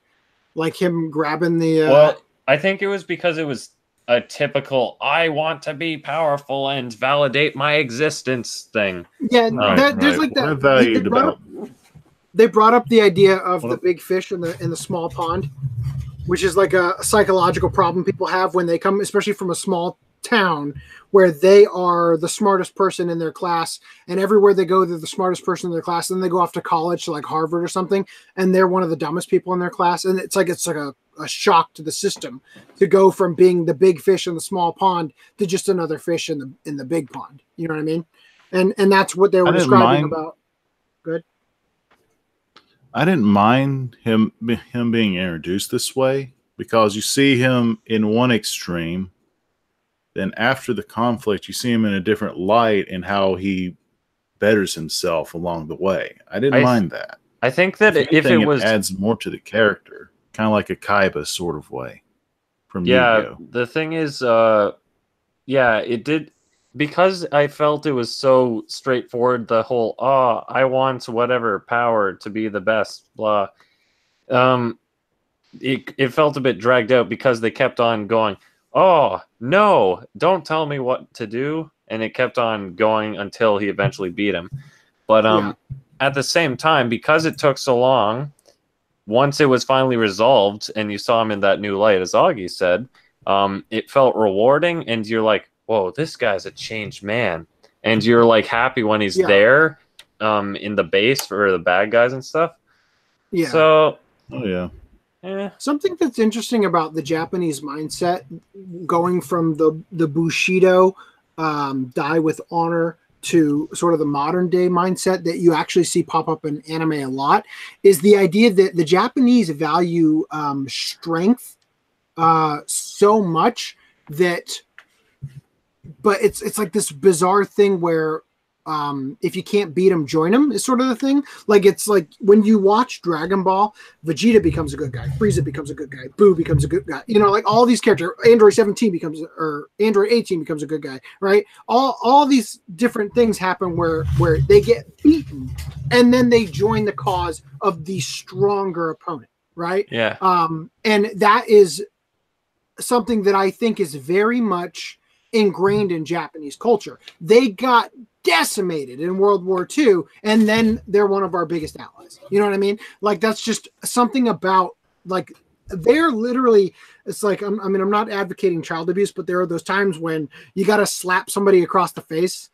like him grabbing the. Well, I think it was because it was a typical "I want to be powerful and validate my existence" thing. Yeah, there's like that. They brought up the idea of the big fish in the small pond, which is like a psychological problem people have when they come, especially from a small town where they are the smartest person in their class, and everywhere they go, they're the smartest person in their class. And then they go off to college, to like Harvard or something, and they're one of the dumbest people in their class. And it's like a shock to the system to go from being the big fish in the small pond to just another fish in the big pond. You know what I mean? And that's what they were describing about. Good. I didn't mind him being introduced this way because you see him in one extreme. Then after the conflict, you see him in a different light and how he betters himself along the way. I didn't mind that. I think that if it was... It adds more to the character, kind of like a Kaiba sort of way from Yu-Gi-Oh! The thing is, it did... Because I felt it was so straightforward, the whole, I want whatever power to be the best, blah. It felt a bit dragged out because they kept on going, no, don't tell me what to do. And it kept on going until he eventually beat him. But at the same time, because it took so long, once it was finally resolved and you saw him in that new light, as Augie said, it felt rewarding. And you're like, whoa, this guy's a changed man. And you're like happy when he's there in the base for the bad guys and stuff. Yeah. So, something that's interesting about the Japanese mindset, going from the Bushido, die with honor, to sort of the modern day mindset that you actually see pop up in anime a lot, is the idea that the Japanese value strength so much that, but it's like this bizarre thing where if you can't beat him, join him is sort of the thing. Like, it's like when you watch Dragon Ball, Vegeta becomes a good guy, Frieza becomes a good guy, Boo becomes a good guy. You know, like all these characters, Android 17 becomes, or Android 18 becomes a good guy, right? All these different things happen where they get beaten and then they join the cause of the stronger opponent, right? Yeah. And that is something that I think is very much ingrained in Japanese culture. They got decimated in World War II, and then they're one of our biggest allies. You know what I mean? Like, that's just something about, like, they're literally, it's like, I'm not advocating child abuse, but there are those times when you got to slap somebody across the face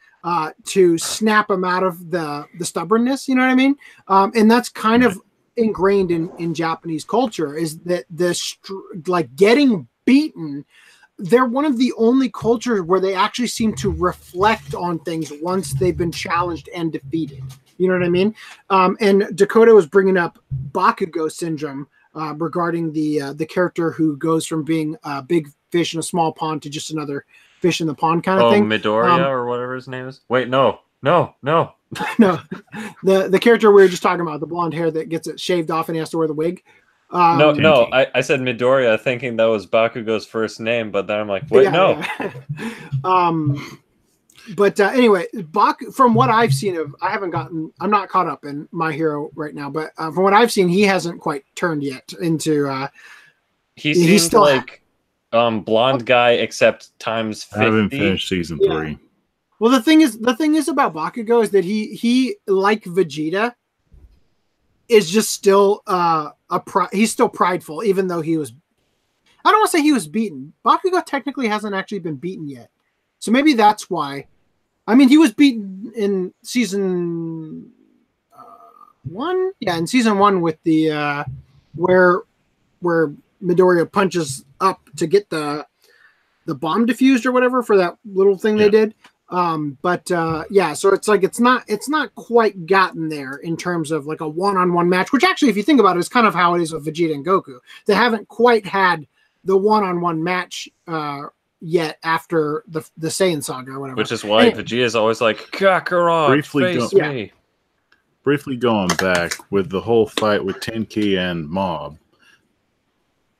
to snap them out of the stubbornness. You know what I mean? And that's kind of ingrained in Japanese culture, is that like getting beaten. They're one of the only cultures where they actually seem to reflect on things once they've been challenged and defeated. You know what I mean? And Dakota was bringing up Bakugo syndrome regarding the character who goes from being a big fish in a small pond to just another fish in the pond kind of thing. Midoriya or whatever his name is. Wait, no. No. No, the character we were just talking about, the blonde hair that gets it shaved off and he has to wear the wig. No, I said Midoriya thinking that was Bakugo's first name, but then I'm like, wait, no. But anyway, Bak, from what I've seen of, I'm not caught up in My Hero right now, but from what I've seen, he hasn't quite turned yet into. He seems still like blonde guy, except times 50. I haven't finished season 3. Well, the thing is about Bakugo is that he like Vegeta is just still he's still prideful, even though he was. I don't want to say he was beaten. Bakugo technically hasn't actually been beaten yet. So maybe that's why. I mean, he was beaten in season 1. Yeah, in season 1 with the where Midoriya punches up to get the bomb diffused or whatever for that little thing they did. So it's like it's not quite gotten there in terms of like a one-on-one match, which actually, if you think about it, is kind of how it is with Vegeta and Goku. They haven't quite had the one-on-one match yet after the Saiyan saga or whatever. Which is why Vegeta is always like, Kakarot, face me. Briefly going back with the whole fight with Tenki and Mob,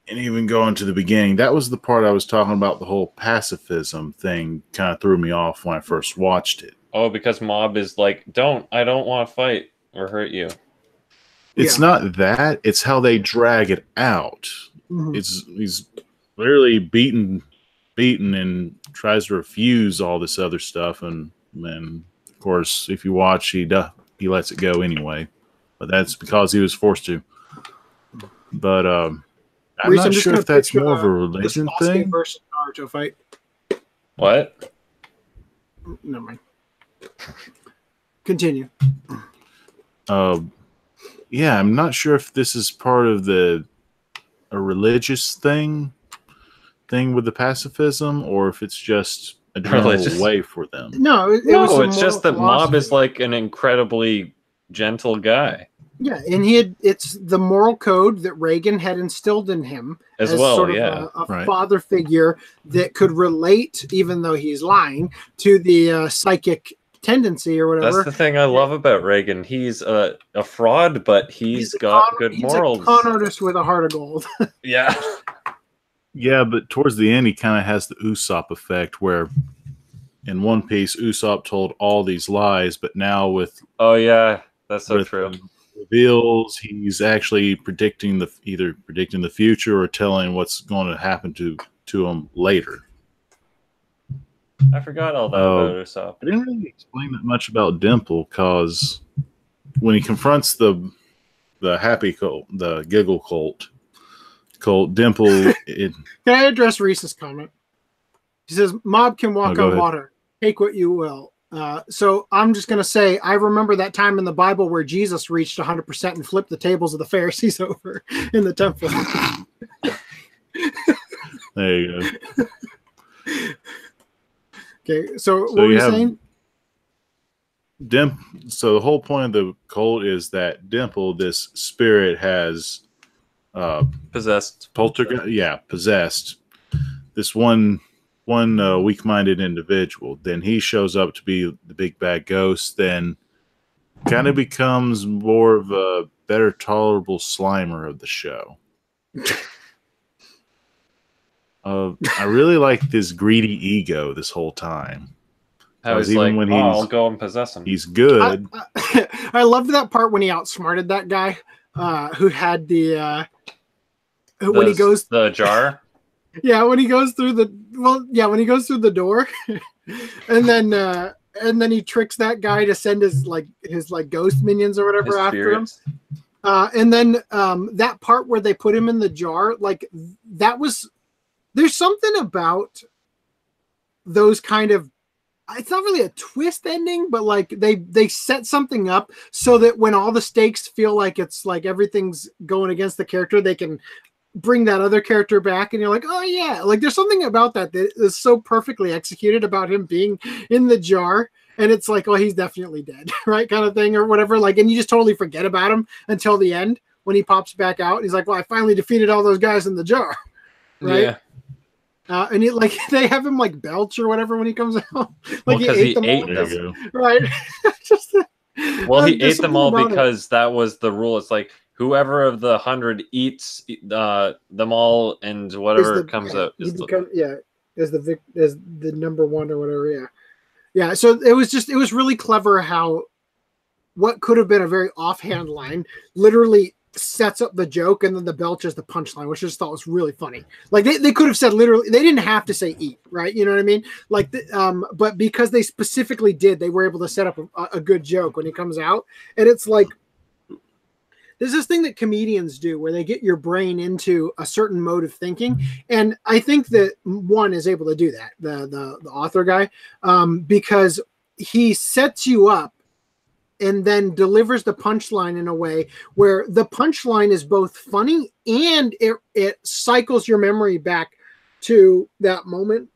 and even going to the beginning, that was the part I was talking about. The whole pacifism thing kind of threw me off when I first watched it. Oh, because Mob is like, I don't want to fight or hurt you. It's not that. It's how they drag it out. Mm-hmm. He's literally beaten and tries to refuse all this other stuff, and then of course, if you watch, he lets it go anyway. But that's because he was forced to. But I'm not sure if that's more of a religion thing. Versus Naruto fight. What? Never mind. Continue. Yeah, I'm not sure if this is part of a religious thing with the pacifism, or if it's just a general way for them. No, it's just that Mob is like an incredibly gentle guy. Yeah, and it's the moral code that Reagan had instilled in him as well, sort of a father figure that could relate, even though he's lying, to the psychic tendency or whatever. That's the thing I love about Reagan. He's a fraud, but he's got good morals. He's a con artist with a heart of gold. Yeah. Yeah, but towards the end, he kind of has the Usopp effect, where in One Piece, Usopp told all these lies, but now with... Oh, yeah, that's so true. Reveals he's actually either predicting the future or telling what's going to happen to him later. I forgot all that about Usopp. I didn't really explain that much about Dimple, because when he confronts the happy cult, the giggle cult, Dimple... Can I address Reese's comment? He says, Mob can walk on water. Take what you will. So I'm just going to say, I remember that time in the Bible where Jesus reached 100% and flipped the tables of the Pharisees over in the temple. There you go. Okay, so what were you saying? So the whole point of the cult is that Dimple, this spirit, has possessed. Possessed this one weak-minded individual. Then he shows up to be the big bad ghost, then kind of becomes more of a better tolerable Slimer of the show. I really like this greedy ego this whole time. He's even like, I'll go and possess him. He's good. I loved that part when he outsmarted that guy who had when he goes the jar. Yeah, when he goes through the door, and then he tricks that guy to send his ghost minions or whatever after him. And then that part where they put him in the jar, like there's something about those kind of, it's not really a twist ending, but like they set something up so that when all the stakes feel like it's like everything's going against the character, they can bring that other character back, and you're like, oh yeah, like there's something about that is so perfectly executed about him being in the jar, and it's like, oh, he's definitely dead, right, kind of thing or whatever, like, and you just totally forget about him until the end when he pops back out. He's like, well, I finally defeated all those guys in the jar, right? Yeah. And he, like, they have him like belch or whatever when he comes out, like he ate them, right? He ate them all because that was the rule. It's like, whoever of the 100 eats them all, and whatever comes out is the number one or whatever. Yeah, so it was really clever how what could have been a very offhand line literally sets up the joke, and then the belch is the punchline, which I just thought was really funny. Like they could have said literally, they didn't have to say eat, right? You know what I mean? Like, but because they specifically did, they were able to set up a good joke when he comes out. And it's like, there's this thing that comedians do where they get your brain into a certain mode of thinking. And I think that one is able to do that, the author guy, because he sets you up and then delivers the punchline in a way where the punchline is both funny and it cycles your memory back to that moment.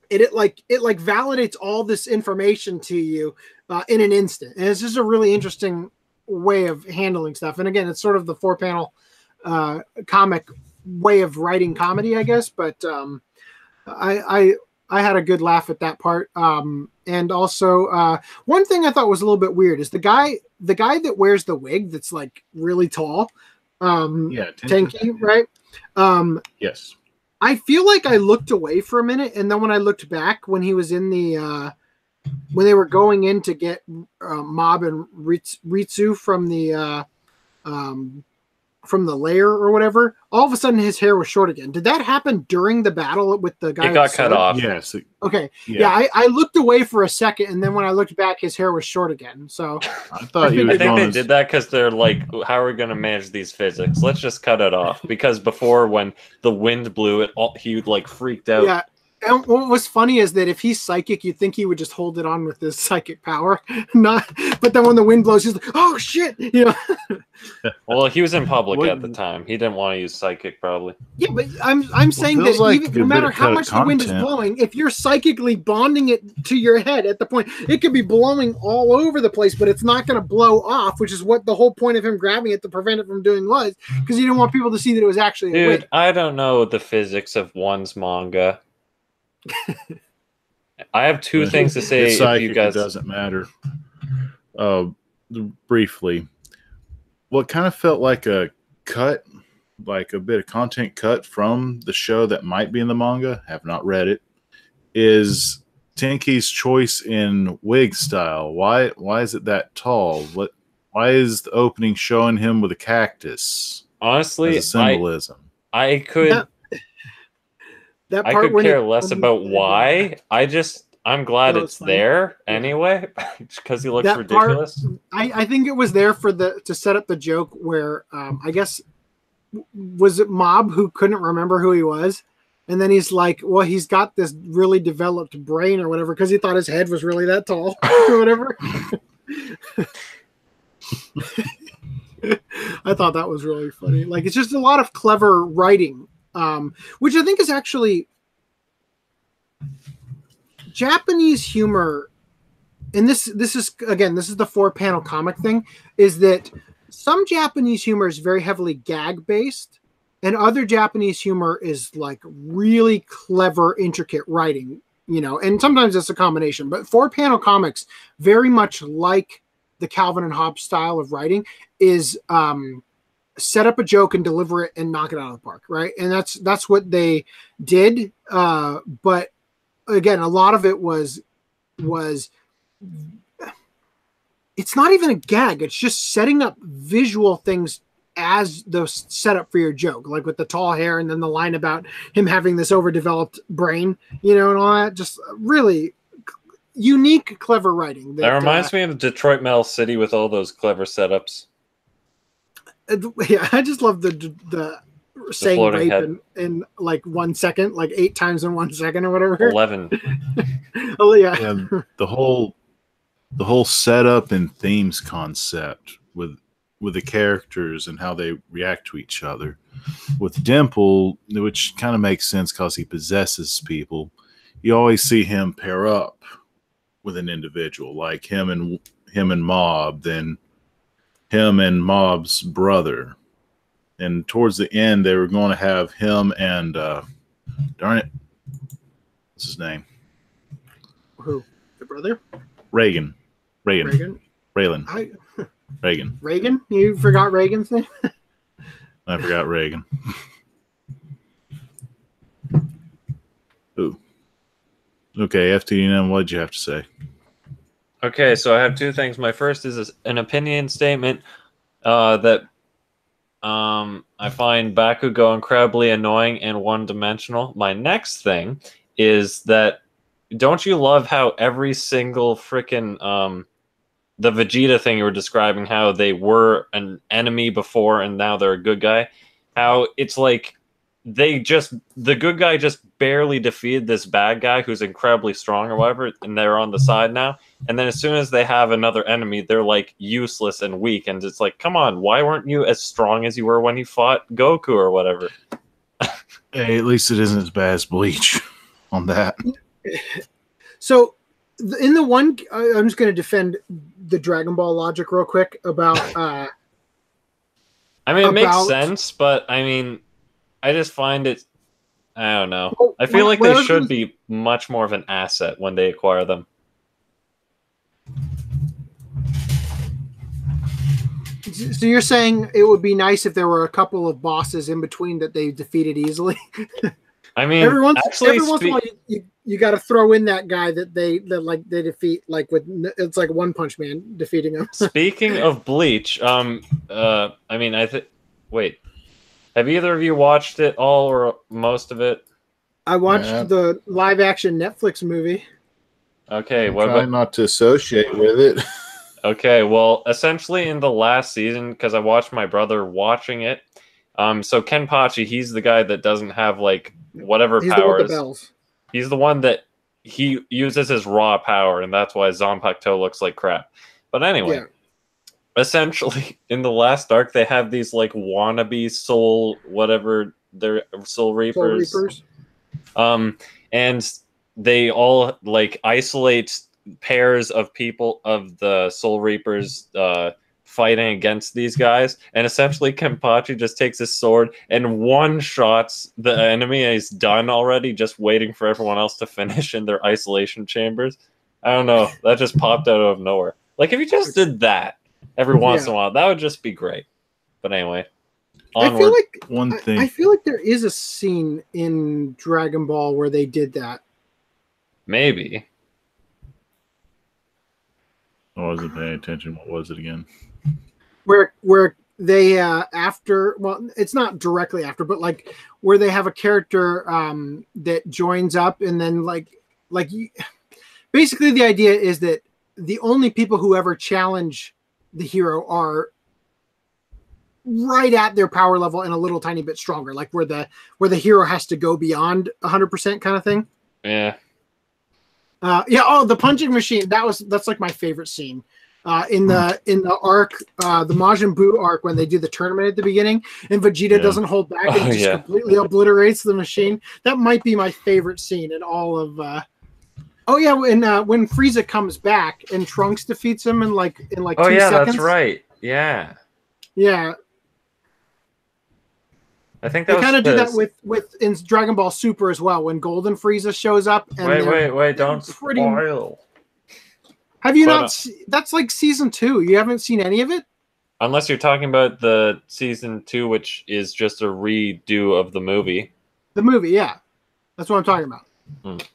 It validates all this information to you in an instant. And it's just a really interesting way of handling stuff. And again, it's sort of the 4-panel comic way of writing comedy, I guess. But I had a good laugh at that part. And also, one thing I thought was a little bit weird is the guy that wears the wig that's like really tall. Tanky, right? Yes. I feel like I looked away for a minute, and then when I looked back, when he was in the when they were going in to get Mob and Ritsu from the lair or whatever, all of a sudden his hair was short again. Did that happen during the battle with the guy? It got cut off. Yes. Okay. Yeah, I looked away for a second, and then when I looked back, his hair was short again. So I thought I think they did that because they're like, how are we going to manage these physics? Let's just cut it off. Because before, when the wind blew it, he like freaked out. Yeah. And what was funny is that if he's psychic, you'd think he would just hold it on with his psychic power. But then when the wind blows, he's like, "Oh shit!" You know. Well, he was in public at the time. He didn't want to use psychic, probably. Yeah, but I'm saying that like even, no matter how much the wind is blowing, if you're psychically bonding it to your head at the point, it could be blowing all over the place, but it's not going to blow off, which is what the whole point of him grabbing it to prevent it from doing was, because he didn't want people to see that it was actually a wind. I don't know the physics of one's manga. I have two things to say. If you guys, it doesn't matter. Briefly, what kind of felt like a cut, like a bit of content cut from the show that might be in the manga, have not read it, is Tenki's choice in wig style. Why is it that tall? Why is the opening showing him with a cactus? Honestly, as a symbolism. I could. That I part could care less about why. I'm glad it's there anyway, because he looks that ridiculous. Part, I think it was there to set up the joke where I guess was it Mob who couldn't remember who he was, and then he's like, well, he's got this really developed brain or whatever because he thought his head was really that tall or whatever. I thought that was really funny. Like, it's just a lot of clever writing. Which I think is actually Japanese humor, and this is the 4-panel comic thing, is that some Japanese humor is very heavily gag based, and other Japanese humor is like really clever, intricate writing, you know, and sometimes it's a combination. But 4-panel comics, very much like the Calvin and Hobbes style of writing, is set up a joke and deliver it and knock it out of the park, right? And that's what they did. But again, a lot of it was it's not even a gag. It's just setting up visual things as the setup for your joke, like with the tall hair and then the line about him having this overdeveloped brain, you know, and all that. Just really unique, clever writing. That reminds me of Detroit Metal City with all those clever setups. Yeah, I just love the saying rape in like 1 second, like 8 times in 1 second or whatever. 11. Oh yeah. The whole setup and themes concept with the characters and how they react to each other. With Dimple, which kind of makes sense because he possesses people, you always see him pair up with an individual, like him and Mob, then him and Mob's brother. And towards the end, they were going to have him and, darn it, what's his name? Who? The brother? Reagan. Reagan? Raylan. Reagan. Reagan? You forgot Reagan's name? I forgot Reagan. Who? Okay, FDDNM, what did you have to say? Okay, so I have two things. My first is an opinion statement that I find Bakugo incredibly annoying and one-dimensional. My next thing is that don't you love how every single freaking the Vegeta thing you were describing, how they were an enemy before and now they're a good guy, how it's like the good guy just barely defeated this bad guy who's incredibly strong or whatever, and they're on the side now. And then as soon as they have another enemy, they're like useless and weak. And it's like, come on, why weren't you as strong as you were when you fought Goku or whatever? Hey, at least it isn't as bad as Bleach on that. So, in the one, I'm just going to defend the Dragon Ball logic real quick about. I mean, it makes sense, but I mean, I just find it. I don't know. Well, I feel like they should be much more of an asset when they acquire them. So you're saying it would be nice if there were a couple of bosses in between that they defeated easily? I mean, every once in a while, you got to throw in that guy that they defeat, like it's like One Punch Man defeating him. Speaking of Bleach, I mean, wait, have either of you watched it all or most of it? I watched the live action Netflix movie. Okay, Try not to associate with it. Okay, well, essentially in the last season, because I watched my brother watching it. So Kenpachi, he's the guy that doesn't have like whatever he's powers. The one with the bells. He's the one that he uses his raw power, and that's why Zanpakuto looks like crap. But anyway, essentially in the last arc, they have these like wannabe soul, whatever they're Soul Reapers. And they all like isolate pairs of people of the Soul Reapers fighting against these guys, and essentially Kenpachi just takes his sword and one-shots the enemy, and he's done already, just waiting for everyone else to finish in their isolation chambers. I don't know, that just popped out of nowhere. Like, if you just did that every once in a while, that would just be great. But anyway, onward. I feel like there is a scene in Dragon Ball where they did that. Maybe. I wasn't paying attention. What was it again? Where they after, well, it's not directly after, but like where they have a character that joins up, and then basically the idea is that the only people who ever challenge the hero are right at their power level and a little tiny bit stronger, like where the hero has to go beyond 100% kind of thing. Yeah. Oh, the punching machine. That's like my favorite scene. In the arc, the Majin Buu arc, when they do the tournament at the beginning, and Vegeta doesn't hold back and just completely obliterates the machine. That might be my favorite scene in all of. When Frieza comes back and Trunks defeats him in 2 seconds. That's right. Yeah. Yeah. I think they kind of do that with in Dragon Ball Super as well, when Golden Frieza shows up. And wait! Don't spoil. Have you not? That's like season 2. You haven't seen any of it, unless you're talking about the season 2, which is just a redo of the movie. The movie, yeah, that's what I'm talking about.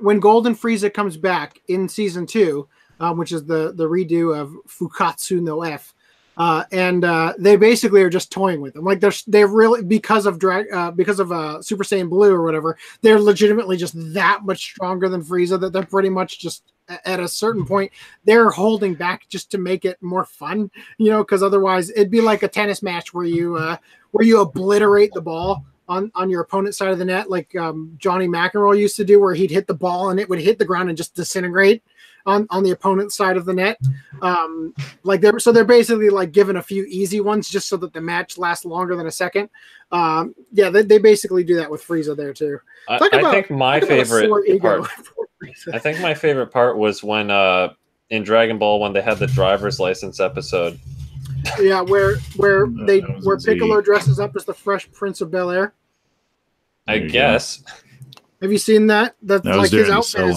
When Golden Frieza comes back in season 2, which is the redo of Fukatsu no F. And they basically are just toying with them. Like they're really, because of Super Saiyan Blue or whatever, they're legitimately just that much stronger than Frieza that they're pretty much just at a certain point they're holding back just to make it more fun, because otherwise it'd be like a tennis match where you obliterate the ball on your opponent's side of the net, like Johnny McEnroe used to do, where he'd hit the ball and it would hit the ground and just disintegrate on the opponent's side of the net. They're basically like given a few easy ones just so that the match lasts longer than a second. They basically do that with Frieza there too. I think my favorite part was when in Dragon Ball, when they had the driver's license episode. Yeah, where Piccolo dresses up as the Fresh Prince of Bel-Air. I guess. Have you seen that? That's like his outfit.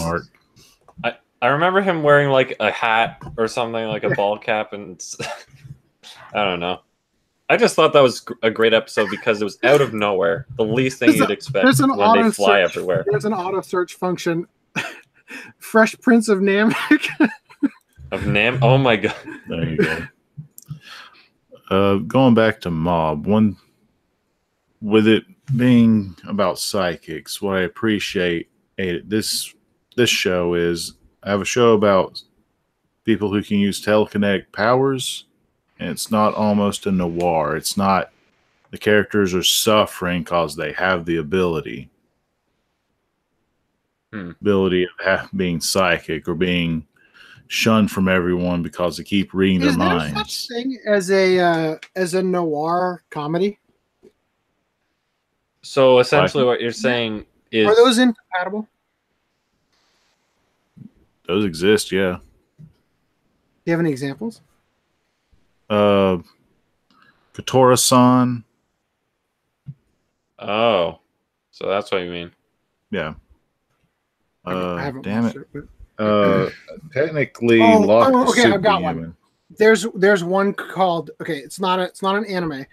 I remember him wearing like a hat or something, like a ball cap, and I don't know. I just thought that was a great episode because it was out of nowhere. The least thing you'd expect when they fly everywhere. There's an auto search function Fresh Prince of Namek. Oh my god. There you go. Going back to Mob, with it being about psychics, what I appreciate this show is I have a show about people who can use telekinetic powers, and it's not almost a noir. It's not the characters are suffering because they have the ability. Ability of being psychic or being shunned from everyone because they keep reading their minds. Is there such thing as a noir comedy? So essentially, what you're saying is, are those incompatible? Those exist, yeah. Do you have any examples? Kotora-san. Oh, so that's what you mean. Yeah. I haven't Damn it. it, Technically, okay, I've got one. There's one called, okay, it's not an anime.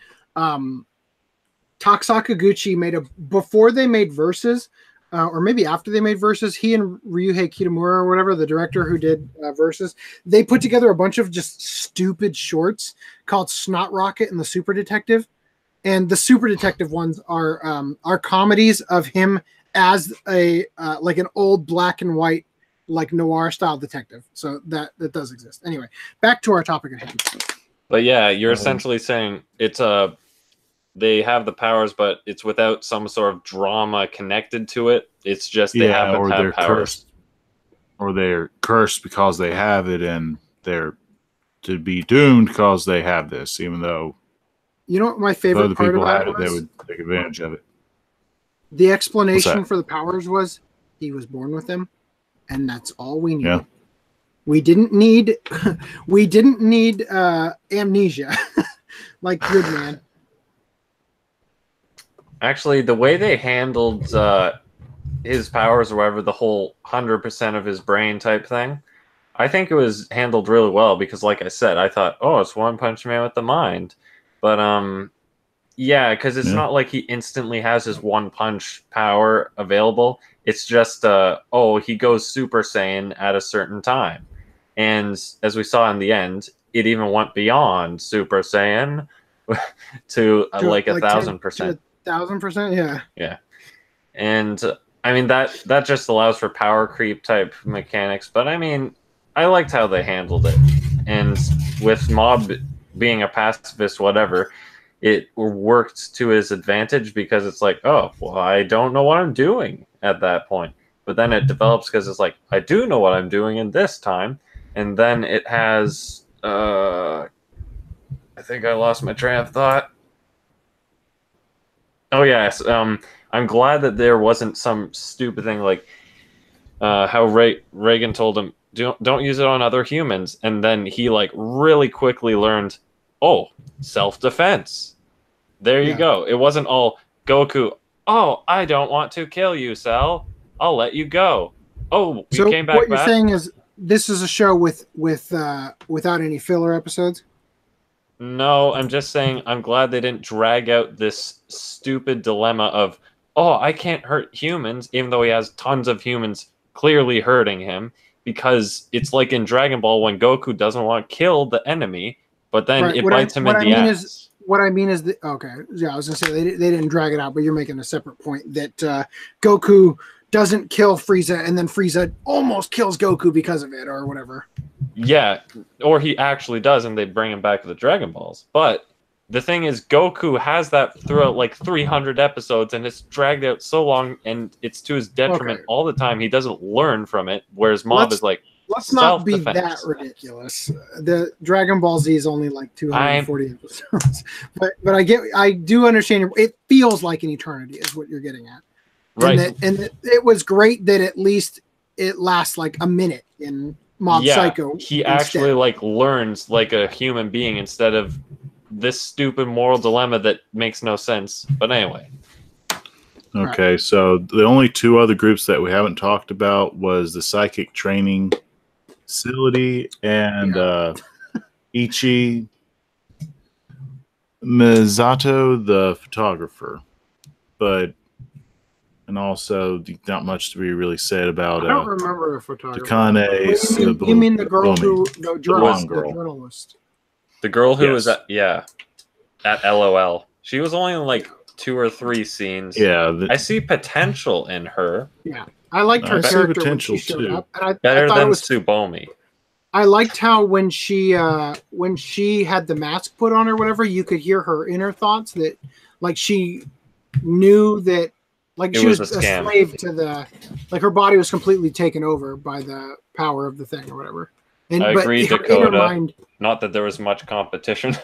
Taksakaguchi made before they made Versus, or maybe after they made Versus, he and Ryuhei Kitamura or whatever, the director who did Versus, they put together a bunch of just stupid shorts called Snot Rocket and the Super Detective. And the Super Detective ones are comedies of him as a like an old black and white, like noir style detective. So that does exist. Anyway, back to our topic at hand. But yeah, you're essentially saying it's they have the powers, but it's without some sort of drama connected to it. It's just they happen to have powers. Cursed, or they're cursed because they have it, and they're to be doomed because they have this, even though you know what my favorite part about it was? They would take advantage of it. The explanation for the powers was he was born with them, and that's all we needed. Yeah. We didn't need amnesia like Good Man. Actually, the way they handled his powers or whatever, the whole 100% of his brain type thing, I think it was handled really well because, like I said, I thought, oh, it's One Punch Man with the mind. But, yeah, because it's not like he instantly has his one punch power available. It's just, he goes Super Saiyan at a certain time. And as we saw in the end, it even went beyond Super Saiyan to like 1,000%. 1,000%, yeah. Yeah. And I mean that just allows for power creep type mechanics, but I mean I liked how they handled it. And with Mob being a pacifist, whatever, it worked to his advantage because it's like, oh, well, I don't know what I'm doing at that point. But then it develops because it's like, I do know what I'm doing in this time. And then it has I think I lost my train of thought. Oh, yes. I'm glad that there wasn't some stupid thing like how Reagan told him, don't use it on other humans. And then he like really quickly learned, oh, self-defense. There you go. It wasn't all Goku, oh, I don't want to kill you, Cell. I'll let you go. Oh, you came back. What you're saying is this is a show without any filler episodes? No, I'm just saying I'm glad they didn't drag out this stupid dilemma of, oh, I can't hurt humans, even though he has tons of humans clearly hurting him, because it's like in Dragon Ball when Goku doesn't want to kill the enemy, but then it bites him in the ass. What I mean is that, okay, yeah, I was going to say they didn't drag it out, but you're making a separate point that Goku doesn't kill Frieza, and then Frieza almost kills Goku because of it, or whatever. Yeah, or he actually does, and they bring him back to the Dragon Balls. But the thing is, Goku has that throughout like 300 episodes, and it's dragged out so long, and it's to his detriment all the time. He doesn't lein from it, whereas Mob is like, let's not be that ridiculous. The Dragon Ball Z is only like 240 episodes, but I do understand. It feels like an eternity, is what you're getting at. Right, and it was great that at least it lasts like a minute in Mob Psycho. He actually like learns like a human being instead of this stupid moral dilemma that makes no sense. But anyway. Okay, so the only two other groups that we haven't talked about was the psychic training facility and Ichi Misato, the photographer. But I and also not much to be really said about I don't remember a photographer. Dakane. You mean the girl who the blonde girl. journalist? The girl who Yes. was at LOL. She was only in like 2 or 3 scenes. Yeah, I see potential in her. Yeah, I liked her I see character potential when she showed too. up. And Better I thought than it was, Tsubomi. I liked how when she had the mask put on or whatever, you could hear her inner thoughts. That like she knew that like It she was was a a scam. slave to the like her body was completely taken over by the power of the thing or whatever. And I but agree, her Dakota. inner mind. Not that there was much competition.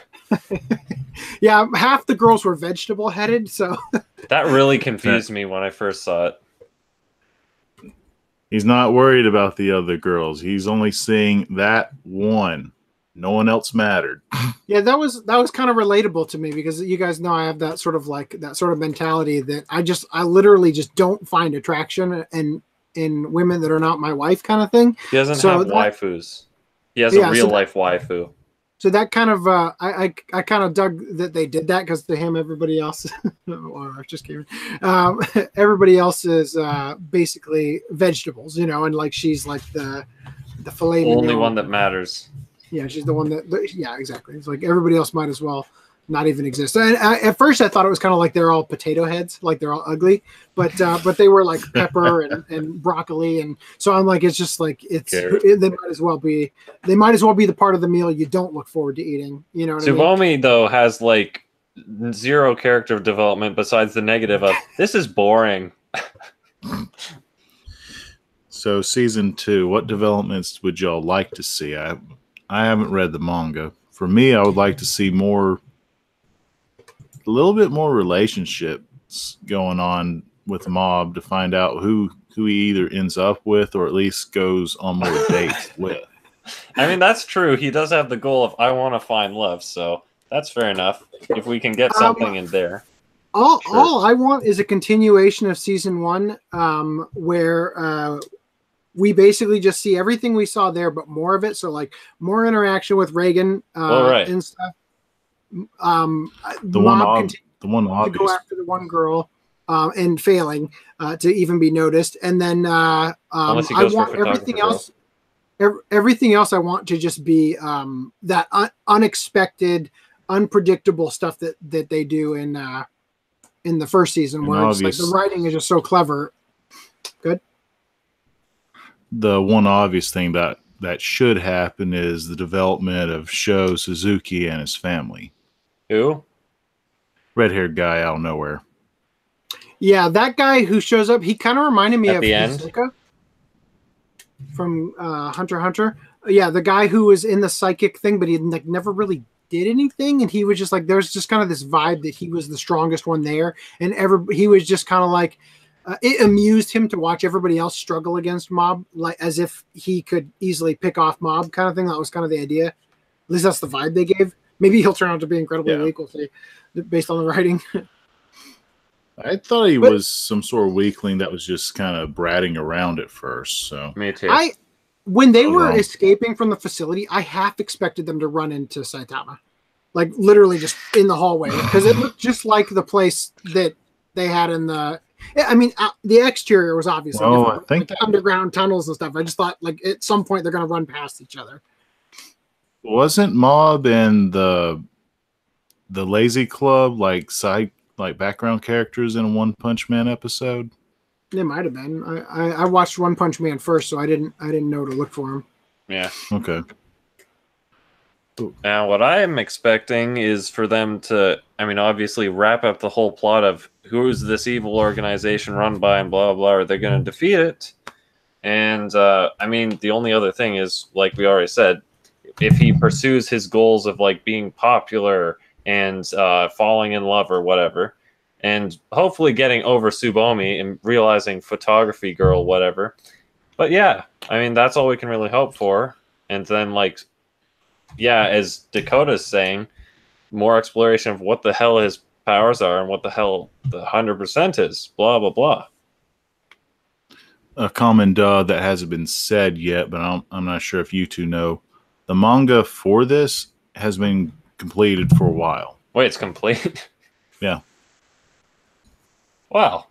Yeah, half the girls were vegetable headed, so That really confused me when I first saw it. he's not worried about the other girls. He's only seeing that one. No one else mattered. yeah, that was kind of relatable to me because you guys know I have that sort of mentality that I literally just don't find attraction in women that are not my wife kind of thing. He doesn't So have that- waifus. He has a Yeah, so real life waifu. So that kind of I kind of dug that they did that because to him everybody else, or just kidding, everybody else is basically vegetables, and like she's like the filet Only mignon. one that matters. Yeah, she's the one that. Yeah, exactly. It's like everybody else might as well not even exist. And at first, I thought it was kind of like they're all potato heads, like they're all ugly, but they were like pepper and broccoli, and so I'm like, it's just like they might as well be the part of the meal you don't look forward to eating. You know what I mean? Tsubomi, though, has like 0 character development besides the negative of this is boring. So season 2, what developments would y'all like to see? I haven't read the manga. For me, I would like to see a little bit more relationships going on with Mob to find out who he either ends up with or at least goes on more dates with. I mean, that's true. He does have the goal of I want to find love, so that's fair enough. If we can get something in there. All I want is a continuation of season 1, where we basically just see everything we saw there, but more of it. So like more interaction with Reagan and stuff. The one obvious. To go after the one girl and failing to even be noticed, and then I want everything else. Everything else I want to just be that unexpected, unpredictable stuff that they do in the first season, where it's like the writing is just so clever. Good. The one obvious thing that should happen is the development of Sho Suzuki and his family. Who? Red-haired guy out of nowhere. Yeah, that guy who shows up, he kind of reminded me of Hisoka from Hunter x Hunter. Yeah, the guy who was in the psychic thing, but he like never really did anything, and he was just like, there's just kind of this vibe that he was the strongest one there, and he was just kind of like, it amused him to watch everybody else struggle against Mob, like as if he could easily pick off Mob, kind of thing. That was kind of the idea. At least that's the vibe they gave. Maybe he'll turn out to be incredibly weak, we'll see, based on the writing. I thought he was some sort of weakling that was just kind of bratting around at first. So Me too. When they were escaping from the facility, I half expected them to run into Saitama, like literally just in the hallway, because it looked just like the place that they had in the. I mean, the exterior was obviously different, I think like the underground tunnels and stuff. I just thought, like, at some point they're going to run past each other. Wasn't Mob and the Lazy Club like background characters in a One Punch Man episode? It might have been. I watched One Punch Man first, so I didn't know to look for him. Yeah. Okay. Now, what I am expecting is for them to, I mean, obviously wrap up the whole plot of who is this evil organization run by and blah, blah, are they going to defeat it? And, I mean, the only other thing is, like we already said, if he pursues his goals of, like, being popular and falling in love or whatever, and hopefully getting over Tsubomi and realizing photography girl, whatever. But yeah, I mean, that's all we can really hope for. And then, like, yeah, as Dakota's saying, more exploration of what the hell his powers are and what the hell the 100% is, blah, blah, blah. A common that hasn't been said yet, but I'm not sure if you two know. The manga for this has been completed for a while. Wait, it's complete? Yeah. Wow.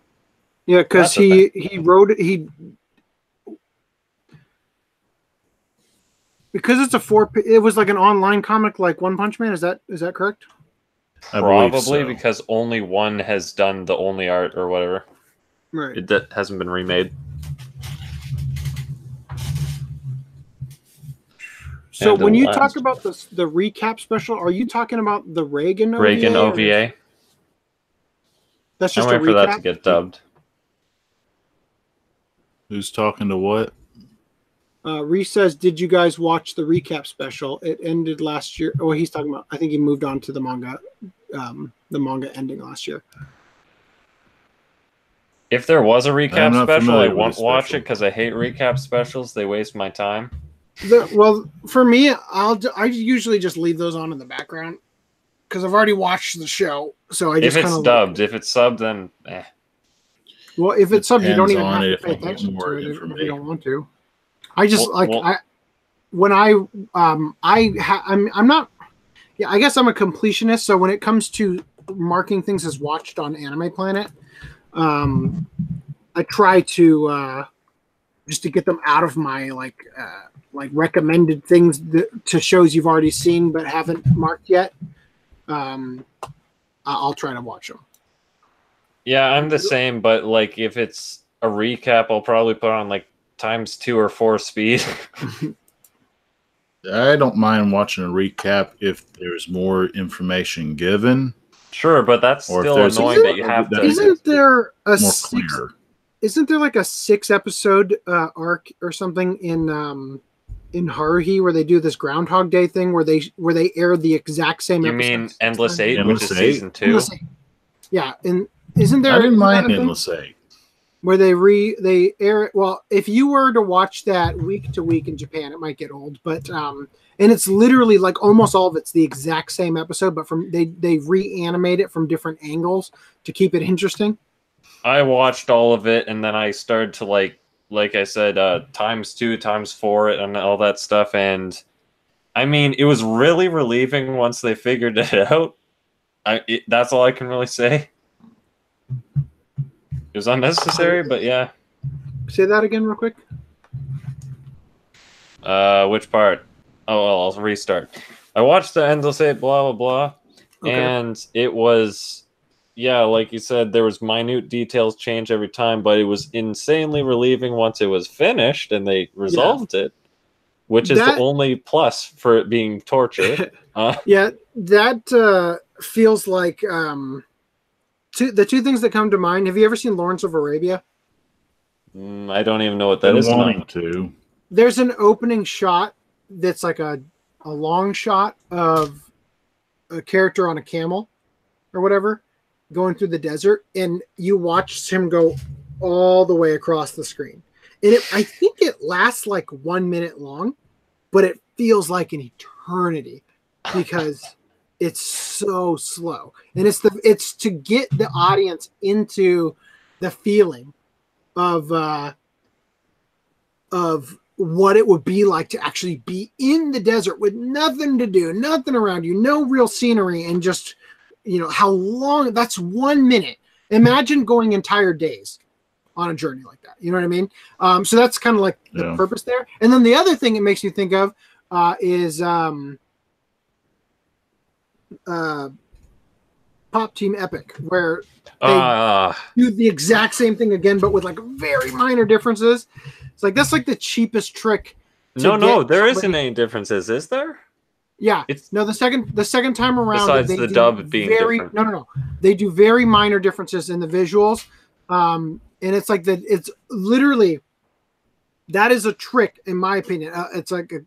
Yeah, because he wrote it. Because it's it was like an online comic, like One Punch Man. Is that correct? Probably so. because only one has done the only art or whatever. Right. That hasn't been remade. So when you talk about the recap special, are you talking about the Reagan OVA? That's just I'm a waiting for recap? that to get dubbed. Who's talking to what? Reese says, "Did you guys watch the recap special? It ended last year." Oh, he's talking about. I think he moved on to the manga ending last year. If there was a recap special, I familiar with won't the watch special. it because I hate recap specials. They waste my time. Well, for me, I usually just leave those on in the background because I've already watched the show. So I just If it's dubbed, if it's subbed, then eh. Well, if it's subbed, you don't even Depends on have it to pay if I get attention more to it if you information. don't want to. I just I'm not. Yeah, I guess I'm a completionist. So when it comes to marking things as watched on Anime Planet, I try to just to get them out of my like recommended things to shows you've already seen but haven't marked yet. I'll try to watch them. Yeah, I'm the same, but like if it's a recap, I'll probably put on like ×2 or 4 speed. I don't mind watching a recap if there's more information given. Sure, but that's Or if still there's annoying that you have to. Isn't there a More 6? clear. Isn't there like a 6-episode arc or something in Haruhi where they do this Groundhog Day thing where they air the exact same You episode? mean Endless 8, Endless which is 8? season 2? Endless 8. Yeah, and isn't there? I didn't mind thing Endless 8. where they air it. Well, if you were to watch that week to week in Japan, it might get old, but and it's literally like almost all of it's the exact same episode, but they reanimate it from different angles to keep it interesting. I watched all of it, and then I started to like I said, ×2, ×4, and all that stuff. And I mean, it was really relieving once they figured it out. That's all I can really say. It was unnecessary, but yeah. Say that again real quick. Which part? Oh, well, I'll restart. I watched the Endless 8, blah, blah, blah. Okay. And it was, yeah, like you said, there was minute details change every time, but it was insanely relieving once it was finished and they resolved it, which is the only plus for it being torture. Yeah, that feels like the two things that come to mind. Have you ever seen Lawrence of Arabia? I don't even know what that is. Wanting to. There's an opening shot that's like a long shot of a character on a camel or whatever going through the desert, and you watch him go all the way across the screen. And I think it lasts like 1 minute long, but it feels like an eternity because it's so slow. And it's to get the audience into the feeling of what it would be like to actually be in the desert with nothing to do, nothing around you, no real scenery, and just, how long. That's 1 minute. Imagine going entire days on a journey like that. You know what I mean? So that's kind of like the purpose there. And then the other thing it makes you think of is Pop Team Epic, where they do the exact same thing again, but with like very minor differences. It's like that's like the cheapest trick. No, there isn't any differences, is there? Yeah, the second time around. Besides the dub being different. No. They do very minor differences in the visuals, and it's like that. It's literally that is a trick, in my opinion. It's like you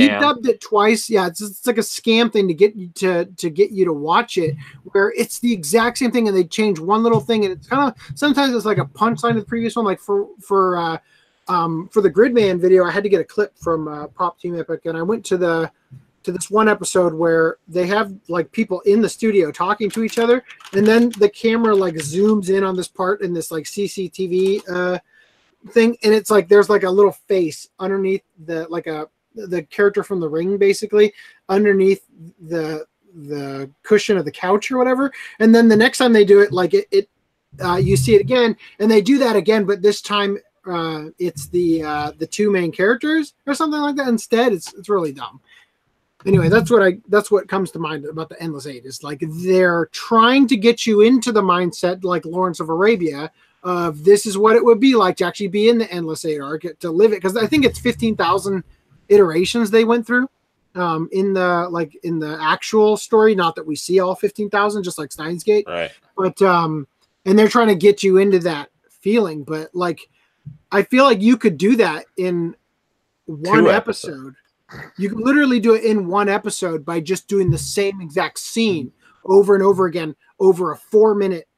dubbed it twice. Yeah, it's like a scam thing to get you to get you to watch it, where it's the exact same thing and they change one little thing, and it's kind of sometimes it's like a punchline to the previous one. Like for the Gridman video, I had to get a clip from Pop Team Epic, and I went to this one episode where they have like people in the studio talking to each other, and then the camera like zooms in on this part in this like CCTV thing, and it's like there's like a little face underneath the character from The Ring, basically underneath the cushion of the couch or whatever. And then the next time they do it, like it you see it again, and they do that again, but this time it's the two main characters or something like that instead. It's really dumb. Anyway, that's what comes to mind about the Endless Eight, is like they're trying to get you into the mindset like Lawrence of Arabia of this is what it would be like to actually be in the Endless Eight arc, to live it, because I think it's 15,000 iterations they went through in the actual story. Not that we see all 15,000, just like Steins Gate, right? But and they're trying to get you into that feeling. But like, I feel like you could do that in one episode. You can literally do it in one episode by just doing the same exact scene over and over again over a 4-minute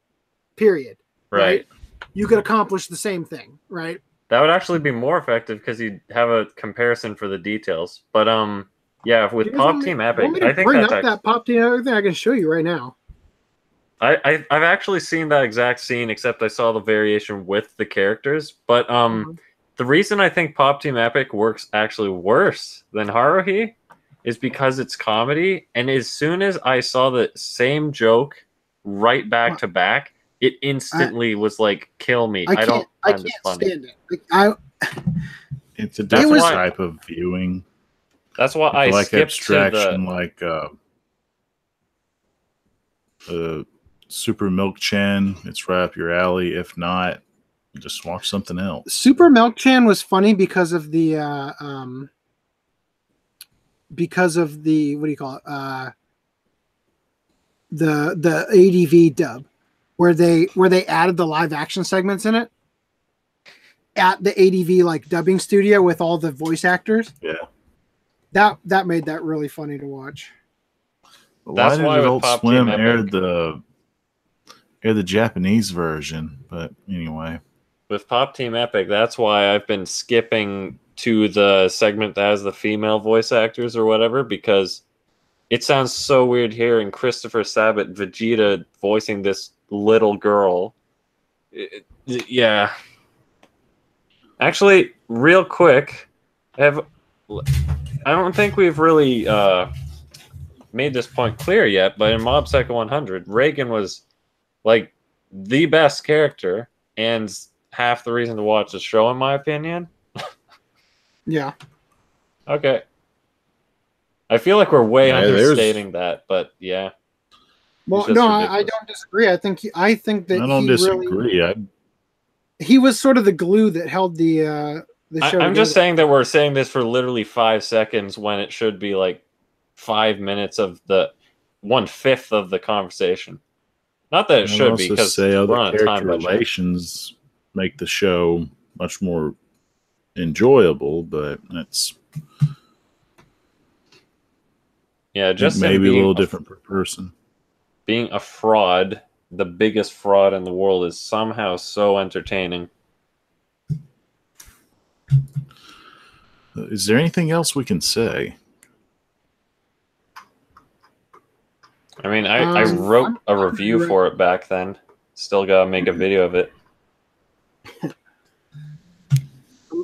period. Right. You could accomplish the same thing, right? That would actually be more effective because you'd have a comparison for the details. But yeah, with Pop Team Epic, I think bring that's up that Pop Team Epic thing. I can show you right now. I've actually seen that exact scene, except I saw the variation with the characters. But the reason I think Pop Team Epic works actually worse than Haruhi is because it's comedy. And as soon as I saw the same joke right back to back, it instantly was like, kill me. I don't find this funny. Stand it. It's a different type of viewing. That's why I like skipped abstraction, like Super Milk Chan. It's right up your alley. If not, just watch something else. Super Milk Chan was funny because of the what do you call it? The ADV dub, where they added the live action segments in it at the ADV like dubbing studio with all the voice actors. Yeah. That made that really funny to watch. Why did Adult Swim air the Japanese version? But anyway, with Pop Team Epic, that's why I've been skipping to the segment that has the female voice actors or whatever, because it sounds so weird hearing Christopher Sabat Vegeta voicing this little girl. Yeah. Actually, real quick, I don't think we've really made this point clear yet, but in Mob Psycho 100, Reagan was like the best character and half the reason to watch the show, in my opinion. Yeah. Okay. I feel like we're way understating that, but yeah. Well, no, I don't disagree. I think that I don't disagree. He was sort of the glue that held the show. I'm just saying that we're saying this for literally 5 seconds when it should be like 5 minutes of the 1/5 of the conversation. Not that it should be, because we're on a time budget. Relations make the show much more enjoyable, but it's just maybe a little different per person. Being a fraud, the biggest fraud in the world, is somehow so entertaining. Is there anything else we can say? I mean, I wrote a review for it back then. Still gotta make a video of it.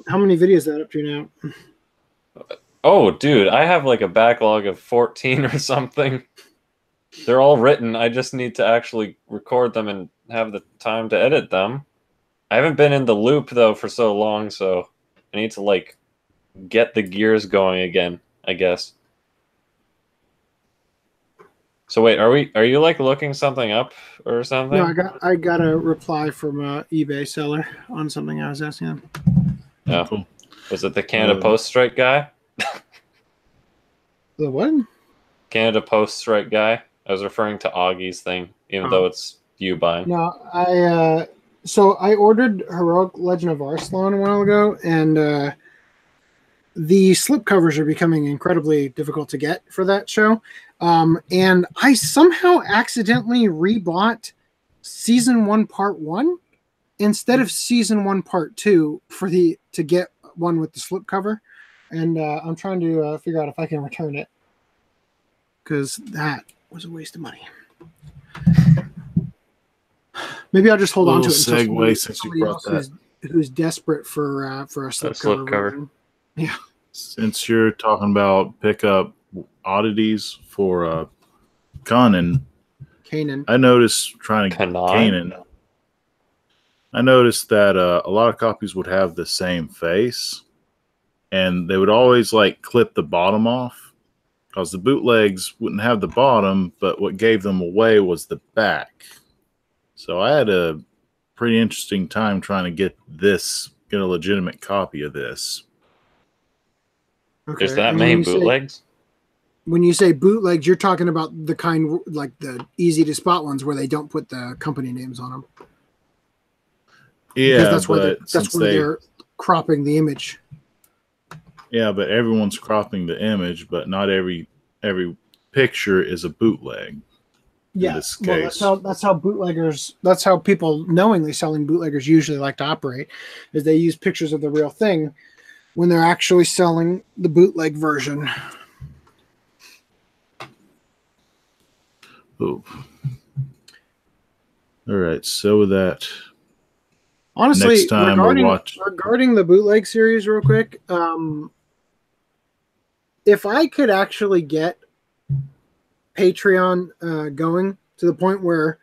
How many videos is that up to now? Oh, dude, I have like a backlog of 14 or something. They're all written. I just need to actually record them and have the time to edit them. I haven't been in the loop, though, for so long, so I need to, like, get the gears going again, I guess. So wait, are you like looking something up or something? No, I got a reply from an eBay seller on something I was asking them. Oh, cool. Was it the Canada Post strike guy? The what? Canada Post strike guy. I was referring to Augie's thing, even though it's you buying. No, so I ordered Heroic Legend of Arslan a while ago, and the slipcovers are becoming incredibly difficult to get for that show. And I somehow accidentally rebought Season 1 Part 1 instead of Season 1 Part 2 to get one with the slipcover. And I'm trying to figure out if I can return it, because that was a waste of money. Maybe I'll just hold on to it until somebody else who's desperate for a slipcover. Yeah. Since you're talking about pickup oddities for Kanan, I noticed trying to Kanan. I noticed that a lot of copies would have the same face, and they would always like clip the bottom off because the bootlegs wouldn't have the bottom, but what gave them away was the back. So I had a pretty interesting time trying to get a legitimate copy of this. Okay. Is that And many bootlegs? When you say bootlegs, you're talking about the kind like the easy to spot ones where they don't put the company names on them. Yeah, because that's where they're cropping the image. Yeah, but everyone's cropping the image, but not every picture is a bootleg. Yeah, in this well, case. that's how bootleggers. That's how people knowingly selling bootleggers usually like to operate, is they use pictures of the real thing when they're actually selling the bootleg version. Oh. All right, so with that, Honestly, next time regarding the bootleg series, real quick, if I could actually get Patreon going to the point where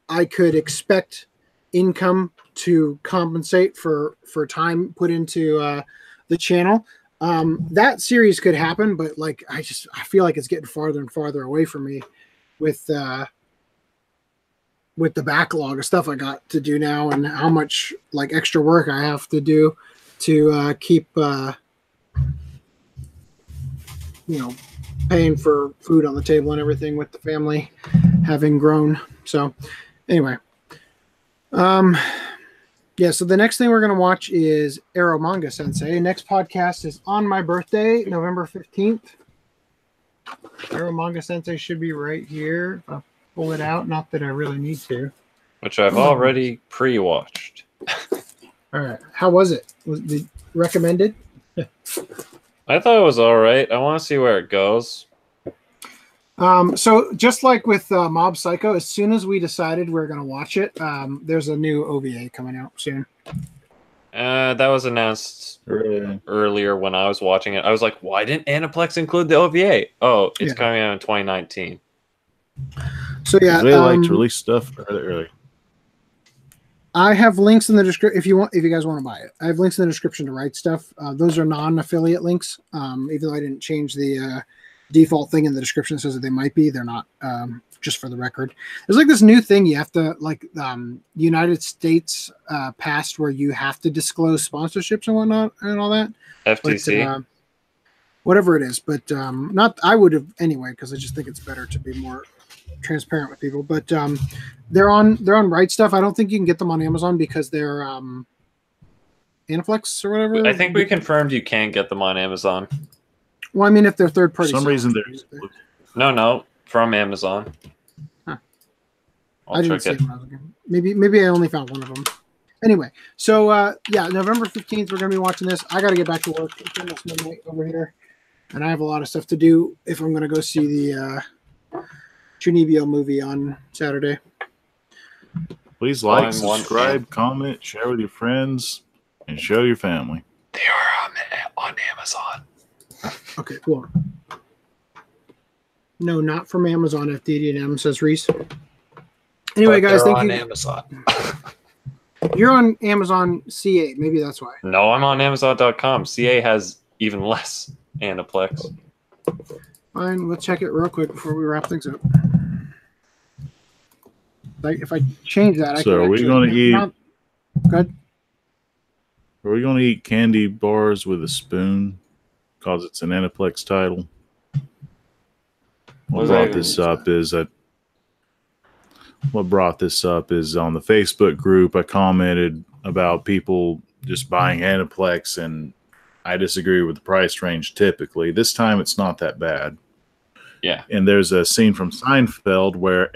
I could expect income to compensate for time put into the channel, that series could happen. But like, I feel like it's getting farther and farther away from me with the backlog of stuff I got to do now and how much like extra work I have to do to keep paying for food on the table and everything with the family having grown. So anyway, yeah, so the next thing we're going to watch is Arrow Manga Sensei. Next podcast is on my birthday, November 15th. Arrow Manga Sensei should be right here. I'll pull it out. Not that I really need to. Which I've already pre-watched. All right. How was it? Was it recommended? I thought it was all right. I want to see where it goes. So just like with Mob Psycho, as soon as we decided we're going to watch it, there's a new OVA coming out soon. That was announced earlier when I was watching it. I was like, why didn't Aniplex include the OVA? Oh, it's coming out in 2019. So yeah, they like to release stuff early. I have links in the description if you guys want to buy it. I have links in the description to write stuff. Those are non-affiliate links. Even though I didn't change the default thing in the description that says that they might be, they're not. Just for the record, there's like this new thing you have to like. United States passed where you have to disclose sponsorships and whatnot and all that. FTC, but, whatever it is, but not. I would have anyway because I just think it's better to be more transparent with people. But they're on Right Stuff. I don't think you can get them on Amazon because they're Aniplex or whatever. I think we confirmed you can't get them on Amazon. Well, I mean, if they're third party, For some reason there's no from Amazon. Huh. I'll I didn't check see them. Maybe I only found one of them. Anyway, so yeah, November 15th we're gonna be watching this. I got to get back to work. It's almost midnight over here, and I have a lot of stuff to do if I'm gonna go see the Chunibyo movie on Saturday. Please like, subscribe, comment, share with your friends, and show your family. They are on Amazon. Okay, cool. No, not from Amazon. FDDNM, says Reese. Anyway, guys, thank you. Amazon. You're on Amazon CA. Maybe that's why. No, I'm on Amazon.com. CA has even less Aniplex. Fine, let's check it real quick before we wrap things up. Like, if I change that, I can. So, are we going to eat? Good. Are we going to eat candy bars with a spoon? Because it's an Aniplex title. What brought this up is on the Facebook group. I commented about people just buying Aniplex, and I disagree with the price range typically. This time it's not that bad. Yeah. And there's a scene from Seinfeld where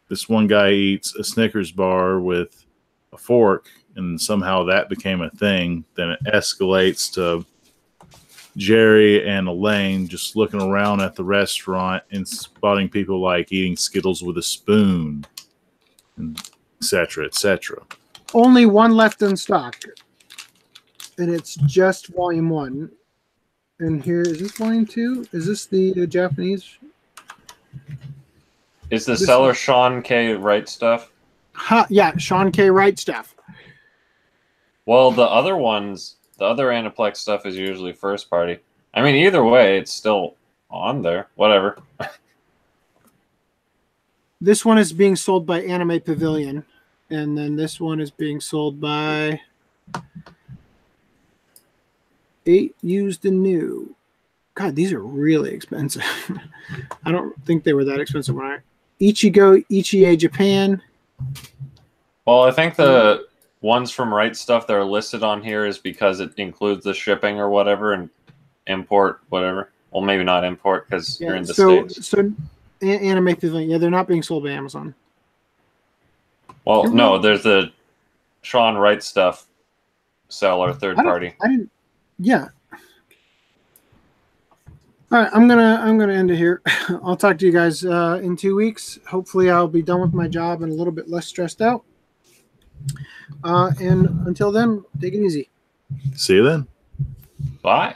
this one guy eats a Snickers bar with a fork, and somehow that became a thing. Then it escalates to Jerry and Elaine just looking around at the restaurant and spotting people like eating Skittles with a spoon, and et cetera, et cetera. Only one left in stock, and it's just volume 1. And here, is this volume 2? Is this the Japanese? Is the seller Sean K. Right Stuff? Yeah, Sean K. Wright stuff. Well, the other Aniplex stuff is usually first party. I mean, either way, it's still on there. Whatever. This one is being sold by Anime Pavilion, and then this one is being sold by 8 Used and New. God, these are really expensive. I don't think they were that expensive when Ichigo Japan. Well, I think the ones from Right Stuff that are listed on here is because it includes the shipping or whatever and import whatever. Well, maybe not import because you're in the States. So Anime Pavilion, yeah, they're not being sold by Amazon. Well, no, there's the Sean Wright Stuff seller, third party. Yeah. All right, I'm gonna end it here. I'll talk to you guys in 2 weeks. Hopefully, I'll be done with my job and a little bit less stressed out. And until then, take it easy. See you then. Bye.